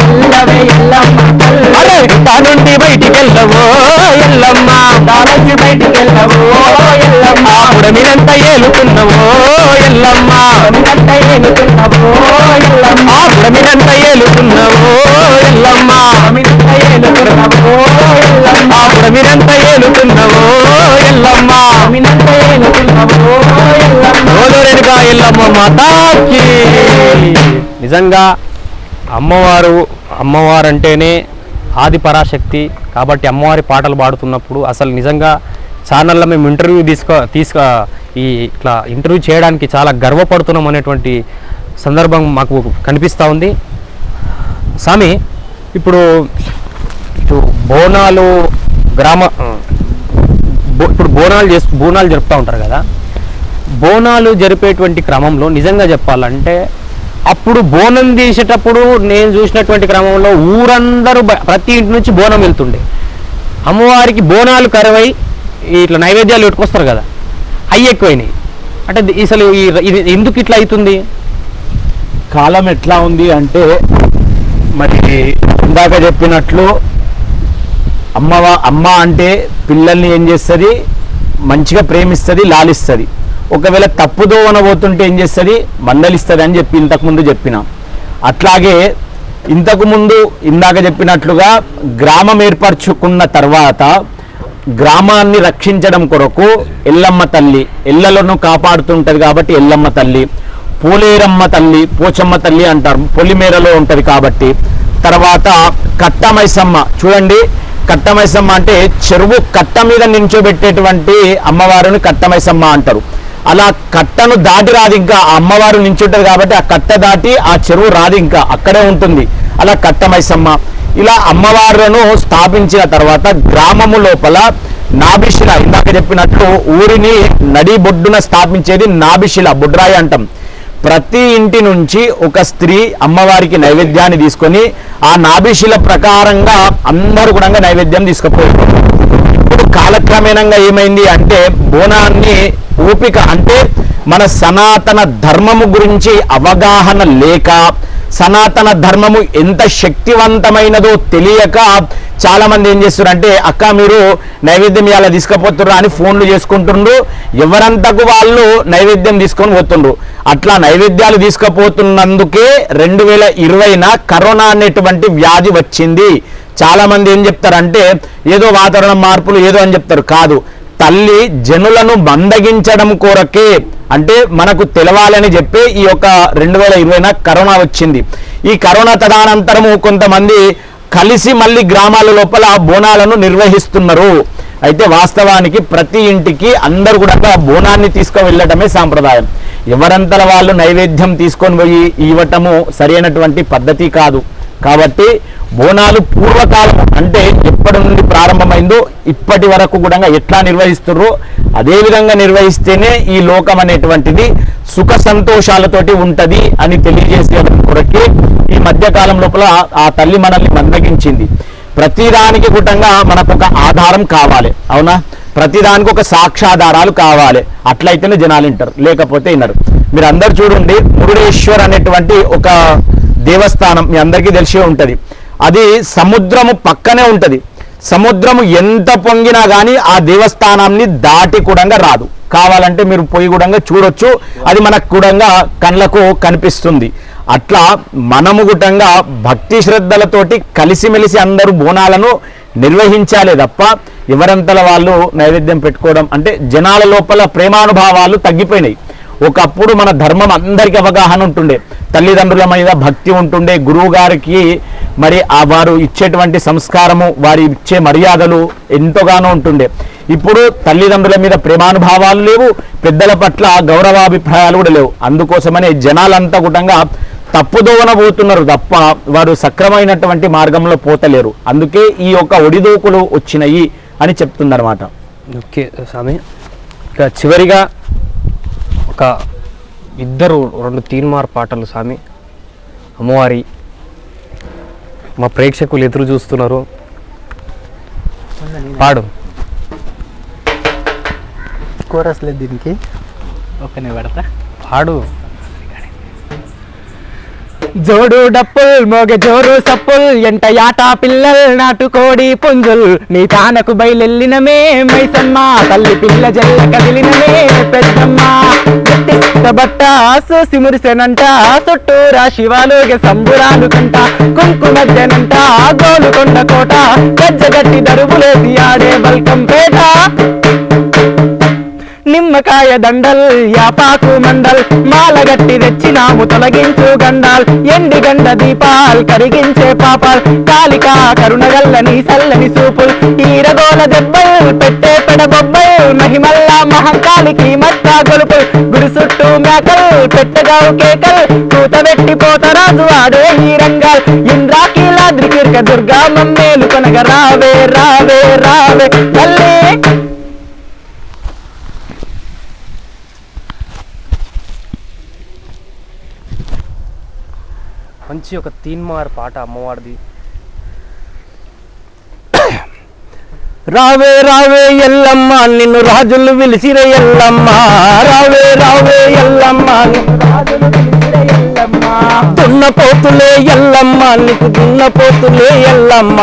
ఎల్లవే ఎల్లమ్మ తల్లి, అరే తా నుండి బయటికెళ్ళవో ఎల్లమ్మ, దానికి బయటికెళ్ళవో ఎల్లమ్మ, పుడమినంత ఏలుతున్నవో ఎల్లమ్మ, ఎంత ఏలుతున్నవో ఎల్లమ్మ, పుడమినంత ఏలుతున్నవో ఎల్లమ్మ, ఎంత ఏలుతున్నవో ఎల్లమ్మ, పుడమినంత ఏలుతున్నవో ఎల్లమ్మ. ఎంత ఏలుతున్నవో ఎల్లమ్మ. ఓదరెనుక ఎల్లమ్మ మాతాకి. నిజంగా అమ్మవారు అంటేనే ఆది పరాశక్తి కాబట్టి అమ్మవారి పాటలు పాడుతున్నప్పుడు అసలు నిజంగా ఛానల్లో మేము ఇంటర్వ్యూ ఇట్లా ఇంటర్వ్యూ చేయడానికి చాలా గర్వపడుతున్నాం అనేటువంటి సందర్భం మాకు కనిపిస్తూ ఉంది. స్వామి ఇప్పుడు బోనాలు ఇప్పుడు బోనాలు జరుపుతూ ఉంటారు కదా, బోనాలు జరిపేటువంటి క్రమంలో నిజంగా చెప్పాలంటే అప్పుడు బోనం తీసేటప్పుడు నేను చూసినటువంటి క్రమంలో ఊరందరూ ప్రతి ఇంటి నుంచి బోనం వెళ్తుండే, అమ్మవారికి బోనాలు కరువై ఇట్లా నైవేద్యాలు పెట్టుకొస్తారు కదా అవి ఎక్కువైనాయి. అంటే అసలు ఇది ఎందుకు ఇట్లా అవుతుంది? కాలం ఎట్లా ఉంది అంటే మరి ఇందాక చెప్పినట్లు అమ్మ అంటే పిల్లల్ని ఏం చేస్తుంది, మంచిగా ప్రేమిస్తుంది, లాలిస్తుంది. ఒకవేళ తప్పుదో అనబోతుంటే ఏం చేస్తుంది, మందలిస్తుంది అని చెప్పి ఇంతకుముందు చెప్పినాం. అట్లాగే ఇంతకుముందు ఇందాక చెప్పినట్లుగా గ్రామం ఏర్పరచుకున్న తర్వాత గ్రామాన్ని రక్షించడం కొరకు ఎల్లమ్మ తల్లి ఎల్లలను కాపాడుతుంటది కాబట్టి ఎల్లమ్మ తల్లి, పోలేరమ్మ తల్లి, పోచమ్మ తల్లి అంటారు, పొలిమేరలో ఉంటది కాబట్టి. తర్వాత కట్టమైసమ్మ, చూడండి కట్టమైసమ్మ అంటే చెరువు కట్ట మీద నించోబెట్టేటువంటి అమ్మవారిని కట్టమైసమ్మ అంటారు. అలా కట్టను దాటి రాదు, ఇంకా ఆ అమ్మవారు నించుంటది కాబట్టి ఆ కట్ట దాటి ఆ చెరువు రాదు, ఇంకా అక్కడే ఉంటుంది. అలా కట్టమైసమ్మ. ఇలా అమ్మవారులను స్థాపించిన తర్వాత గ్రామము లోపల నాభిశిల, ఇందాక చెప్పినట్లు ఊరిని నడిబొడ్డున స్థాపించేది నాభిశిల, బుడ్రాయి అంటాం. ప్రతి ఇంటి నుంచి ఒక స్త్రీ అమ్మవారికి నైవేద్యాన్ని తీసుకొని ఆ నాభిశిల ప్రకారంగా అందరూ కూడా నైవేద్యం తీసుకుపోయారు. ఇప్పుడు కాలక్రమేణంగా ఏమైంది అంటే బోనాన్ని ఓపిక అంటే మన సనాతన ధర్మము గురించి అవగాహన లేక, సనాతన ధర్మము ఎంత శక్తివంతమైనదో తెలియక చాలా మంది ఏం చేస్తున్నారంటే అక్క మీరు నైవేద్యం ఇలా తీసుకుపోతుర్రా అని ఫోన్లు చేసుకుంటుండ్రు, ఎవరంతకు వాళ్ళు నైవేద్యం తీసుకొని పోతుండ్రు. అట్లా నైవేద్యాలు తీసుకుపోతున్నందుకే 2020 కరోనా అనేటువంటి వ్యాధి వచ్చింది. చాలా మంది ఏం చెప్తారంటే ఏదో వాతావరణం మార్పులు ఏదో అని చెప్తారు, కాదు, తల్లి జనులను మందగించడం కొరకే, అంటే మనకు తెలవాలని చెప్పి ఈ యొక్క 2020 కరోనా వచ్చింది. ఈ కరోనా తదనంతరము కొంతమంది కలిసి మళ్ళీ గ్రామాల లోపల బోనాలను నిర్వహిస్తున్నారు. అయితే వాస్తవానికి ప్రతి ఇంటికి అందరూ కూడా బోనాన్ని తీసుకువెళ్ళటమే సాంప్రదాయం. ఎవరంతల వాళ్ళు నైవేద్యం తీసుకొని పోయి ఇవ్వటము సరైనటువంటి పద్ధతి కాదు. కాబట్టి బోనాలు పూర్వకాలం అంటే ఎప్పటి నుండి ప్రారంభమైందో ఇప్పటి వరకు కూడా ఎట్లా నిర్వహిస్తుర్రో అదే విధంగా నిర్వహిస్తేనే ఈ లోకం అనేటువంటిది సుఖ సంతోషాలతోటి ఉంటది అని తెలియజేసేయడం కొరకే ఈ మధ్యకాలం లోపల ఆ తల్లి మనల్ని మందగించింది. ప్రతిదానికి కూడంగా మనకు ఒక ఆధారం కావాలి, అవునా? ప్రతిదానికి ఒక సాక్ష్యాధారాలు కావాలి, అట్లయితేనే జనాలు వింటారు, లేకపోతే వినరు. మీరు అందరు చూడండి, మురుడేశ్వర్ అనేటువంటి ఒక దేవస్థానం మీ అందరికీ తెలిసే ఉంటుంది. అది సముద్రము పక్కనే ఉంటుంది. సముద్రము ఎంత పొంగినా కానీ ఆ దేవస్థానాన్ని దాటి కూడా రాదు. కావాలంటే మీరు పోయి కూడా చూడొచ్చు, అది మనకు కూడా కళ్ళకు కనిపిస్తుంది. అట్లా మనము గుటంగా భక్తి శ్రద్ధలతోటి కలిసిమెలిసి అందరూ బోనాలను నిర్వహించాలే తప్ప ఎవరంతల వాళ్ళు నైవేద్యం పెట్టుకోవడం అంటే జనాల లోపల ప్రేమానుభావాలు తగ్గిపోయినాయి. ఒకప్పుడు మన ధర్మం అందరికీ అవగాహన ఉంటుండే, తల్లిదండ్రుల మీద భక్తి ఉంటుండే, గురువు గారికి మరి వారు ఇచ్చేటువంటి సంస్కారము, వారి ఇచ్చే మర్యాదలు ఎంతగానో ఉంటుండే. ఇప్పుడు తల్లిదండ్రుల మీద ప్రేమానుభావాలు లేవు, పెద్దల పట్ల గౌరవాభిప్రాయాలు కూడా లేవు. అందుకోసమనే జనాలంతా కూడంగా తప్పుదోవన పోతున్నారు తప్ప వారు సక్రమైనటువంటి మార్గంలో పోతలేరు. అందుకే ఈ యొక్క ఒడిదోకులు వచ్చినాయి అని చెప్తుందన్నమాట. ఓకే స్వామి, ఇక చివరిగా ఒక ఇద్దరు 2 తీన్మార్ పాటలు స్వామి, అమ్మవారి మా ప్రేక్షకులు ఎదురు చూస్తున్నారు, పాడు. కోరస్ లేదు దీనికి, ఓకేనే పడతా, పాడు. జోడు డప్పుల్ మోగ జోరు సప్పుల్ ఎంట యాట పిల్లల్ నాటుకోడి పుంజుల్ నీ తానకు బయలెల్లినమే మైసమ్మ తల్లి పిల్ల జల్ల కదిలినమే పెద్దమ్మ బట్ట సూసి మురిసెనంట చుట్టూరా శివాలుగే సంబురాలు కంట కుంకుమజ్జనంట గోలుకొండ కోట గజ్జగట్టి దరువులేసి ఆడే బల్కంపేట నిమ్మకాయ దండల్ యాపాకు మండల్ మాలగట్టి తెచ్చినాము తొలగించు గండాల్ ఎండి గండ దీపాల్ కరిగించే పాపాల్ కాలికా కరుణగల్లని సల్లని సూపుల్ ఈరగోల దెబ్బల్ పెట్టే పెడబొబ్బల్ మహిమల్లా మహంకాళికి మత్తా గొలుపుల్ గుడి చుట్టూ మేకల్ పెట్టగావు కేకల్ కూతబెట్టి పోతరాజు ఆడే ఈ రంగాల్ ఇంద్రాకీలాద్రికిర్క దుర్గా మమ్మేలు కొనగ రావే రావే రావే తల్లి. మంచి ఒక తీన్మార్ పాట అమ్మవారిది. రావే రావే ఎల్లమ్మ నిన్ను రాజులు పిలిచిరే ఎల్లమ్మ, రావే రావే ఎల్లమ్మ దున్నపోతులే ఎల్లమ్మ నీకు దున్నపోతులే ఎల్లమ్మ,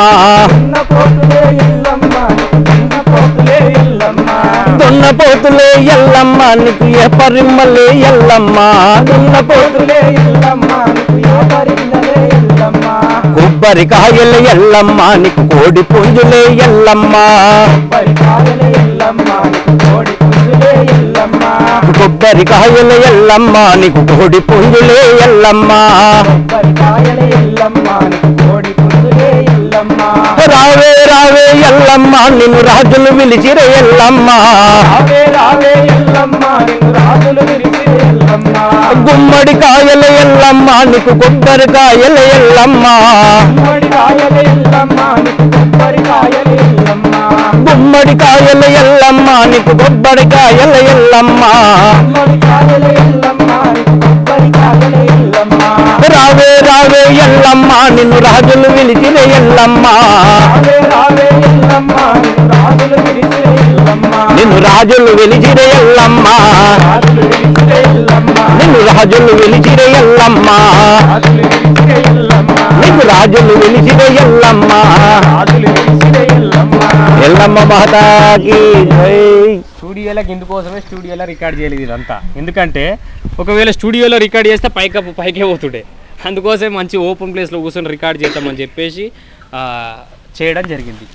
దున్నపోతులే ఎల్లమ్మ నీకు ఏ పరిమ్మలే ఎల్లమ్మ, దున్నపోతులే ఎల్లమ్మ కొబ్బరికాయలు ఎల్లమ్మ నీకు కోడి పుంజులే ఎల్లమ్మ, కొబ్బరికాయలు ఎల్లమ్మ నీకు కోడి పుంజులే ఎల్లమ్మ, రావే రావే ఎల్లమ్మ నిన్ను రాజులు పిలిచిరే ఎల్లమ్మ, గుమ్మడికాయలు ఎల్లమ్మ నీకు కొబ్బరికాయలు ఎల్లమ్మ, గుమ్మడికాయలు ఎల్లమ్మ నీకు కొబ్బరికాయలు ఎల్లమ్మ, రావే రావే ఎల్లమ్మ నిన్ను రాజులు పిలిచిరే ఎల్లమ్మ, నిన్ను రాజులు వెలిచిరే ఎల్లమ్మ, నిన్ను రాజులు వెలిచిరే ఎల్లమ్మ, నిన్ను రాజులు వెలిచిరే ఎల్లమ్మ, ఎల్లమ్మ మాతాకి జై. స్టూడియోలకు ఇందుకోసమే స్టూడియోలో రికార్డ్ చేయలేదు ఇదంతా, ఎందుకంటే ఒకవేళ స్టూడియోలో రికార్డ్ చేస్తే పైకే పోతుండే, అందుకోసం మంచి ఓపెన్ ప్లేస్లో కూర్చొని రికార్డ్ చేద్దామని చెప్పేసి చేయడం జరిగింది.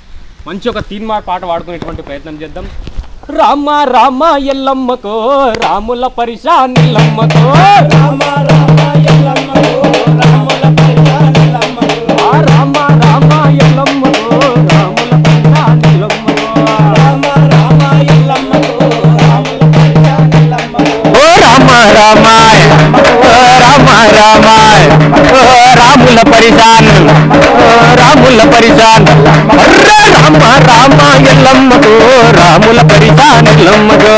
మంచి ఒక తీన్మార్ పాట వాడుకునేటువంటి ప్రయత్నం చేద్దాం. రామ రామ ఎల్లమ్మకో రాముల పరిశానిల్లమ్మకో, రామ రామ ఎల్లమ్మకో రాముల పరిశానిల్లమ్మకో, రామ రామ ఎల్లమ్మకో రాముల పరిశానిల్లమ్మకో, రామ రామ ఎల్లమ్మకో రాముల పరిశానిల్లమ్మకో, ఓ రామ రామాయ ఓ రామ రామాయ ఓ రాముల పరిశాన్ ఓ రాముల పరిశాన్, అర్రే రామ రామ ఎల్లమ్మకో రాముల పరిశాన్ ఎల్లమ్మకో,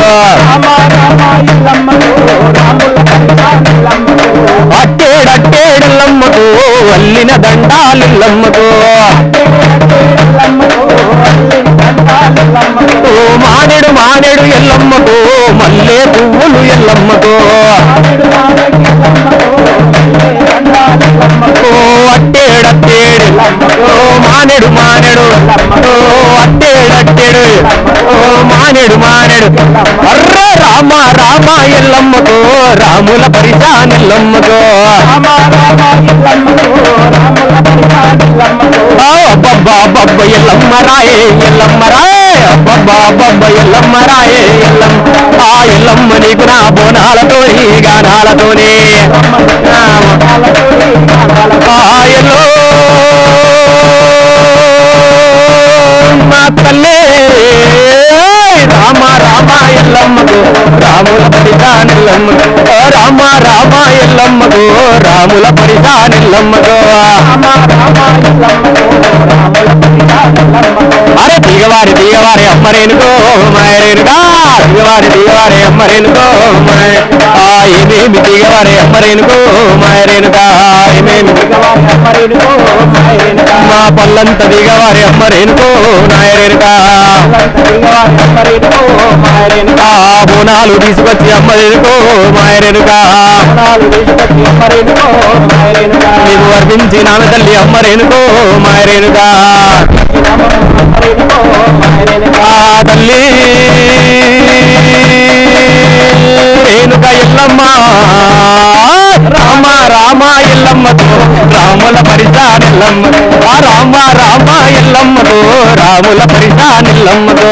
అట్టేడట్టేడెల్లమ్మకో అల్లిన దండాలెల్లమ్మకో, ఓ మానేడు మానేడు ఎల్లమ్మకో మల్లె పువ్వులు ఎల్లమ్మకో, ఓ అట్టేడట్టేడు ఓ మానేడు మానేడు ఓ అట్టేడట్టేడు ఓ మానేడు మానేడు, అర్రే రామ రామ ఎల్లమ్మకో రాముల పరిశాన్ ఎల్లమ్మకో, అబ్బబ్బా బబ్బ ఎల్లమ్మరాయే ఎల్లమ్మరాయే అబ్బబ్బా బబ్బ ఎల్లమ్మరాయే ఎల్లమ్మ, ఆ ఎల్లమ్మ నీకు నా బోనాలతోని గానాలతోని ఎల్లో మా తల్లే నిల్లమ్మతో అరే దిగవారి దిగవారి అమ్మరేనుకో మాయరేనుగా దిగవారి అమ్మరేనుకో ఏమేమి దిగవారి అమ్మరేనుకో మాయరేనుగా ఏమేమి మా పల్లంత దిగవారి అమ్మరేనుకో నాయరేనుగా బోనాలు తీసుకొచ్చి అమ్మరేనుకో మాయరేనుగా నీకు వర్ధించి నాన్న తల్లి అమ్మరేనుకో మాయరేనుగా తల్లి రేణుక ఎల్లమ్మ రామ రామ ఎల్లమ్మతో రాముల పరిసానెల్లమ్మతో రామ రామ ఎల్లమ్మతో రాముల పరిసానెల్లమ్మతో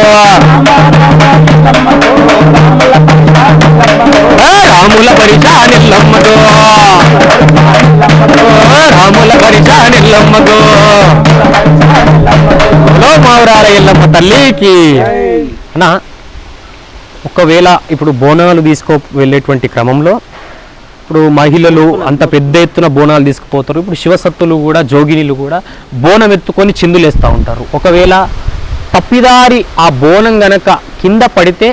రాముల పరిసానెల్లమ్మతో రాముల పరిసానెల్లమ్మతో మావురాల ఎల్లమ్మ తల్లికి అన్నా ఒకవేళ ఇప్పుడు బోనాలు తీసుకో వెళ్ళేటువంటి క్రమంలో ఇప్పుడు మహిళలు అంత పెద్ద ఎత్తున బోనాలు తీసుకుపోతారు. ఇప్పుడు శివసత్తులు కూడా జోగినీలు కూడా బోనం ఎత్తుకొని చిందులేస్తూ ఉంటారు. ఒకవేళ తప్పిదారి ఆ బోనం గనక కింద పడితే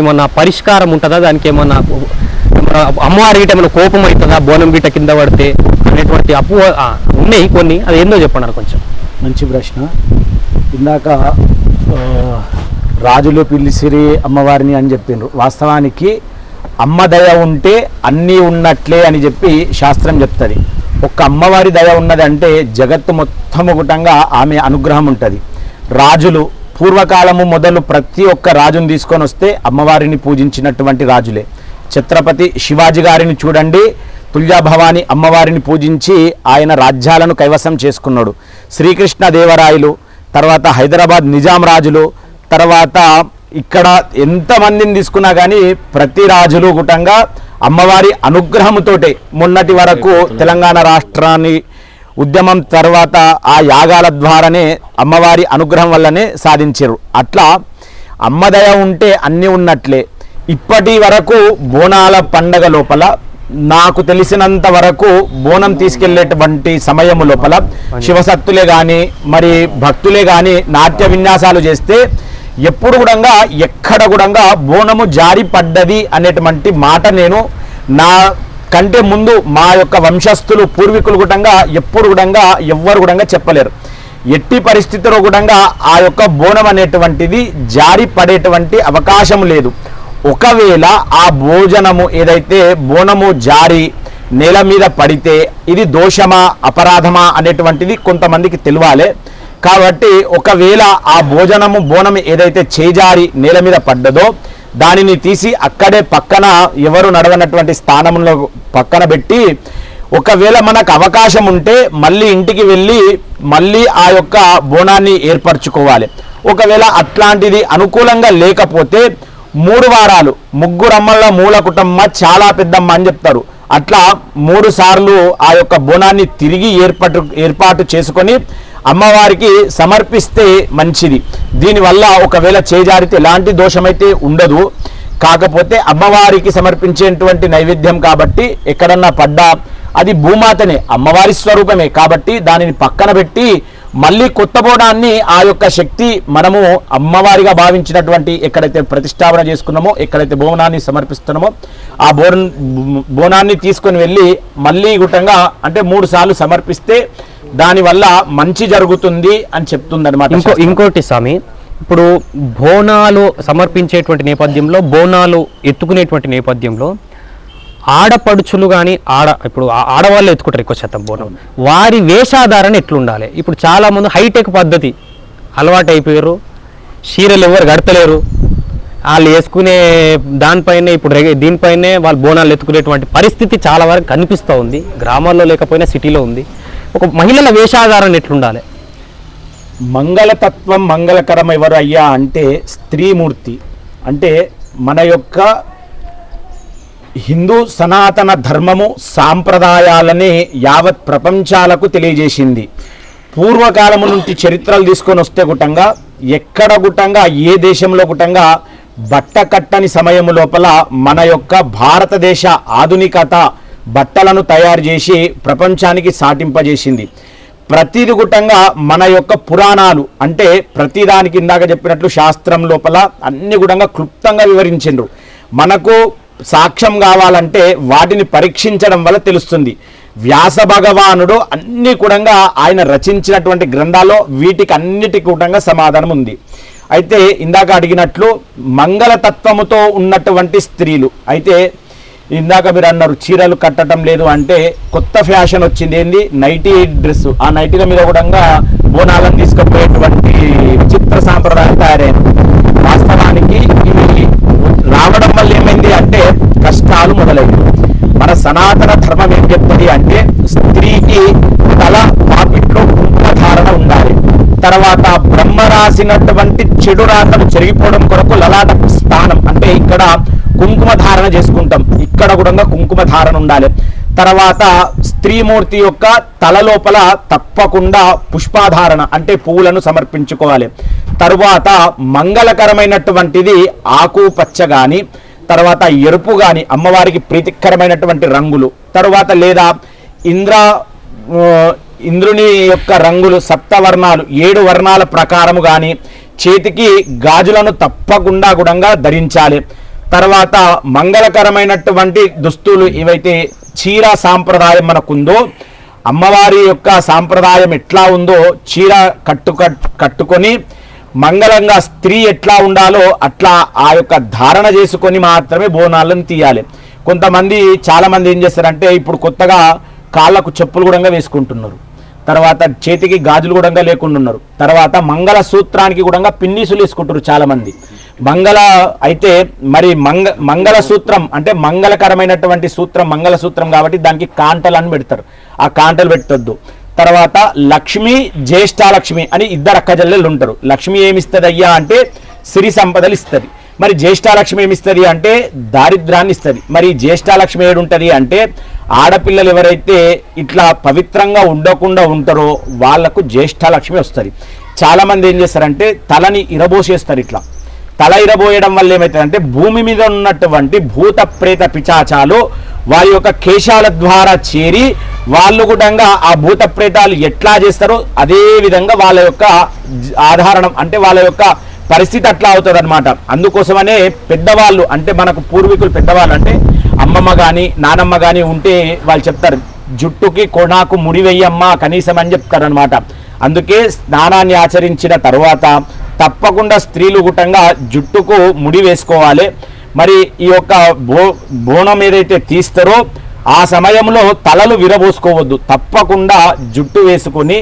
ఏమన్నా పరిష్కారం ఉంటుందా? దానికి ఏమన్నా అమ్మవారి గిట్ట ఏమైనా కోపం అవుతుందా బోనం గిట్ట కింద పడితే అనేటువంటి ఉన్నాయి కొన్ని, అది ఏందో చెప్పన్నారు కొంచెం. మంచి ప్రశ్న. ఇందాక రాజులు పిలిసిరి అమ్మవారిని అని చెప్పిండ్రు. వాస్తవానికి అమ్మ దయ ఉంటే అన్నీ ఉన్నట్లే అని చెప్పి శాస్త్రం చెప్తుంది. ఒక్క అమ్మవారి దయ ఉన్నది అంటే జగత్తు మొత్తం ఒకటంగా ఆమె అనుగ్రహం ఉంటుంది. రాజులు పూర్వకాలము మొదలు ప్రతి ఒక్క రాజుని తీసుకొని వస్తే అమ్మవారిని పూజించినటువంటి రాజులే. ఛత్రపతి శివాజీ గారిని చూడండి, తుల్యాభవాని అమ్మవారిని పూజించి ఆయన రాజ్యాలను కైవసం చేసుకున్నాడు. శ్రీకృష్ణదేవరాయలు, తర్వాత హైదరాబాద్ నిజాం రాజులు, తర్వాత ఇక్కడ ఎంతమందిని తీసుకున్నా కానీ ప్రతి రాజులు గుటంగా అమ్మవారి అనుగ్రహంతోటే మొన్నటి వరకు తెలంగాణ రాష్ట్రాన్ని ఉద్యమం తర్వాత ఆ యాగాల ద్వారానే అమ్మవారి అనుగ్రహం వల్లనే సాధించారు. అట్లా అమ్మదయ ఉంటే అన్నీ ఉన్నట్లే. ఇప్పటి వరకు బోనాల పండగ లోపల నాకు తెలిసినంత వరకు బోనం తీసుకెళ్లేటువంటి సమయం లోపల శివసత్తులే కానీ మరి భక్తులే కానీ నాట్య విన్యాసాలు చేస్తే ఎప్పుడు కూడా ఎక్కడ కూడా బోనము జారి పడ్డది అనేటువంటి మాట నేను నా కంటే ముందు మా యొక్క వంశస్థులు పూర్వీకులు కూడా ఎప్పుడు కూడా ఎవ్వరు కూడా చెప్పలేరు. ఎట్టి పరిస్థితిలో కూడా ఆ యొక్క బోనం అనేటువంటిది జారి పడేటువంటి అవకాశం లేదు. ఒకవేళ ఆ భోజనము ఏదైతే బోనము జారి నేల మీద పడితే ఇది దోషమా అపరాధమా అనేటువంటిది కొంతమందికి తెలియాలి. కాబట్టి ఒకవేళ ఆ బోనం ఏదైతే చేజారి నేల మీద పడ్డదో దానిని తీసి అక్కడే పక్కన ఎవరు నడవనటువంటి స్థానంలో పక్కన పెట్టి ఒకవేళ మనకు అవకాశం ఉంటే మళ్ళీ ఇంటికి వెళ్ళి మళ్ళీ ఆ యొక్క బోనాన్ని ఏర్పరచుకోవాలి. ఒకవేళ అట్లాంటిది అనుకూలంగా లేకపోతే 3 వారాలు ముగ్గురమ్మల మూల కుటుంబ చాలా పెద్దమ్మ అని చెప్తారు. అట్లా 3 సార్లు ఆ యొక్క బోనాన్ని తిరిగి ఏర్పాటు చేసుకొని అమ్మవారికి సమర్పిస్తే మంచిది. దీనివల్ల ఒకవేళ చేజారితే ఎలాంటి దోషమైతే ఉండదు. కాకపోతే అమ్మవారికి సమర్పించేటువంటి నైవేద్యం కాబట్టి ఎక్కడన్నా పడ్డా అది భూమాతనే, అమ్మవారి స్వరూపమే కాబట్టి దానిని పక్కన పెట్టి మళ్ళీ కొత్త బోనాన్ని ఆ యొక్క శక్తి మనము అమ్మవారిగా భావించినటువంటి ఎక్కడైతే ప్రతిష్టాపన చేసుకున్నామో ఎక్కడైతే బోనాన్ని సమర్పిస్తున్నామో ఆ బోనాన్ని తీసుకొని వెళ్ళి మళ్ళీ గుట్టంగా అంటే 3 సార్లు సమర్పిస్తే దానివల్ల మంచి జరుగుతుంది అని చెప్తుంది అనమాట. ఇంకోటి స్వామి, ఇప్పుడు బోనాలు సమర్పించేటువంటి నేపథ్యంలో బోనాలు ఎత్తుకునేటువంటి నేపథ్యంలో ఆడపడుచులు కానీ ఇప్పుడు ఆడవాళ్ళు ఎత్తుకుంటారు ఎక్కువ శాతం బోనం, వారి వేషాధారణ ఎట్లుండాలి? ఇప్పుడు చాలామంది హైటెక్ పద్ధతి అలవాటు అయిపోయారు, చీరలు ఎవరు కడతలేరు, వాళ్ళు వేసుకునే దానిపైనే ఇప్పుడు దీనిపైనే వాళ్ళు బోనాలు ఎత్తుకునేటువంటి పరిస్థితి చాలా వరకు కనిపిస్తూ ఉంది. గ్రామాల్లో లేకపోయినా సిటీలో ఉంది. ఒక మహిళల వేషాధారణ ఎట్లుండాలి? మంగళతత్వం మంగళకరం ఎవరు అయ్యా అంటే స్త్రీమూర్తి. అంటే మన యొక్క హిందూ సనాతన ధర్మము సాంప్రదాయాలని యావత్ ప్రపంచాలకు తెలియజేసింది. పూర్వకాలము నుండి చరిత్రలు తీసుకొని వస్తే గుట్టంగా ఎక్కడ గుట్టంగా ఏ దేశంలో గుట్టంగా బట్ట కట్టని సమయం లోపల మన యొక్క భారతదేశ ఆధునికత బట్టలను తయారు చేసి ప్రపంచానికి సాటింపజేసింది. ప్రతిది గుటంగా మన యొక్క పురాణాలు అంటే ప్రతిదానికి ఇందాక చెప్పినట్లు శాస్త్రం లోపల అన్ని గుటంగా క్లుప్తంగా వివరించిండ్రు. మనకు సాక్ష్యం కావాలంటే వాటిని పరీక్షించడం వల్ల తెలుస్తుంది. వ్యాస భగవానుడు అన్ని కూడంగా ఆయన రచించినటువంటి గ్రంథాల్లో వీటికి అన్నిటికి కూడంగా సమాధానం ఉంది. అయితే ఇందాక అడిగినట్లు మంగళతత్వముతో ఉన్నటువంటి స్త్రీలు అయితే ఇందాక మీరు అన్నారు చీరలు కట్టడం లేదు అంటే కొత్త ఫ్యాషన్ వచ్చింది. ఏంది నైటీ డ్రెస్. ఆ నైటీల మీద కూడా బోనాలను తీసుకుపోయేటువంటి విచిత్ర సాంప్రదాయం తయారైంది. వాస్తవానికి ఇవి రావడం వల్ల ఏమైంది అంటే కష్టాలు మొదలైంది. మన సనాతన ధర్మం ఏం చెప్తుంది అంటే స్త్రీకి తల పాపిట్లో కుంకుమ ధారణ ఉండాలి. తర్వాత బ్రహ్మ రాసినటువంటి చెడు రాతను చెరిగిపోవడం కొరకు లలాట స్థానం అంటే ఇక్కడ కుంకుమ ధారణ చేసుకుంటాం. ఇక్కడ కూడా కుంకుమ ధారణ ఉండాలి. తర్వాత స్త్రీమూర్తి యొక్క తల లోపల తప్పకుండా పుష్పాధారణ అంటే పువ్వులను సమర్పించుకోవాలి. తరువాత మంగళకరమైనటువంటిది ఆకుపచ్చ కానీ తర్వాత ఎరుపు కానీ అమ్మవారికి ప్రీతికరమైనటువంటి రంగులు. తరువాత లేదా ఇంద్రుని యొక్క రంగులు సప్తవర్ణాలు 7 వర్ణాల ప్రకారము కానీ చేతికి గాజులను తప్పకుండా కూడా ధరించాలి. తర్వాత మంగళకరమైనటువంటి దుస్తులు ఏవైతే చీర సాంప్రదాయం మనకుందో అమ్మవారి యొక్క సాంప్రదాయం ఎట్లా ఉందో చీర కట్టుకొని మంగళంగా స్త్రీ ఎట్లా ఉండాలో అట్లా ఆ యొక్క ధారణ చేసుకొని మాత్రమే బోనాలను తీయాలి. కొంతమంది చాలామంది ఏం చేస్తారంటే ఇప్పుడు కొత్తగా కాళ్ళకు చెప్పులు కూడా వేసుకుంటున్నారు. తర్వాత చేతికి గాజులు కూడా లేకుండా ఉన్నారు. తర్వాత మంగళ సూత్రానికి కూడా పిన్నీసులు వేసుకుంటారు చాలామంది. అయితే మరి మంగళ సూత్రం అంటే మంగళకరమైనటువంటి సూత్రం మంగళ సూత్రం కాబట్టి దానికి కాంటలు అని పెడతారు. ఆ కాంటలు పెట్టొద్దు. తర్వాత లక్ష్మి జ్యేష్ఠాలక్ష్మి అని 2 అక్కజల్లెలు ఉంటారు. లక్ష్మి ఏమిస్తుంది అయ్యా అంటే సిరి సంపదలు ఇస్తుంది. మరి జ్యేష్ఠాలక్ష్మి ఏమిస్తుంది అంటే దారిద్రాన్ని ఇస్తుంది. మరి జ్యేష్ఠాలక్ష్మి ఏడుంటుంది అంటే ఆడపిల్లలు ఎవరైతే ఇట్లా పవిత్రంగా ఉండకుండా ఉంటారో వాళ్లకు జ్యేష్ఠాలక్ష్మి వస్తుంది. చాలామంది ఏం చేస్తారంటే తలని ఇరబోసేస్తారు. ఇట్లా తల ఇరబోయడం వల్ల ఏమవుతుందంటే భూమి మీద ఉన్నటువంటి భూత ప్రేత పిచాచాలు వారి యొక్క కేశాల ద్వారా చేరి వాళ్ళు కూడా ఆ భూత ప్రేతాలు ఎట్లా చేస్తారో అదే విధంగా వాళ్ళ యొక్క ఆధారణం అంటే వాళ్ళ యొక్క పరిస్థితి అట్లా అవుతుంది అనమాట. అందుకోసమనే పెద్దవాళ్ళు అంటే మనకు పూర్వీకులు పెద్దవాళ్ళు అంటే అమ్మమ్మ కానీ నానమ్మ కానీ ఉంటే వాళ్ళు చెప్తారు జుట్టుకి కొనాకు ముడి వెయ్యమ్మ కనీసం అని చెప్తారు అనమాట. అందుకే స్నానాన్ని ఆచరించిన తర్వాత తప్పకుండా స్త్రీలు గుట్టంగా జుట్టుకు ముడి వేసుకోవాలి. మరి ఈ యొక్క బోనం ఏదైతే తీస్తారో ఆ సమయంలో తలలు విరబోసుకోవద్దు. తప్పకుండా జుట్టు వేసుకొని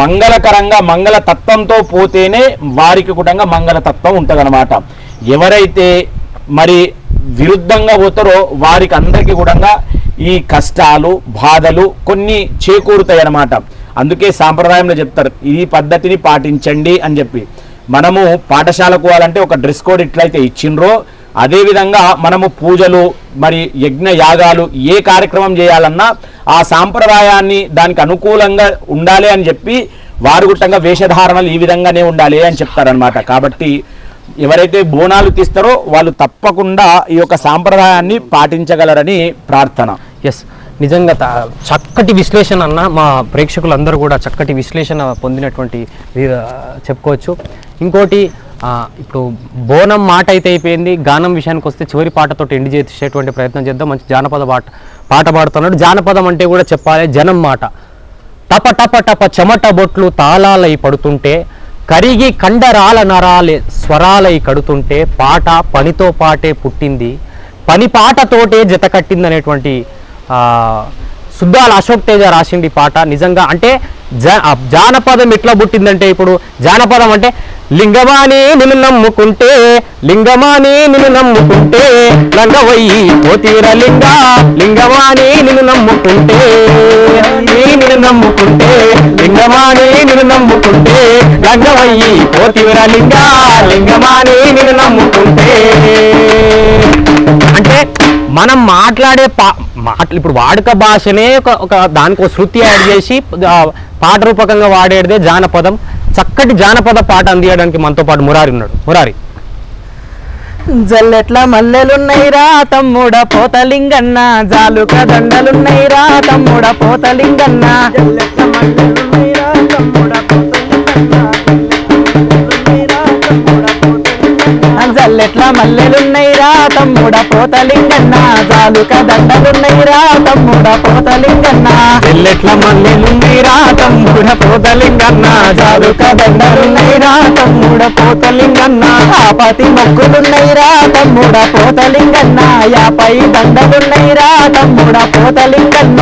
మంగళకరంగా మంగళతత్వంతో పోతేనే వారికి కూడా మంగళతత్వం ఉంటుందన్నమాట. ఎవరైతే మరి విరుద్ధంగా పోతారో వారికి అందరికీ కూడా ఈ కష్టాలు బాధలు కొన్ని చేకూరుతాయి అన్నమాట. అందుకే సాంప్రదాయంలో చెప్తారు ఈ పద్ధతిని పాటించండి అని చెప్పి. మనము పాఠశాలకు పోవాలంటే ఒక డ్రెస్ కోడ్ ఇట్లయితే ఇచ్చిండ్రో అదేవిధంగా మనము పూజలు మరి యజ్ఞ యాగాలు ఏ కార్యక్రమం చేయాలన్నా ఆ సాంప్రదాయాన్ని దానికి అనుకూలంగా ఉండాలి అని చెప్పి వారు గుట్టంగా వేషధారణలు ఈ విధంగానే ఉండాలి అని చెప్తారనమాట. కాబట్టి ఎవరైతే బోనాలు తీస్తారో వాళ్ళు తప్పకుండా ఈ యొక్క సాంప్రదాయాన్ని పాటించగలరని ప్రార్థన. ఎస్, నిజంగా చక్కటి విశ్లేషణ అన్న. మా ప్రేక్షకులందరూ కూడా చక్కటి విశ్లేషణ పొందినటువంటి చెప్పుకోవచ్చు. ఇంకోటి ఇప్పుడు బోనం మాట అయితే అయిపోయింది. గానం విషయానికి వస్తే చివరి పాటతో ఎండి చేసేటువంటి ప్రయత్నం చేద్దాం. మంచి జానపద పాట పాడుతున్నాడు. జానపదం అంటే కూడా చెప్పాలి జనం మాట. టప టప టప చెమట బొట్లు తాళాలై పడుతుంటే కరిగి కండరాల నరాలే స్వరాలై కడుతుంటే పాట పనితో పాటే పుట్టింది పని పాటతోటే జత కట్టింది అనేటువంటి సుద్దాల అశోక్ తేజ రాసిండి పాట. నిజంగా అంటే జానపదం ఎట్లా పుట్టిందంటే ఇప్పుడు జానపదం అంటే లింగమాని నిన్ను నమ్ముకుంటే లింగమాని నిన్ను నమ్ముకుంటే లంగవయ్యి పోతీర లింగ లింగమాని నిన్ను నమ్ముకుంటే నిన్ను నమ్ముకుంటే లింగమాని నిన్ను నమ్ముకుంటే లంగవయ్యి పోతీర లింగ లింగమాని నిన్ను నమ్ముకుంటే అంటే మనం మాట్లాడే ఇప్పుడు వాడుక భాషనే ఒక దానికి శృతి యాడ్ చేసి పాట రూపకంగా వాడేదే జానపదం. చక్కటి జానపద పాట అందించడానికి మనతో పాటు మురారి ఉన్నాడు. మురారి, జల్లెట్ల మల్లెలున్నైరా తమ్ముడ పోతలింగన్న జాలుక దండలున్నైరా తమ్ముడ పోతలింగన్న జల్లెట్ల మల్లెలున్నైరా తమ్ముడ పోతలింగన్న జాలుక దండలున్నైరా తమ్ముడ పోతలింగన్న జల్లెట్ల మల్లెలున్నైరా తమ్ముడ పోతలింగన్న జాలుక దండలున్నైరా తమ్ముడ పోతలింగన్న ఆపతి మొక్కులున్నైరా తమ్ముడ పోతలింగన్న యాపై దండలున్నైరా తమ్ముడ పోతలింగన్న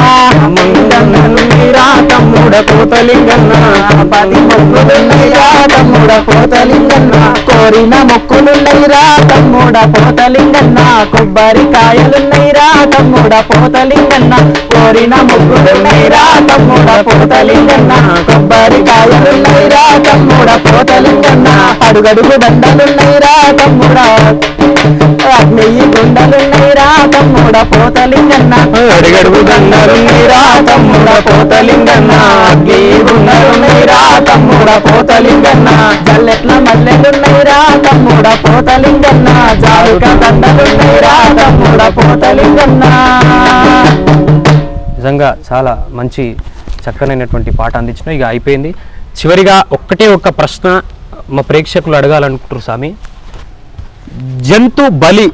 మంగన్నలున్నైరా తమ్ముడ పోతలింగన్న ఆపతి మొక్కులున్నైరా తమ్ముడ పోతలింగన్న కోరిన మొక్కులున్నైరా తమ్ముడ పోతలింగన్న కొబ్బరికాయలున్నైరా తమ్ముడ పోతలింగన్న కోరిన మొక్కులున్నైరా తమ్ముడ పోతలింగన్న కొబ్బరికాయలున్నైరా తమ్ముడ పోతలింగన్న అడుగడుగు దండలున్నైరా తమ్ముడ అగ్నేయి గుండలున్నైరా తమ్ముడ పోతలింగన్న అడుగడుగు దండలున్నైరా తమ్ముడ పోతలింగన్న అగ్నేయి గుండలున్నైరా తమ్ముడ పోతలింగన్న జల్లెట్ల మల్లెలున్నైరా తమ్ముడ పోతలింగన్న జారుక దండలున్నైరా తమ్ముడ పోతలింగన్న. నిజంగా చాలా మంచి చక్కనైనటువంటి పాట అందించిన. ఇక అయిపోయింది. చివరిగా ఒక్కటే ఒక్క ప్రశ్న మా ప్రేక్షకులు అడగాలనుకుంటారు స్వామి. జంతు బలి,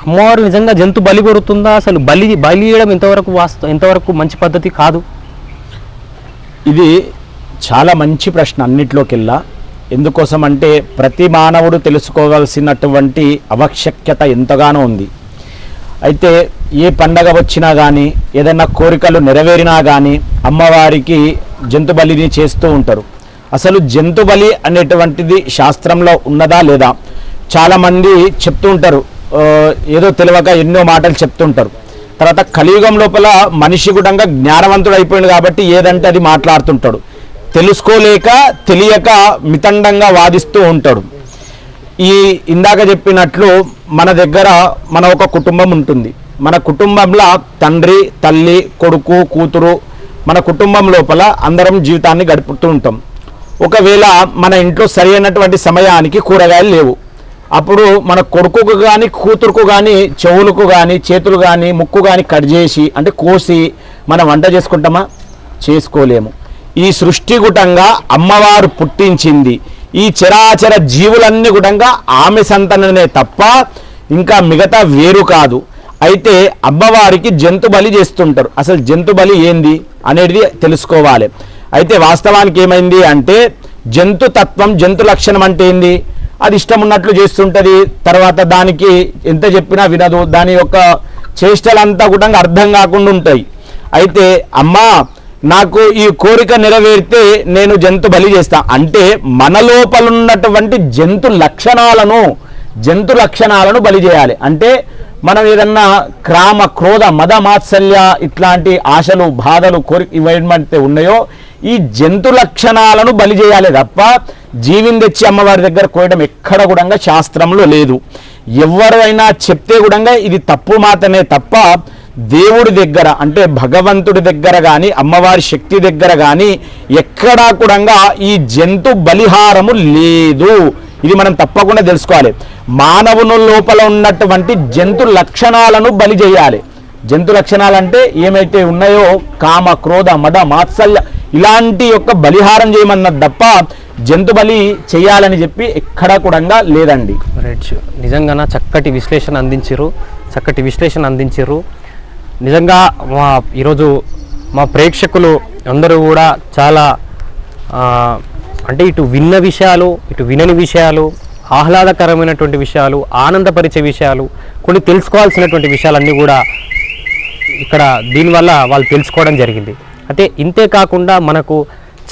అమ్మవారు నిజంగా జంతు బలి కొడుతుందా? అసలు బలి ఇవ్వడం ఎంతవరకు మంచి పద్ధతి కాదు? ఇది చాలా మంచి ప్రశ్న అన్నిట్లోకెల్లా. ఎందుకోసం అంటే ప్రతి మానవుడు తెలుసుకోవాల్సినటువంటి ఆవశ్యకత ఎంతగానో ఉంది. అయితే ఏ పండగ వచ్చినా కానీ, ఏదైనా కోరికలు నెరవేరినా కానీ అమ్మవారికి జంతు బలిని చేస్తూ ఉంటారు. అసలు జంతు బలి అనేటువంటిది శాస్త్రంలో ఉన్నదా లేదా? చాలామంది చెప్తూ ఉంటారు, ఏదో తెలియక ఎన్నో మాటలు చెప్తుంటారు. తర్వాత కలియుగం లోపల మనిషి కూడా జ్ఞానవంతుడు అయిపోయింది కాబట్టి ఏదంటే అది మాట్లాడుతుంటాడు. తెలుసుకోలేక తెలియక మితండంగా వాదిస్తూ ఉంటాడు. ఈ ఇందాక చెప్పినట్లు మన దగ్గర మన ఒక కుటుంబం ఉంటుంది. మన కుటుంబంలో తండ్రి, తల్లి, కొడుకు, కూతురు, మన కుటుంబం లోపల అందరం జీవితాన్ని గడుపుతూ ఉంటాం. ఒకవేళ మన ఇంట్లో సరి అయినటువంటి సమయానికి కూరగాయలు లేవు, అప్పుడు మన కొడుకుకు కానీ కూతురుకు కానీ చెవులకు కానీ చేతులు కానీ ముక్కు కానీ కట్ చేసి అంటే కోసి మనం వంట చేసుకుంటామా? చేసుకోలేము. ఈ సృష్టి గుటంగా అమ్మవారు పుట్టించింది ఈ చరాచర జీవులన్నీ గుటంగా ఆమె సంతానమే తప్ప ఇంకా మిగతా వేరు కాదు. అయితే అమ్మవారికి జంతు బలి చేస్తుంటారు. అసలు జంతు బలి ఏంది అనేది తెలుసుకోవాలి. అయితే వాస్తవానికి ఏమైంది అంటే జంతు తత్వం, జంతు లక్షణం అంటే ఏంది? అది ఇష్టం ఉన్నట్లు చేస్తుంటుంది. తర్వాత దానికి ఎంత చెప్పినా వినదు. దాని యొక్క చేష్టలంతా కూడా అర్థం కాకుండా ఉంటాయి. అయితే అమ్మా నాకు ఈ కోరిక నెరవేరితే నేను జంతు బలి చేస్తా అంటే మన లోపల ఉన్నటువంటి జంతు లక్షణాలను బలి చేయాలి. అంటే మనం ఏదన్నా క్రామ, క్రోధ, మద, మాత్సల్య ఇట్లాంటి ఆశలు, బాధలు, కోరిక ఇవేమైతే ఉన్నాయో ఈ జంతు లక్షణాలను బలి చేయాలి తప్ప జీవిని తెచ్చి అమ్మవారి దగ్గర కోయడం ఎక్కడ కూడా శాస్త్రంలో లేదు. ఎవరైనా చెప్తే కూడా ఇది తప్పు మాత్రమే తప్ప దేవుడి దగ్గర అంటే భగవంతుడి దగ్గర కానీ అమ్మవారి శక్తి దగ్గర కానీ ఎక్కడా కూడా ఈ జంతు బలిహారము లేదు. ఇది మనం తప్పకుండా తెలుసుకోవాలి. మానవుని లోపల ఉన్నటువంటి జంతు లక్షణాలను బలి చేయాలి. జంతు లక్షణాలు అంటే ఏమైతే ఉన్నాయో కామ, క్రోధ, మద, మాత్సల్య ఇలాంటి యొక్క బలిహారం చేయమన్నది తప్ప జంతు బలి చేయాలని చెప్పి ఎక్కడా కూడా లేదండి. రైట్. నిజంగా చక్కటి విశ్లేషణ అందించారు. నిజంగా ఈరోజు మా ప్రేక్షకులు అందరూ కూడా చాలా అంటే ఇటు విన్న విషయాలు, ఇటు వినని విషయాలు, ఆహ్లాదకరమైనటువంటి విషయాలు, ఆనందపరిచే విషయాలు, కొన్ని తెలుసుకోవాల్సినటువంటి విషయాలన్నీ కూడా ఇక్కడ దీనివల్ల వాళ్ళు తెలుసుకోవడం జరిగింది. అయితే ఇంతే కాకుండా మనకు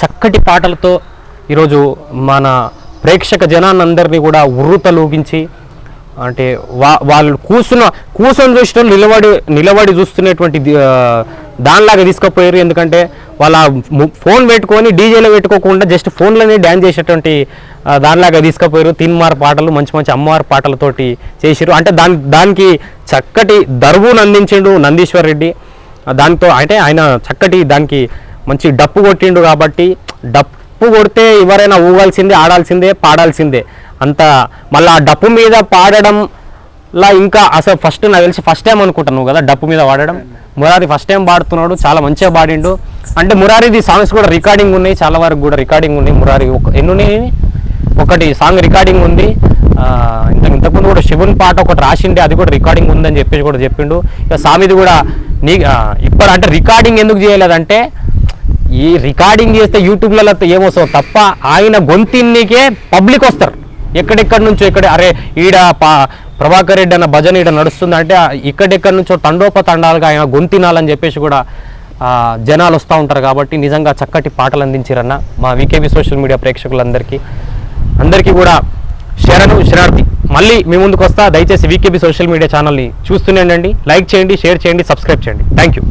చక్కటి పాటలతో ఈరోజు మన ప్రేక్షక జనాన్నందరినీ కూడా ఉర్రుతలూగించి అంటే వాళ్ళు కూర్చొని చూసిన నిలబడి చూస్తున్నటువంటి దానిలాగా తీసుకుపోయారు. ఎందుకంటే వాళ్ళ ఫోన్ పెట్టుకొని డీజేలో పెట్టుకోకుండా జస్ట్ ఫోన్లోనే డ్యాన్స్ చేసేటువంటి దానిలాగా తీసుకుపోయారు. తీన్మార్ పాటలు మంచి అమ్మవారి పాటలతోటి చేసారు. అంటే దానికి చక్కటి దర్వును అందించిండు నందీశ్వర్ రెడ్డి. దాంతో అంటే ఆయన చక్కటి దానికి మంచి డప్పు కొట్టిండు. కాబట్టి డప్పు కొడితే ఎవరైనా ఊగాల్సిందే, ఆడాల్సిందే, పాడాల్సిందే. అంత మళ్ళీ ఆ డప్పు మీద పాడడంలా ఇంకా అసలు ఫస్ట్ నాకు తెలిసి ఫస్ట్ టైం అనుకుంటాను నువ్వు కదా డప్పు మీద పాడడం. మురారి ఫస్ట్ టైం పాడుతున్నాడు, చాలా మంచిగా పాడిండు. అంటే మురారిది సాంగ్స్ కూడా రికార్డింగ్ ఉన్నాయి, చాలా వరకు కూడా రికార్డింగ్ ఉన్నాయి. మురారి ఎన్ని ఉన్నాయి, ఒకటి సాంగ్ రికార్డింగ్ ఉంది. ఇంతకుముందు కూడా శివుని పాట ఒకటి రాసిండే, అది కూడా రికార్డింగ్ ఉందని చెప్పేసి కూడా చెప్పిండు. ఇక సామిది కూడా ఇప్పుడు అంటే రికార్డింగ్ ఎందుకు చేయలేదంటే ఈ రికార్డింగ్ చేస్తే యూట్యూబ్లలో ఏమొస్తావు తప్ప ఆయన గొంతిన్నికే పబ్లిక్ వస్తారు ఎక్కడెక్కడి నుంచో. ఇక్కడ అరే ఈడ ప్రభాకర్ రెడ్డి అన్న భజన ఈడ నడుస్తుందంటే ఇక్కడెక్కడి నుంచో తండోపతండాలుగా ఆయన గొంతినాలని చెప్పేసి కూడా జనాలు వస్తూ ఉంటారు. కాబట్టి నిజంగా చక్కటి పాటలు అందించారన్న మా వీకేబీ సోషల్ మీడియా ప్రేక్షకులందరికీ కూడా శరణార్థి. మళ్ళీ మీ ముందుకు వస్తా. దయచేసి వీకేబీ సోషల్ మీడియా ఛానల్ని చూస్తూనే ఉండండి. లైక్ చేయండి, షేర్ చేయండి, సబ్స్క్రైబ్ చేయండి. Thank you.